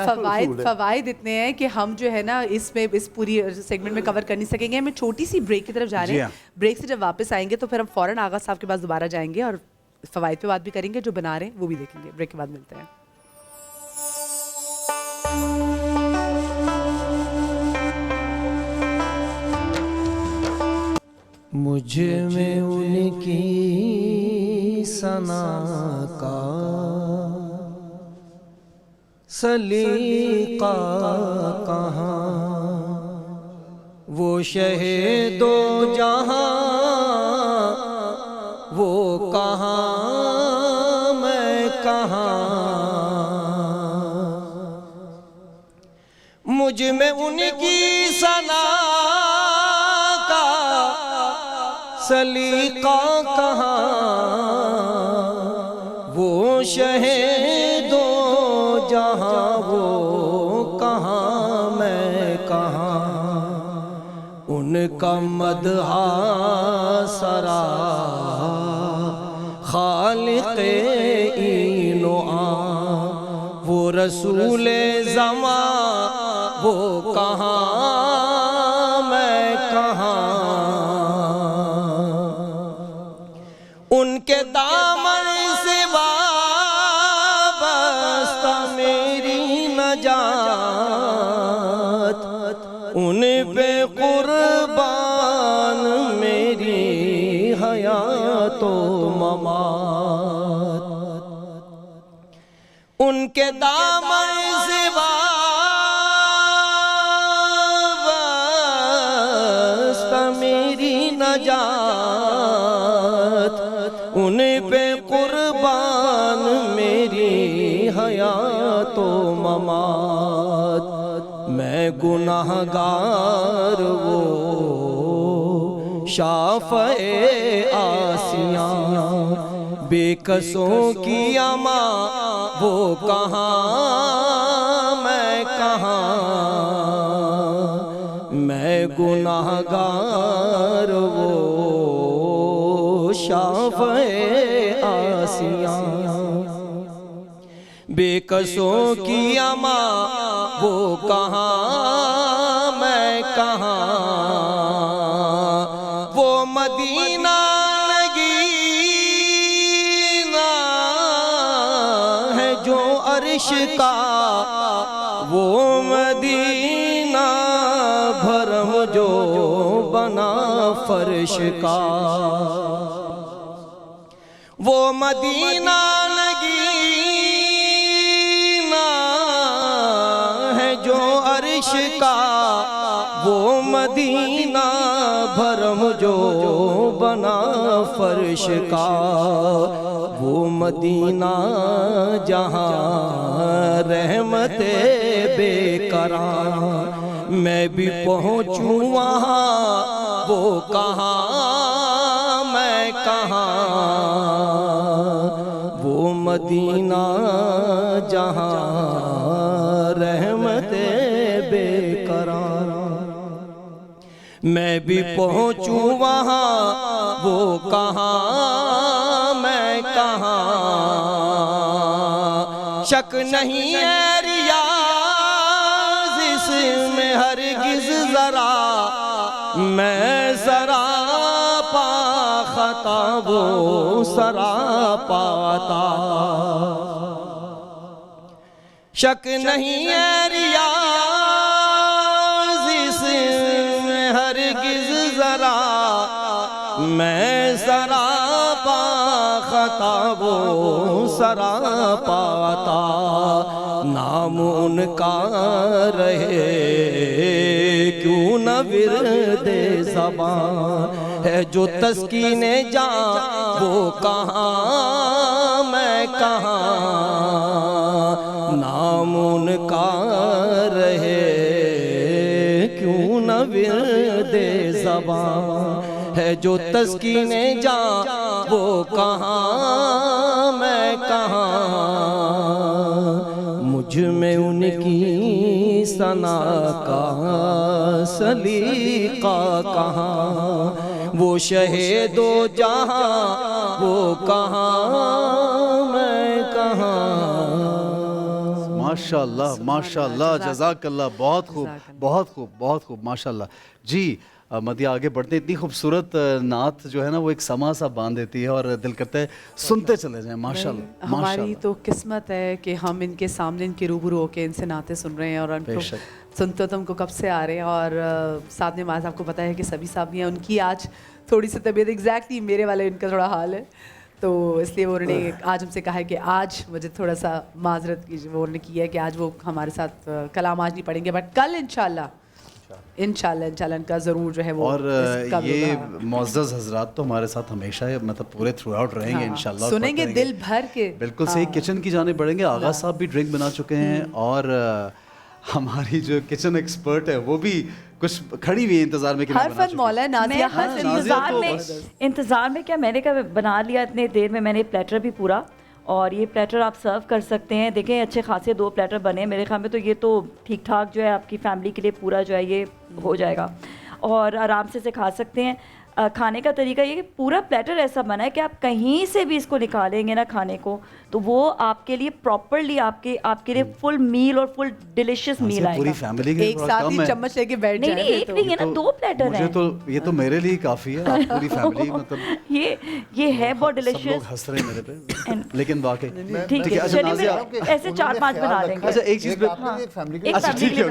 فوائد اتنے ہیں کہ ہم جو ہے نا اس پوری سیگمنٹ میں کور کر نہیں سکیں گے، ہمیں چھوٹی سی بریک کی طرف جا رہے ہیں، بریک سے جب واپس آئیں گے تو پھر ہم فوراً آغا صاحب کے پاس دوبارہ جائیں گے اور فوائد پہ بات بھی کریں گے، جو بنا رہے ہیں وہ بھی دیکھیں گے۔ بریک کے بعد ملتے ہیں۔ مجھ میں ان کی ثنا کا سلیقہ کہاں، وہ شہ دو جہاں وہ کہاں میں کہاں، مجھ میں ان کی ثنا کا سلیقہ کہاں، وہ شہ دو جہاں وہ کہاں میں کہاں، ان کا مدح سرا خالق این و آن، وہ رسول زمان وہ کہاں میں کہاں، ان کے دامن سے وابستہ میری نجات، ان پہ قربان میری حیات و ممات، ان کے دامن سے وابستہ میری نجات، ان پہ قربان میری حیات و ممات، میں گناہگار وہ شافع آسیاں، بے کسوں کی اماں وہ کہاں میں کہاں، میں گناہگار وہ شافع آسیاں، بے کسوں کی اماں وہ کہاں میں کہاں، وہ مدینہ ہے جو عرش کا، وہ مدینہ بھرم جو بنا فرش کا، وہ مدینہ ہے جو عرش کا، وہ مدینہ بھرم جو بنا فرش کا، وہ مدینہ جہاں رحمت بے قرار، میں بھی پہنچوں وہاں وہ کہاں میں کہاں، وہ مدینہ جہاں رحمت بے قرار، میں بھی پہنچوں وہاں وہ کہاں میں کہاں، شک نہیں ہے ریاض اس میں ہرگز ذرا، میں ذرا پا خطا وہ سرا پاتا، شک نہیں ہے ریاض اس میں ہرگز ذرا، میں ذرا پا خطا وہ سرا پاتا، نام ان کا رہے کیوں نہ ورد زبان، ہے جو تسکین جان وہ کہاں میں کہاں، نام ان کا رہے کیوں نہ ورد زبان، ہے جو تسکین جان وہ کہاں میں کہاں، مجھ میں ان کی سنا کہاں سلیقہ کہاں وہ شہید و جہاں وہ کہاں میں کہاں ماشاءاللہ جزاک اللہ بہت خوب بہت خوب ماشاءاللہ جی مدیہ آگے بڑھتے اتنی خوبصورت نعت جو ہے نا وہ ایک سما سا باندھ دیتی ہے اور دل کرتا ہے سنتے چلے جائیں ماشاءاللہ ہماری تو قسمت ہے کہ ہم ان کے سامنے ان کے روبرو ہو کے ان سے نعتیں سن رہے ہیں اور ان کو سنتے تو ہم کو کب سے آ رہے ہیں اور ساتھ میں معاذ آپ کو پتہ ہے کہ سبھی صاحب ہیں ان کی آج تھوڑی سی طبیعت ایگزیکٹلی میرے والے ان کا تھوڑا حال ہے تو اس لیے انہوں نے آج ہم سے کہا ہے کہ آج مجھے تھوڑا سا معذرت کی وہ انہوں نے کی ہے کہ آج وہ ہمارے ساتھ کلام آج نہیں پڑھیں گے بٹ کل انشاءاللہ ان کا ضرور جو ہے وہ. اور یہ معزز حضرات تو ہمارے ساتھ ہمیشہ مطلب پورے تھرو آؤٹ رہیں گے انشاءاللہ, سنیں گے دل بھر کے. بالکل صحیح. کچن کی جانب بڑھیں گے. آغا صاحب بھی ڈرنک بنا چکے ہیں اور ہماری جو کچن ایکسپرٹ ہے وہ بھی کچھ کھڑی ہوئی ہے انتظار میں کہ ہر فن مولا ہے نازیہ. انتظار میں کیا میں نے کہا بنا لیا اتنے دیر میں نے پلیٹر بھی پورا, اور یہ پلیٹر آپ سرو کر سکتے ہیں. دیکھیں اچھے خاصے 2 پلیٹر بنے میرے خیال میں, تو یہ تو ٹھیک ٹھاک جو ہے آپ کی فیملی کے لیے پورا جو ہے یہ ہو جائے گا اور آرام سے کھا سکتے ہیں. کھانے کا طریقہ یہ کہ پورا پلیٹر ایسا بنا ہے کہ آپ کہیں سے بھی اس کو نکالیں گے نا کھانے کو تو وہ آپ کے لیے پراپرلی آپ کے لیے فل میل اور فل ڈیلیشیس میل آئے گا. ایک ساتھ ہی چمچ لے کے بیٹھ جائیں. نہیں ایک نہیں ہے نا 2 پلیٹر ہیں. یہ تو میرے لیے کافی ہے. آپ پوری فیملی مطلب یہ ہے بہت ڈیلیشیس. سب لوگ ہنس رہے ہیں میرے پہ لیکن واقعی ٹھیک ہے. چلیے ایسے 4-5 بنا لیں گے. اچھا ایک چیز اچھا ٹھیک ہے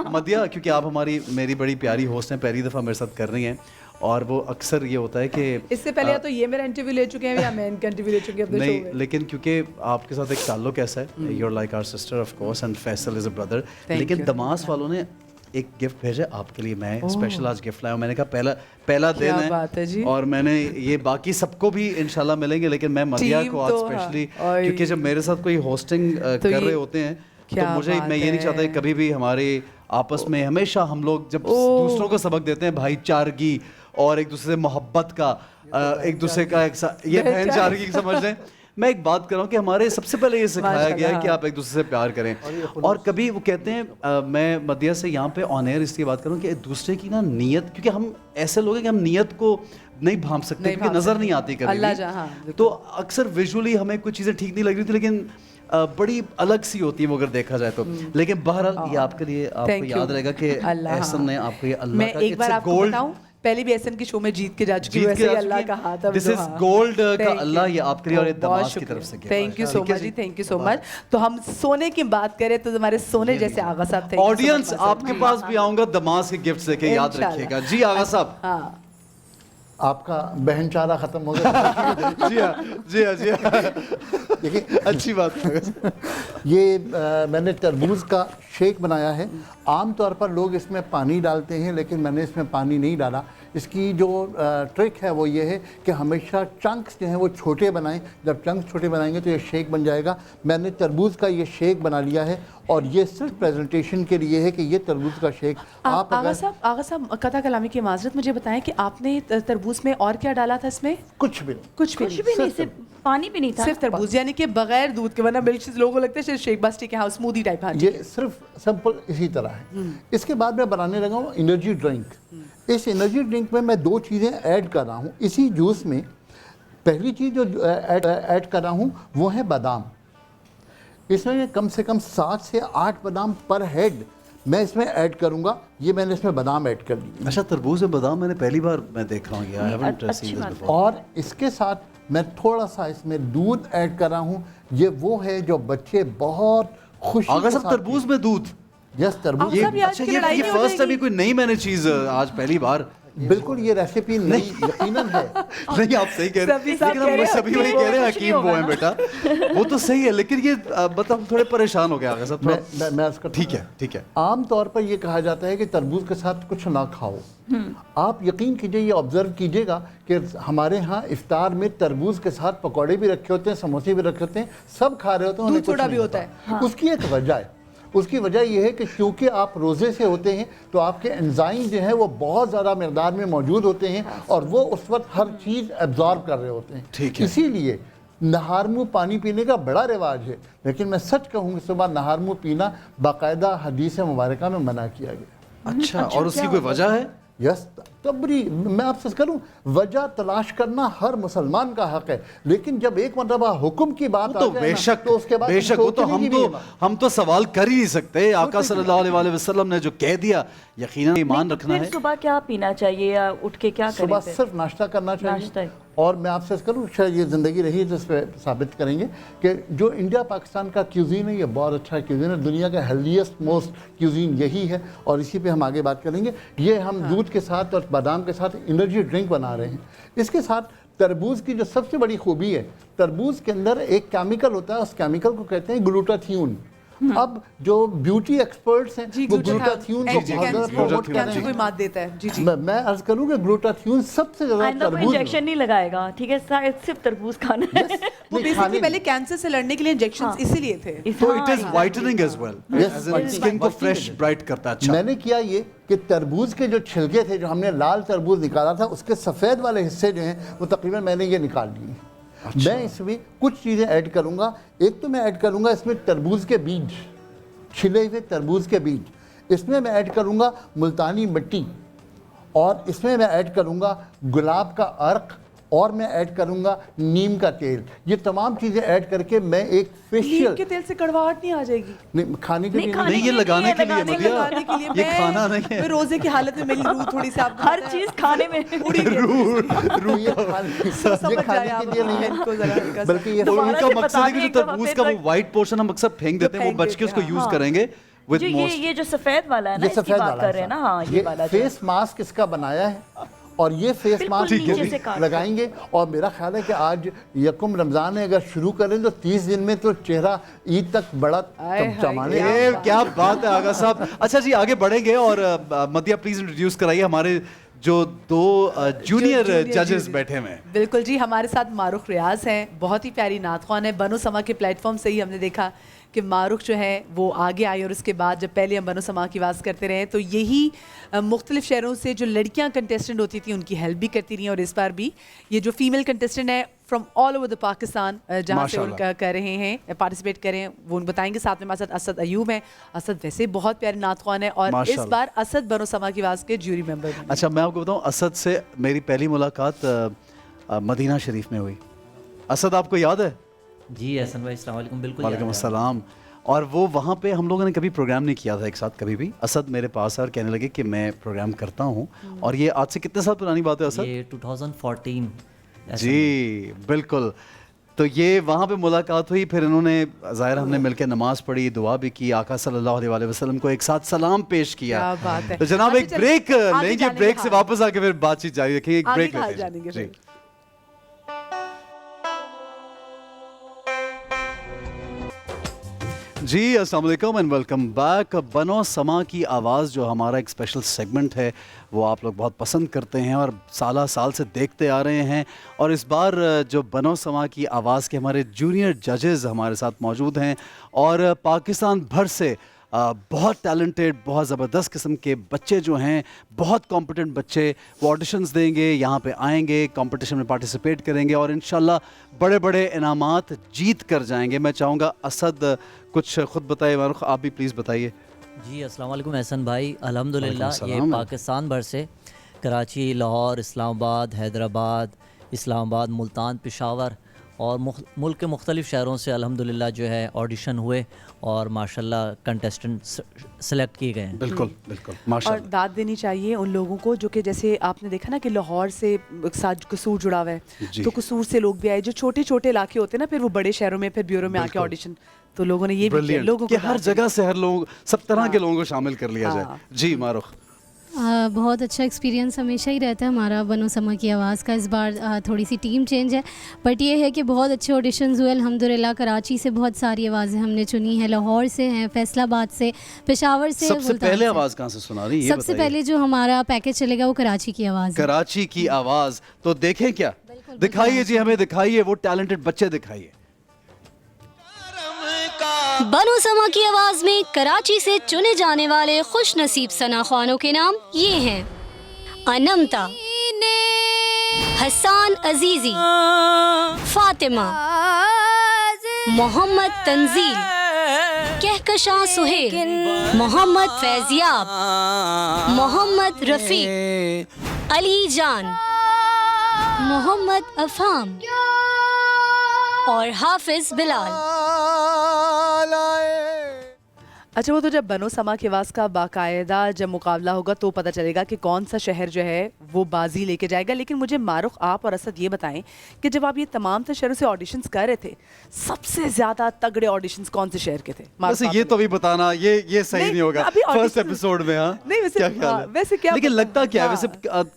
مدیہ, کیونکہ آپ میری بڑی پیاری ہوسٹ ہیں, پہلی دفعہ میرے ساتھ کر رہی ہیں اور وہ اکثر یہ ہوتا ہے کہ اس سے پہلے تو یہ میرا انٹرویو لے چکے ہیں یا میں ان کا انٹرویو لے چکی ہوں اپنے شو میں. لیکن کیونکہ آپ کے ساتھ ایک تعلق ایسا ہے, you are like our sister of course and Faisal is a brother. لیکن دماس والوں نے ایک گفٹ بھیجا آپ کے لیے. میں اسپیشل آج گفٹ لایا ہوں. میں نے کہا پہلا دن ہے اور میں نے یہ باقی سب کو بھی انشاءاللہ ملیں گے لیکن میں مدیہ کو آج اسپیشلی, کیونکہ جب میرے ساتھ کوئی ہوسٹنگ کر رہے ہوتے ہیں تو مجھے میں یہ نہیں چاہتا کبھی بھی ہمارے آپس میں ہمیشہ ہم لوگ جب دوسروں کو سبق دیتے ہیں بھائی چارگی اور ایک دوسرے سے محبت کا, ایک دوسرے کا یہ بہن چارگی سمجھ لیں. میں ایک بات کر رہا ہوں کہ ہمارے سب سے پہلے یہ سکھایا گیا ہے کہ آپ ایک دوسرے سے پیار کریں. اور کبھی وہ کہتے ہیں, میں مدیہ سے یہاں پہ آن ایئر اس لیے بات کر رہا ہوں کہ ایک دوسرے کی نا نیت, کیونکہ ہم ایسے لوگ ہیں کہ ہم نیت کو نہیں بھانپ سکتے کیونکہ نظر نہیں آتی کبھی, تو اکثر ویژولی ہمیں کچھ چیزیں ٹھیک نہیں لگ رہی تھی لیکن بڑی الگ سی ہوتی ہے وہ اگر دیکھا جائے تو. لیکن بہرحال یہ آپ کے لیے آپ کو یاد رہے گا کہ احسن نے آپ کو یہ اللہ کا ایک بار آپ کو بتاؤں پہلے بھی احسن کی شو میں جیت کے جا چکی ہوں, ویسے ہی اللہ کا ہاتھ ہے. دس از گولڈ کا اللہ یہ آپ کے لیے اور یہ دماغ کی طرف سے. تھینک یو سو مچ جی, تھینک یو سو مچ. تو ہم سونے کی بات کریں تو ہمارے سونے جیسے آغا صاحب تھے. آڈینس آپ کے پاس بھی آؤں گا دماغ کے گفٹ سے کہ یاد رکھیے گا. جی آغا صاحب. ہاں آپ کا بہن چارہ ختم ہو گیا. جی ہاں دیکھیں اچھی بات. یہ میں نے تربوز کا شیک بنایا ہے. عام طور پر لوگ اس میں پانی ڈالتے ہیں لیکن میں نے اس میں پانی نہیں ڈالا. اس کی جو ٹرک ہے وہ یہ ہے کہ ہمیشہ چنکس جو ہیں وہ چھوٹے بنائیں. جب چنکس چھوٹے بنائیں گے تو یہ شیک بن جائے گا. میں نے تربوز کا یہ شیک بنا لیا ہے اور یہ صرف پریزنٹیشن کے لیے ہے کہ یہ تربوز کا شیک. آپ آغا صاحب قطع کلامی کی معذرت, مجھے بتائیں کہ آپ نے تربوز میں اور کیا ڈالا تھا اس میں؟ کچھ بھی نہیں, صرف پانی بھی نہیں تھا, صرف تربوز, یعنی کہ بغیر دودھ کے. ورنہ ملک شیک لوگوں کو لگتا ہے شیک بس ٹھیک ہے ہاں اسموتھی ٹائپ. ہاں یہ صرف سمپل اسی طرح ہے. اس کے بعد میں بنانے لگا ہوں انرجی ڈرنک. اس انرجی ڈرنک میں 2 چیزیں ایڈ کر رہا ہوں اسی جوس میں. پہلی چیز جو ایڈ کر رہا ہوں وہ ہے بادام. اس میں کم سے کم 7 سے 8 بادام پر ہیڈ میں اس میں ایڈ کروں گا. یہ میں نے اس میں بادام ایڈ کر دی. اچھا تربوز میں بادام میں نے پہلی بار میں دیکھ رہا ہوں. اور اس کے ساتھ میں تھوڑا سا اس میں دودھ ایڈ کر رہا ہوں. یہ وہ ہے جو بچے بہت خوشی. آغا صاحب تربوز میں دودھ. یس تربوز. یہ فرسٹ ٹائم کوئی نئی میں نے چیز آج پہلی بار. بالکل یہ ریسیپی نہیں یقیناً ہے. نہیں آپ صحیح کہہ رہے ہیں لیکن ہم سبھی وہی کہہ رہے ہیں حکیم وہ ہیں بیٹا, وہ تو صحیح ہے لیکن یہ مطلب ہم تھوڑے پریشان ہو گئے آغا صاحب. میں اس کا ٹھیک ہے. عام طور پر یہ کہا جاتا ہے کہ تربوز کے ساتھ کچھ نہ کھاؤ. آپ یقین کیجئے, یہ آبزرو کیجئے گا کہ ہمارے ہاں افطار میں تربوز کے ساتھ پکوڑے بھی رکھے ہوتے ہیں, سموسے بھی رکھے ہوتے ہیں, سب کھا رہے ہوتے ہیں, دودھ سوڈا بھی ہوتا ہے. اس کی ایک وجہ ہے. اس کی وجہ یہ ہے کہ چونکہ آپ روزے سے ہوتے ہیں تو آپ کے انزائم جو ہیں وہ بہت زیادہ مقدار میں موجود ہوتے ہیں اور وہ اس وقت ہر چیز ایبزارب کر رہے ہوتے ہیں. اسی لیے नहार मुँह पानी पीने का बड़ा रिवाज है, लेकिन मैं सच कहूँ कि सुबह नहार मुँह पीना बाकायदा हदीस मुबारका में मना किया गया। अच्छा, और उसकी कोई वजह है? यस, तबरी मैं आपसे करूं, वजह तलाश करना हर मुसलमान का हक है, लेकिन जब एक मरतबा हुक्म की बात तो आ जाए बेशक, ना, तो उसके बाद बेशक वो तो सोचने की भी हम तो सवाल कर ही नहीं सकते। आका सल्लल्लाहु अलैहि वसल्लम ने जो कह दिया यकीनन ईमान रखना है। सुबह क्या पीना चाहिए या उठ के क्या करें? सुबह सिर्फ नाश्ता करना चाहिए। और मैं आपसे करूँ, शायद ये ज़िंदगी रही तो इस पर साबित करेंगे कि जो इंडिया पाकिस्तान का क्यूजीन है ये बहुत अच्छा क्यूजीन है, दुनिया का हेल्दीएस्ट मोस्ट क्यूजीन यही है, और इसी पे हम आगे बात करेंगे। ये हम दूध के साथ और बादाम के साथ एनर्जी ड्रिंक बना रहे हैं। इसके साथ तरबूज की जो सबसे बड़ी खूबी है, तरबूज के अंदर एक केमिकल होता है, उस केमिकल को कहते हैं ग्लूटाथियोन। अब जो ब्यूटी एक्सपर्ट्स हैं वो ग्लूटाथियोन को बहुत ज़्यादा प्रमोट कर रहे हैं। मात देता है। जी जी, मैं अर्ज करूँ कि ग्लूटाथियोन सबसे ज़्यादा तरबूज इंजेक्शन नहीं लगाएगा, ठीक है, सिर्फ तरबूज खाना है। वो बेसिकली पहले कैंसर से लड़ने के लिए इंजेक्शंस इसीलिए थे। तो it is whitening as well, skin को फ्रेश ब्राइट करता है। अच्छा, मैंने किया ये कि तरबूज के जो छिलके थे, जो हमने लाल तरबूज निकाला था, उसके सफ़ेद वाले हिस्से जो हैं वो तकरीबन मैंने ये निकाल लिए। अच्छा। मैं इसमें कुछ चीज़ें ऐड करूँगा। एक तो मैं ऐड करूँगा इसमें तरबूज के बीज, छिले हुए तरबूज के बीज। इसमें मैं ऐड करूँगा मुल्तानी मिट्टी, और इसमें मैं ऐड करूँगा गुलाब का अर्क, और मैं ऐड करूँगा नीम का तेल। ये तमाम चीज़ें ऐड करके मैं एक फेशियल। नीम के तेल से कड़वाहट नहीं आ जाएगी? नहीं, खाने के लिए नहीं, ये लगाने के लिए मदिया, ये खाना नहीं है। मैं रोजे की हालत में मेरी रूह थोड़ी सी आपको हर चीज खाने में रूह ये खाने के लिए नहीं है, बल्कि ये उनका मकसद है कि जो तरबूज का वो वाइट पोर्शन हम अक्सर फेंक देते हैं, वो बच के उसको यूज करेंगे। ये जो सफेद वाला है ना, इसकी बात कर रहे हैं ना, हाँ, ये वाला फेस मास्क इसका बनाया है, और ये फेस मास्क लगाएंगे। और मेरा ख्याल है कि आज यकुम रमज़ान है, अगर शुरू करें तो 30 दिन में तो चेहरा ईद तक बड़ा चमचमाने। क्या बात है आगा साहब। अच्छा जी, आगे बढ़ेंगे, और मदिया प्लीज इंट्रोड्यूस कराइए हमारे जो दो जूनियर जजेस बैठे हुए हैं। बिल्कुल जी, हमारे साथ मारूख रियाज हैं, बहुत ही प्यारी नात ख्वान है। बनो समा के प्लेटफॉर्म से ही हमने देखा कि मारूख जो है वो आगे आई, और उसके बाद जब पहले हम बनो समा की आवाज़ करते रहे तो यही मुख्तलिफ शहरों से जो लड़कियां कंटेस्टेंट होती थी उनकी हेल्प भी करती रही, और इस बार भी ये जो फीमेल कंटेस्टेंट है from all over the Pakistan जहाँ से उनका कर रहे हैं पार्टिसिपेट करें, वो उन बताएंगे। साथ में हमारे साथ असद अयूब हैं। असद वैसे बहुत प्यारे नात ख्वान है, और इस बार असद बनो समा की आवाज़ के ज्यूरी मेंबर। अच्छा, मैं आपको बताऊँ, असद से मेरी पहली मुलाकात मदीना शरीफ में हुई। असद आपको याद है? जी हसन भाई, अस्सलाम वालेकुम। बिल्कुल, वालेकुम अस्सलाम। और वो वहाँ पे हम लोगों ने कभी प्रोग्राम नहीं किया था एक साथ कभी भी। असद मेरे पास है और कहने लगे कि मैं प्रोग्राम करता हूँ, और ये आज से कितने साल पुरानी बात है असद? ये 2014। जी बिल्कुल। तो ये वहाँ पे मुलाकात हुई, फिर इन्होंने ज़ाहिर हमने मिलकर नमाज पढ़ी, दुआ भी की, आका सल्लल्लाहु अलैहि वसल्लम को एक साथ सलाम पेश किया। क्या बात है। तो जनाब एक ब्रेक लेंगे, ब्रेक से वापस आके फिर बातचीत जारी रखेंगे। एक ब्रेक लेते हैं। जी अस्सलाम वालेकुम एंड वेलकम बैक। बनो समा की आवाज़ जो हमारा एक स्पेशल सेगमेंट है, वो आप लोग बहुत पसंद करते हैं और साल से देखते आ रहे हैं। और इस बार जो बनो समा की आवाज़ के हमारे जूनियर जजेस हमारे साथ मौजूद हैं, और पाकिस्तान भर से बहुत टैलेंटेड, बहुत ज़बरदस्त किस्म के बच्चे जो हैं, बहुत कॉम्पिटेंट बच्चे, वो ऑडिशंस देंगे, यहाँ पे आएंगे, कंपटीशन में पार्टिसिपेट करेंगे, और इंशाल्लाह बड़े बड़े इनामात जीत कर जाएंगे। मैं चाहूँगा असद कुछ ख़ुद बताइए, मारूख आप भी प्लीज़ बताइए। जी अस्सलाम वालेकुम एहसन भाई, अल्हम्दुलिल्लाह ये पाकिस्तान भर से कराची, लाहौर, इस्लामाबाद, हैदराबाद, इस्लामाबाद, मुल्तान, पेशावर और मुल्क के मुख्तलिफ़ शहरों से अल्हम्दुलिल्लाह जो है ऑडिशन हुए, और माशाल्लाह कंटेस्टेंट सेलेक्ट किए गए हैं। बिल्कुल बिल्कुल माशाल्लाह। और दाद देनी चाहिए उन लोगों को जो कि जैसे आपने देखा ना कि लाहौर से साथ कसूर जुड़ा हुआ है, तो कसूर से लोग भी आए, जो छोटे छोटे इलाके होते हैं ना, फिर वो बड़े शहरों में फिर ब्यूरो में आके ऑडिशन, तो लोगों ने ये भी किया, लोगों को हर जगह से हर लोग, सब तरह के लोगों को शामिल कर लिया जाए। जी मारूख। बहुत अच्छा एक्सपीरियंस हमेशा ही रहता है हमारा बनो समा की आवाज़ का। इस बार थोड़ी सी टीम चेंज है, बट ये है कि बहुत अच्छे ऑडिशंस हुए अल्हम्दुलिल्लाह। कराची से बहुत सारी आवाज़ें हमने चुनी हैं, लाहौर से हैं, फैसलाबाद से, पेशावर से। सबसे पहले आवाज़ कहाँ से सुना रही है? सबसे पहले जो हमारा पैकेज चलेगा वो कराची की आवाज़। कराची की आवाज़, तो देखें क्या, दिखाइए जी, हमें दिखाइए वो टैलेंटेड बच्चे दिखाइए। बनो समा की आवाज में कराची से चुने जाने वाले खुश नसीब सना ख्वानों के नाम ये हैं: अनमता, हसान अजीजी, फातिमा, मोहम्मद तंजील, कहकशां सुहेल, मोहम्मद फैजियाब, मोहम्मद रफीक, अली जान, मोहम्मद अफाम और हाफिज बिलाल। अच्छा, वो तो जब बनो समा की आवाज़ का बाकायदा जब मुकाबला होगा तो पता चलेगा कि कौन सा शहर जो है वो बाजी लेके जाएगा। लेकिन मुझे मारुख आप और असद ये बताएं कि जब आप ये तमाम से शहरों से ऑडिशंस कर रहे थे, सबसे ज़्यादा तगड़े ऑडिशंस कौन से शहर के थे? वैसे ये तो अभी बताना ये सही नहीं होगा फर्स्ट एपिसोड में। हाँ, नहीं वैसे क्या ख्याल है? वैसे क्या, लेकिन लगता क्या है वैसे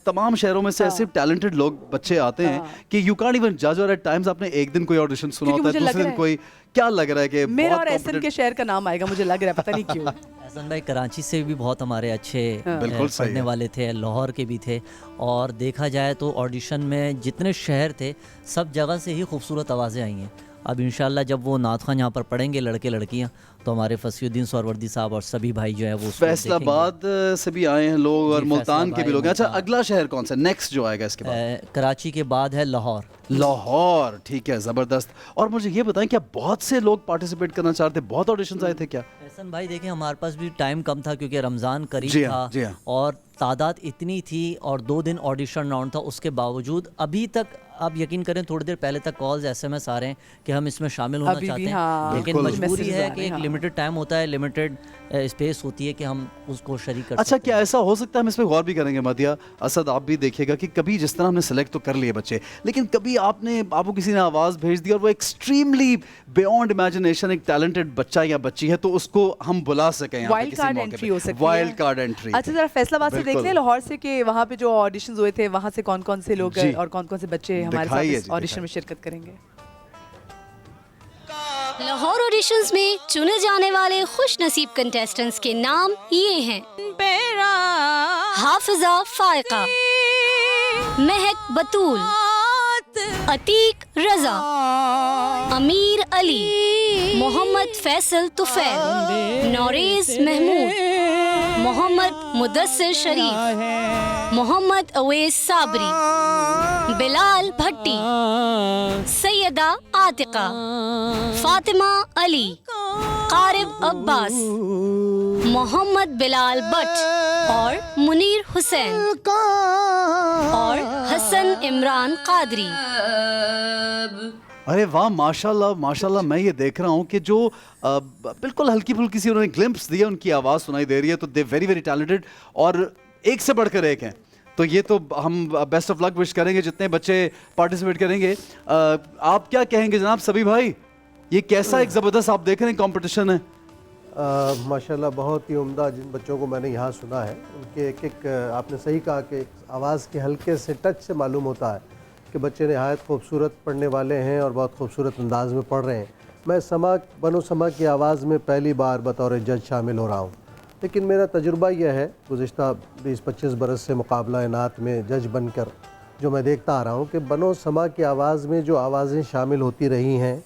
तमाम शहरों में से ऐसे टैलेंटेड लोग बच्चे आते हैं कि यू कांट इवन जज। और एट टाइम्स आपने एक दिन कोई ऑडिशन सुना होता है, दूसरे दिन कोई, क्या लग रहा है कि मेरा और एहसन के शहर का नाम आएगा, मुझे लग रहा है, पता नहीं क्यों। एहसन भाई कराची से भी बहुत हमारे अच्छे बिल्कुल पढ़ने वाले थे, लाहौर के भी थे। और देखा जाए तो ऑडिशन में जितने शहर थे सब जगह से ही खूबसूरत आवाज़ें आई हैं। अब इंशाल्लाह जब वो नात ख़ान यहाँ पर पढ़ेंगे लड़के लड़कियाँ, तो हमारे फसीउद्दीन सोहरवर्दी साहब और सभी भाई जो है वो फैसलाबाद से भी आए हैं लोग और मुल्तान के भी लोग। अच्छा, अगला शहर कौन सा नेक्स्ट जो आएगा इसके बाद? कराची के बाद है लाहौर। लाहौर, ठीक है, ज़बरदस्त। और मुझे ये बताएं, क्या बहुत से लोग पार्टिसिपेट करना चाहते, बहुत ऑडिशंस आए थे क्या? एहसन भाई देखें, हमारे पास भी टाइम कम था क्योंकि रमज़ान करीब था और तादाद इतनी थी और 2 दिन ऑडिशन राउंड था। उसके बावजूद अभी तक आप यकीन करें थोड़ी देर पहले तक कॉल्स SMS आ रहे हैं कि हम इसमें शामिल होना चाहते हैं। हाँ, लेकिन मजबूरी है कि एक लिमिटेड टाइम होता है, लिमिटेड स्पेस होती है कि हम उसको शरीक कर अच्छा, क्या ऐसा हो सकता है, हम इस पर गौर भी करेंगे मदिया, असद आप भी देखिएगा कि कभी जिस तरह हमने सेलेक्ट तो कर लिए बच्चे, लेकिन कभी आपको किसी ने आवाज़ भेज दी और वो एक्सट्रीमली बियॉन्ड इमेजिनेशन एक टैलेंटेड बच्चा या बच्ची है, तो उसको हम बुला सकें, वाइल्ड कार्ड एंट्री हो सकती है। Wild card entry. अच्छा, जरा फैसलाबाद से देख लें, लाहौर से, कि वहाँ पे जो ऑडिशंस हुए थे वहाँ से कौन कौन से लोग और कौन कौन से बच्चे हमारे साथ इस ऑडिशन में शिरकत करेंगे। लाहौर ऑडिशंस में चुने जाने वाले खुश नसीब कंटेस्टेंट्स के नाम ये हैं: हाफिजा फायका, महक बतूल, अतीक रजा, अमीर अली, मोहम्मद फैसल तुफैल, नौरेज महमूद, मोहम्मद मुदस्सिर शरीफ, मोहम्मद अवैस साबरी, बिलाल भट्टी, सैयदा आतिका, फातिमा अली, कारिब अब्बास, मोहम्मद बिलाल बट और मुनीर हुसैन और हसन इमरान कादरी। अरे वाह, माशाल्लाह माशाल्लाह। मैं ये देख रहा हूँ कि जो बिल्कुल हल्की फुल्की सी उन्होंने ग्लिम्प्स दी है, उनकी आवाज़ सुनाई दे रही है, तो दे वेरी वेरी टैलेंटेड और एक से बढ़कर एक हैं। तो ये तो हम बेस्ट ऑफ लक विश करेंगे जितने बच्चे पार्टिसिपेट करेंगे। आप क्या कहेंगे जनाब सभी भाई, ये कैसा एक ज़बरदस्त आप देख रहे हैं कॉम्पिटिशन है? माशाल्लाह बहुत ही उम्दा। जिन बच्चों को मैंने यहाँ सुना है उनके एक आपने सही कहा कि आवाज़ के हल्के से टच से मालूम होता है कि बच्चे नहायत खूबसूरत पढ़ने वाले हैं और बहुत खूबसूरत अंदाज में पढ़ रहे हैं। मैं बनो समा की आवाज़ में पहली बार बतौर जज शामिल हो रहा हूँ, लेकिन मेरा तजुर्बा यह है गुज़िश्ता 20-25 बरस से मुकाबला नात में जज बनकर जो मैं देखता आ रहा हूँ कि बनो समा की आवाज़ में जो आवाज़ें शामिल होती रही हैं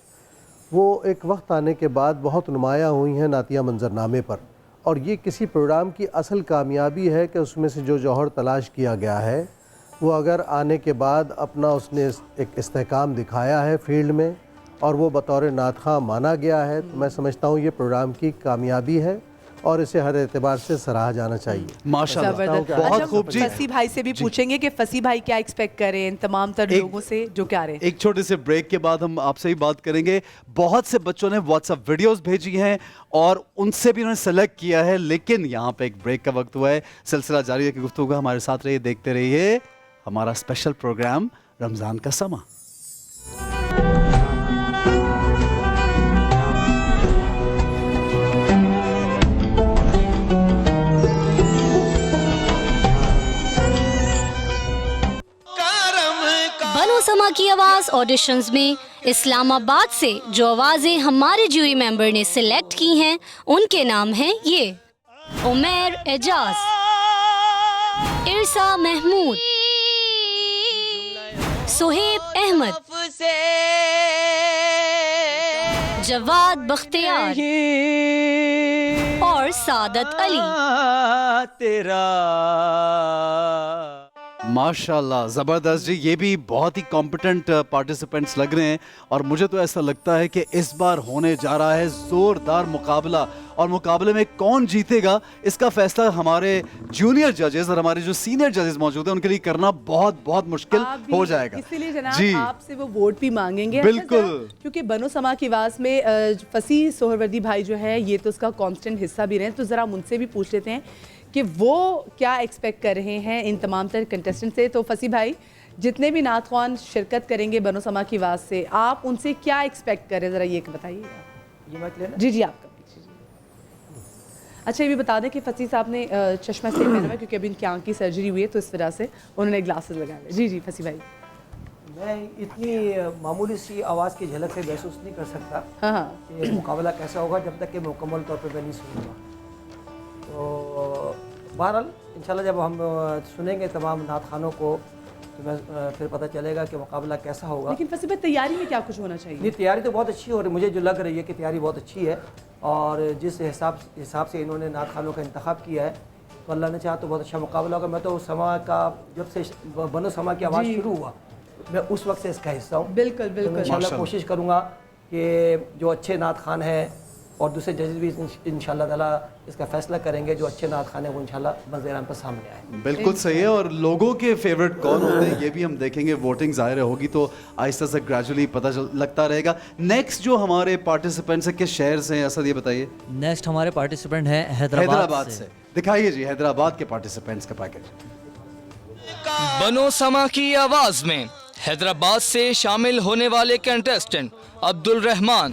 वो एक वक्त आने के बाद बहुत नुमायाँ हुई हैं नातिया मंजरनामे पर। और ये किसी प्रोग्राम की असल कामयाबी है कि उसमें से जो जौहर तलाश किया गया है वो अगर आने के बाद अपना उसने एक इस्तेहकाम दिखाया है फील्ड में और वो बतौर नात ख़्वाह माना गया है, तो मैं समझता हूँ ये प्रोग्राम की कामयाबी है और इसे हर एतबार से सराहा जाना चाहिए। माशाल्लाह, बहुत खूब जी। फसी भाई से भी पूछेंगे कि फसी भाई क्या एक्सपेक्ट करें इन तमाम तर लोगों से जो क्या रहे। एक छोटे से ब्रेक के बाद हम आपसे ही बात करेंगे। बहुत से बच्चों ने व्हाट्सएप वीडियोस भेजी हैं और उनसे भी उन्होंने सेलेक्ट किया है, लेकिन यहाँ पे एक ब्रेक का वक्त हुआ है। सिलसिला जारी है कि गुफ्तगू हमारे साथ रहिए, देखते रहिए हमारा स्पेशल प्रोग्राम रमज़ान का समा। बनो समा की आवाज़ ऑडिशंस में इस्लामाबाद से जो आवाज़ें हमारे जूरी मेंबर ने सिलेक्ट की हैं उनके नाम हैं ये: उमैर एजाज, इरसा महमूद, सुहेब अहमद, जवाद बख्तियार और सादत अली। माशाल्लाह, ज़बरदस्त जी। ये भी बहुत ही कॉम्पिटेंट पार्टिसिपेंट्स लग रहे हैं और मुझे तो ऐसा लगता है कि इस बार होने जा रहा है ज़ोरदार मुकाबला, और मुकाबले में कौन जीतेगा इसका फैसला हमारे जूनियर जजेस और हमारे जो सीनियर जजेस मौजूद हैं उनके लिए करना बहुत बहुत मुश्किल हो जाएगा। इसीलिए जनाब जी आपसे वो वोट भी मांगेंगे बिल्कुल, क्योंकि बनो समा की आवाज़ में फसी सोहरवर्दी भाई जो है ये तो उसका कांस्टेंट हिस्सा भी रहे हैं, तो ज़रा उनसे भी पूछ लेते हैं कि वो क्या एक्सपेक्ट कर रहे हैं इन तमाम तर कंटेस्टेंट से। तो फसी भाई, जितने भी नात ख्वान शिरकत करेंगे बनो समा की आवाज़ से, आप उनसे क्या एक्सपेक्ट कर रहे हैं, ज़रा ये बताइएगा। जी जी आपका। अच्छा ये भी बता दें कि फसी साहब ने चश्मा से पहना हुआ है क्योंकि अभी उनकी आँख की सर्जरी हुई है, तो इस वजह से उन्होंने ग्लासेस लगाए हैं। जी जी फसी भाई। मैं इतनी मामूली सी आवाज़ की झलक से महसूस नहीं कर सकता हाँ कि मुकाबला कैसा होगा जब तक कि मुकम्मल तौर पे मैं नहीं सुनूंगा। तो बहरहाल इंशाल्लाह जब हम सुनेंगे तमाम नात खानों को तो मैं फिर पता चलेगा कि मुकाबला कैसा होगा। लेकिन फसी भाई तैयारी में क्या कुछ होना चाहिए? नहीं, तैयारी तो बहुत अच्छी हो रही है, मुझे जो लग रही है कि तैयारी बहुत अच्छी है, और जिस हिसाब से इन्होंने नात खानों का इंतखाब किया है तो अल्लाह ने चाहा तो बहुत अच्छा मुकाबला होगा। मैं तो समा का जब से बनो समा की आवाज़ शुरू हुआ मैं उस वक्त से इसका हिस्सा हूँ। बिल्कुल बिल्कुल। तो इंशाल्लाह कोशिश करूँगा कि जो अच्छे नात खान हैं और दूसरे जजेस भी इंशाल्लाह ताला इसका फैसला करेंगे, जो अच्छे नात खान हैं वो इंशाल्लाह मंजर पर सामने आए। बिल्कुल सही है। और लोगों के फेवरेट कौन होते हैं ये भी हम देखेंगे, वोटिंग ज़ाहिर होगी तो आहिस्ता से ग्रेजुअली पता लगता रहेगा। नेक्स्ट जो हमारे पार्टिसिपेंट्स हैं किस शहर से हैं, असद ये बताइए। नेक्स्ट हमारे पार्टिसिपेंट हैं हैदराबाद से। दिखाइए जी हैदराबाद के पार्टिसिपेंट्स का पैकेज। बनो समा की आवाज़ में हैदराबाद से शामिल होने वाले कंटेस्टेंट अब्दुल रहमान,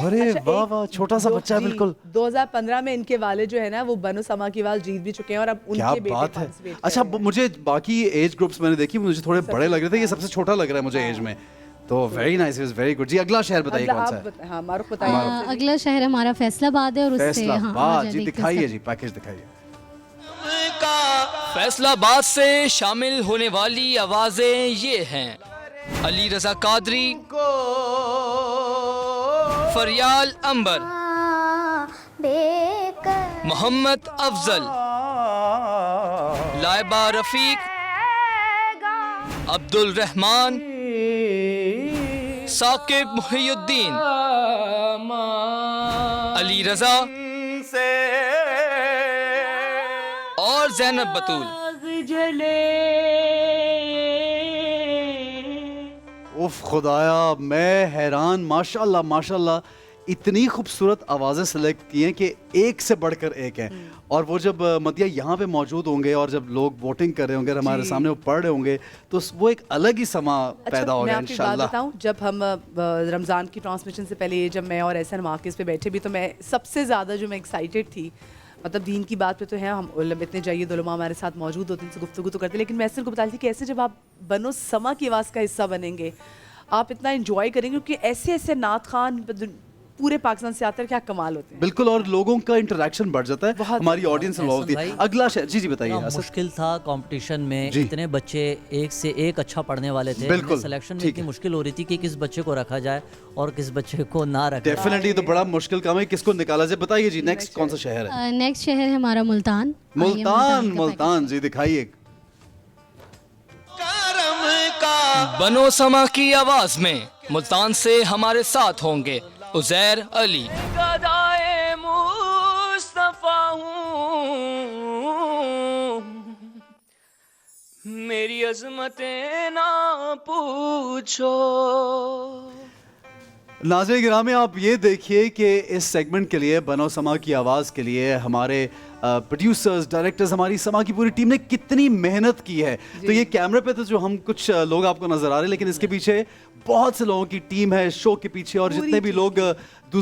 अरे वाह वाह, छोटा सा बच्चा है बिल्कुल। 2015 में इनके वाले जो है ना वो बनो समा की आवाज़ जीत भी चुके हैं और अब क्या उनके बेटे बात है। participate अच्छा कर रहे हैं। मुझे बाकी एज ग्रुप्स मैंने देखी, मुझे थोड़े बड़े लग रहे थे, ये सबसे छोटा लग रहा है मुझे एज में, तो वेरी नाइस, वेरी गुड। जी अगला शहर बताइए कौन सा है? हाँ मारूफ बताइए। अगला शहर हमारा फैसलाबाद है और उससे फैसलाबाद। जी दिखाइए जी पैकेज दिखाइए। फैसलाबाद से शामिल होने वाली आवाजें ये हैं: अली रजा कादरी, फरियाल अंबर, मोहम्मद अफजल, लाइबा रफीक, अब्दुल रहमान, साकिब मुहियुद्दीन, अली रजा और ज़ैनब बतूल। उफ खुदाया, मैं हैरान, माशाल्लाह माशाल्लाह, इतनी खूबसूरत आवाज़ें सेलेक्ट की हैं कि एक से बढ़कर एक है। और वो जब मदिया यहाँ पे मौजूद होंगे और जब लोग वोटिंग कर रहे होंगे, हमारे सामने वो पढ़ रहे होंगे, तो वो एक अलग ही समा पैदा हो गया इंशाल्लाह। बताऊं, जब हम रमज़ान की ट्रांसमिशन से पहले जब मैं और एहसन मार्केस पे बैठे भी, तो मैं सबसे ज़्यादा जो मैं एक्साइटेड थी, मतलब दीन की बात पे तो है, हम इतने जायद उलमा हमारे साथ मौजूद होते हैं, उनसे गुफ्तगू तो करते, लेकिन मैं एहसन को बता रही थी कि ऐसे जब आप बनो समा की आवाज़ का हिस्सा बनेंगे आप इतना इंजॉय करेंगे, क्योंकि ऐसे ऐसे नात खान पूरे पाकिस्तान से आते हैं, क्या कमाल होते हैं। बिल्कुल, और लोगों का इंटरेक्शन बढ़ जाता है, हमारी ऑडियंस इन्वॉल्व होती है। अगला शहर जी जी बताइए। मुश्किल था कंपटीशन में, इतने बच्चे एक से एक अच्छा पढ़ने वाले थे, बिल्कुल सिलेक्शन में इतनी मुश्किल हो रही थी कि किस बच्चे को रखा जाए और किस बच्चे को ना रखा। डेफिनेटली तो बड़ा मुश्किल काम है, किसको निकाला जाए। बताइए जी नेक्स्ट कौन सा शहर है? नेक्स्ट शहर है हमारा मुल्तान। मुल्तान जी दिखाइए। बनो समा की आवाज में मुल्तान से हमारे साथ होंगे उज़ैर अली, मेरी अज़मतें ना पूछो। नाज़रीन गिरामी, आप ये देखिए कि इस सेगमेंट के लिए, बनो समा की आवाज़ के लिए, हमारे प्रोड्यूसर्स, डायरेक्टर्स, हमारी समा की पूरी टीम ने कितनी मेहनत की है। तो ये कैमरे पे तो जो हम कुछ लोग आपको नज़र आ रहे हैं, लेकिन इसके पीछे बहुत से लोगों की टीम है शो के पीछे, और जितने भी लोग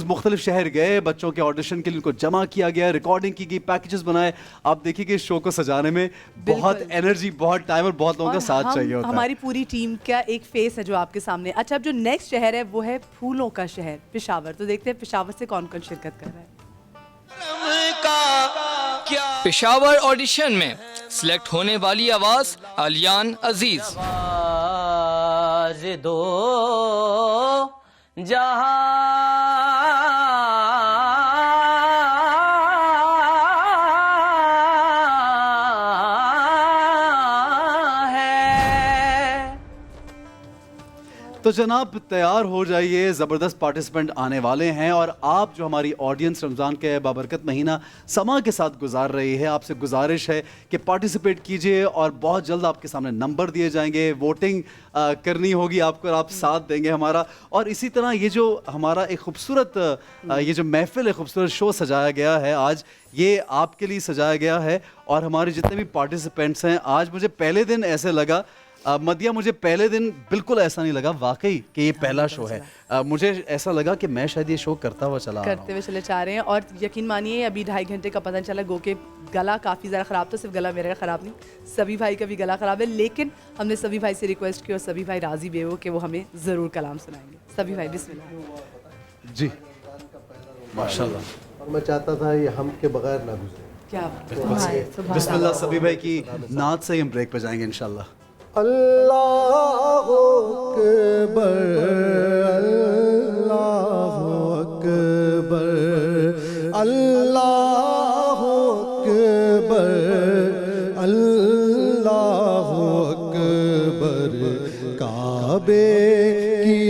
मुख्तलिफ शहर गए बच्चों के ऑडिशन के लिए, उनको जमा किया गया, रिकॉर्डिंग की गई, पैकेजेस बनाए। आप देखिए कि इस शो को सजाने में बहुत एनर्जी, बहुत टाइम और बहुत लोगों का साथ चाहिए होता है। हमारी पूरी टीम का एक फेस है जो आपके सामने। अच्छा, अब जो नेक्स्ट शहर है वो है फूलों का शहर पेशावर। तो देखते हैं पेशावर से कौन कौन शिरकत कर रहा है। पेशावर ऑडिशन में सिलेक्ट होने वाली आवाज आलियान अजीज। आवाज दो तो जनाब तैयार हो जाइए, ज़बरदस्त पार्टिसिपेंट आने वाले हैं और आप जो हमारी ऑडियंस रमज़ान के बाबरकत महीना समा के साथ गुजार रही है, आपसे गुजारिश है कि पार्टिसिपेट कीजिए और बहुत जल्द आपके सामने नंबर दिए जाएंगे, वोटिंग करनी होगी आपको और आप साथ देंगे हमारा। और इसी तरह ये जो हमारा एक खूबसूरत ये जो महफिल है, खूबसूरत शो सजाया गया है आज, ये आपके लिए सजाया गया है। और हमारे जितने भी पार्टिसिपेंट्स हैं, आज मुझे पहले दिन ऐसे लगा मदिया, मुझे पहले दिन बिल्कुल ऐसा नहीं लगा वाकई कि ये पहला शो है। मुझे ऐसा लगा कि मैं शायद ये शो करते हुए चले जा रहे हैं। और यकीन मानिए अभी 2.5 घंटे का पता चला, गो के गला काफ़ी ज़्यादा ख़राब था। सिर्फ गला मेरा ख़राब नहीं, सभी भाई का भी गला ख़राब है, लेकिन हमने सभी भाई से रिक्वेस्ट की और सभी भाई राज़ी भी हो कि वो हमें ज़रूर कलाम सुनाएंगे। सभी भाई बिस्मिल्लाह जी, माशाल्लाह। और मैं चाहता था ये हम के बगैर ना गुजरे। क्या बिस्मिल्लाह सभी भाई की नात से ही हम ब्रेक पे जाएंगे इंशाल्लाह। अल्लाहु अकबर, अल्लाहु अकबर, अल्लाहु अकबर, अल्लाहु अकबर। काबे की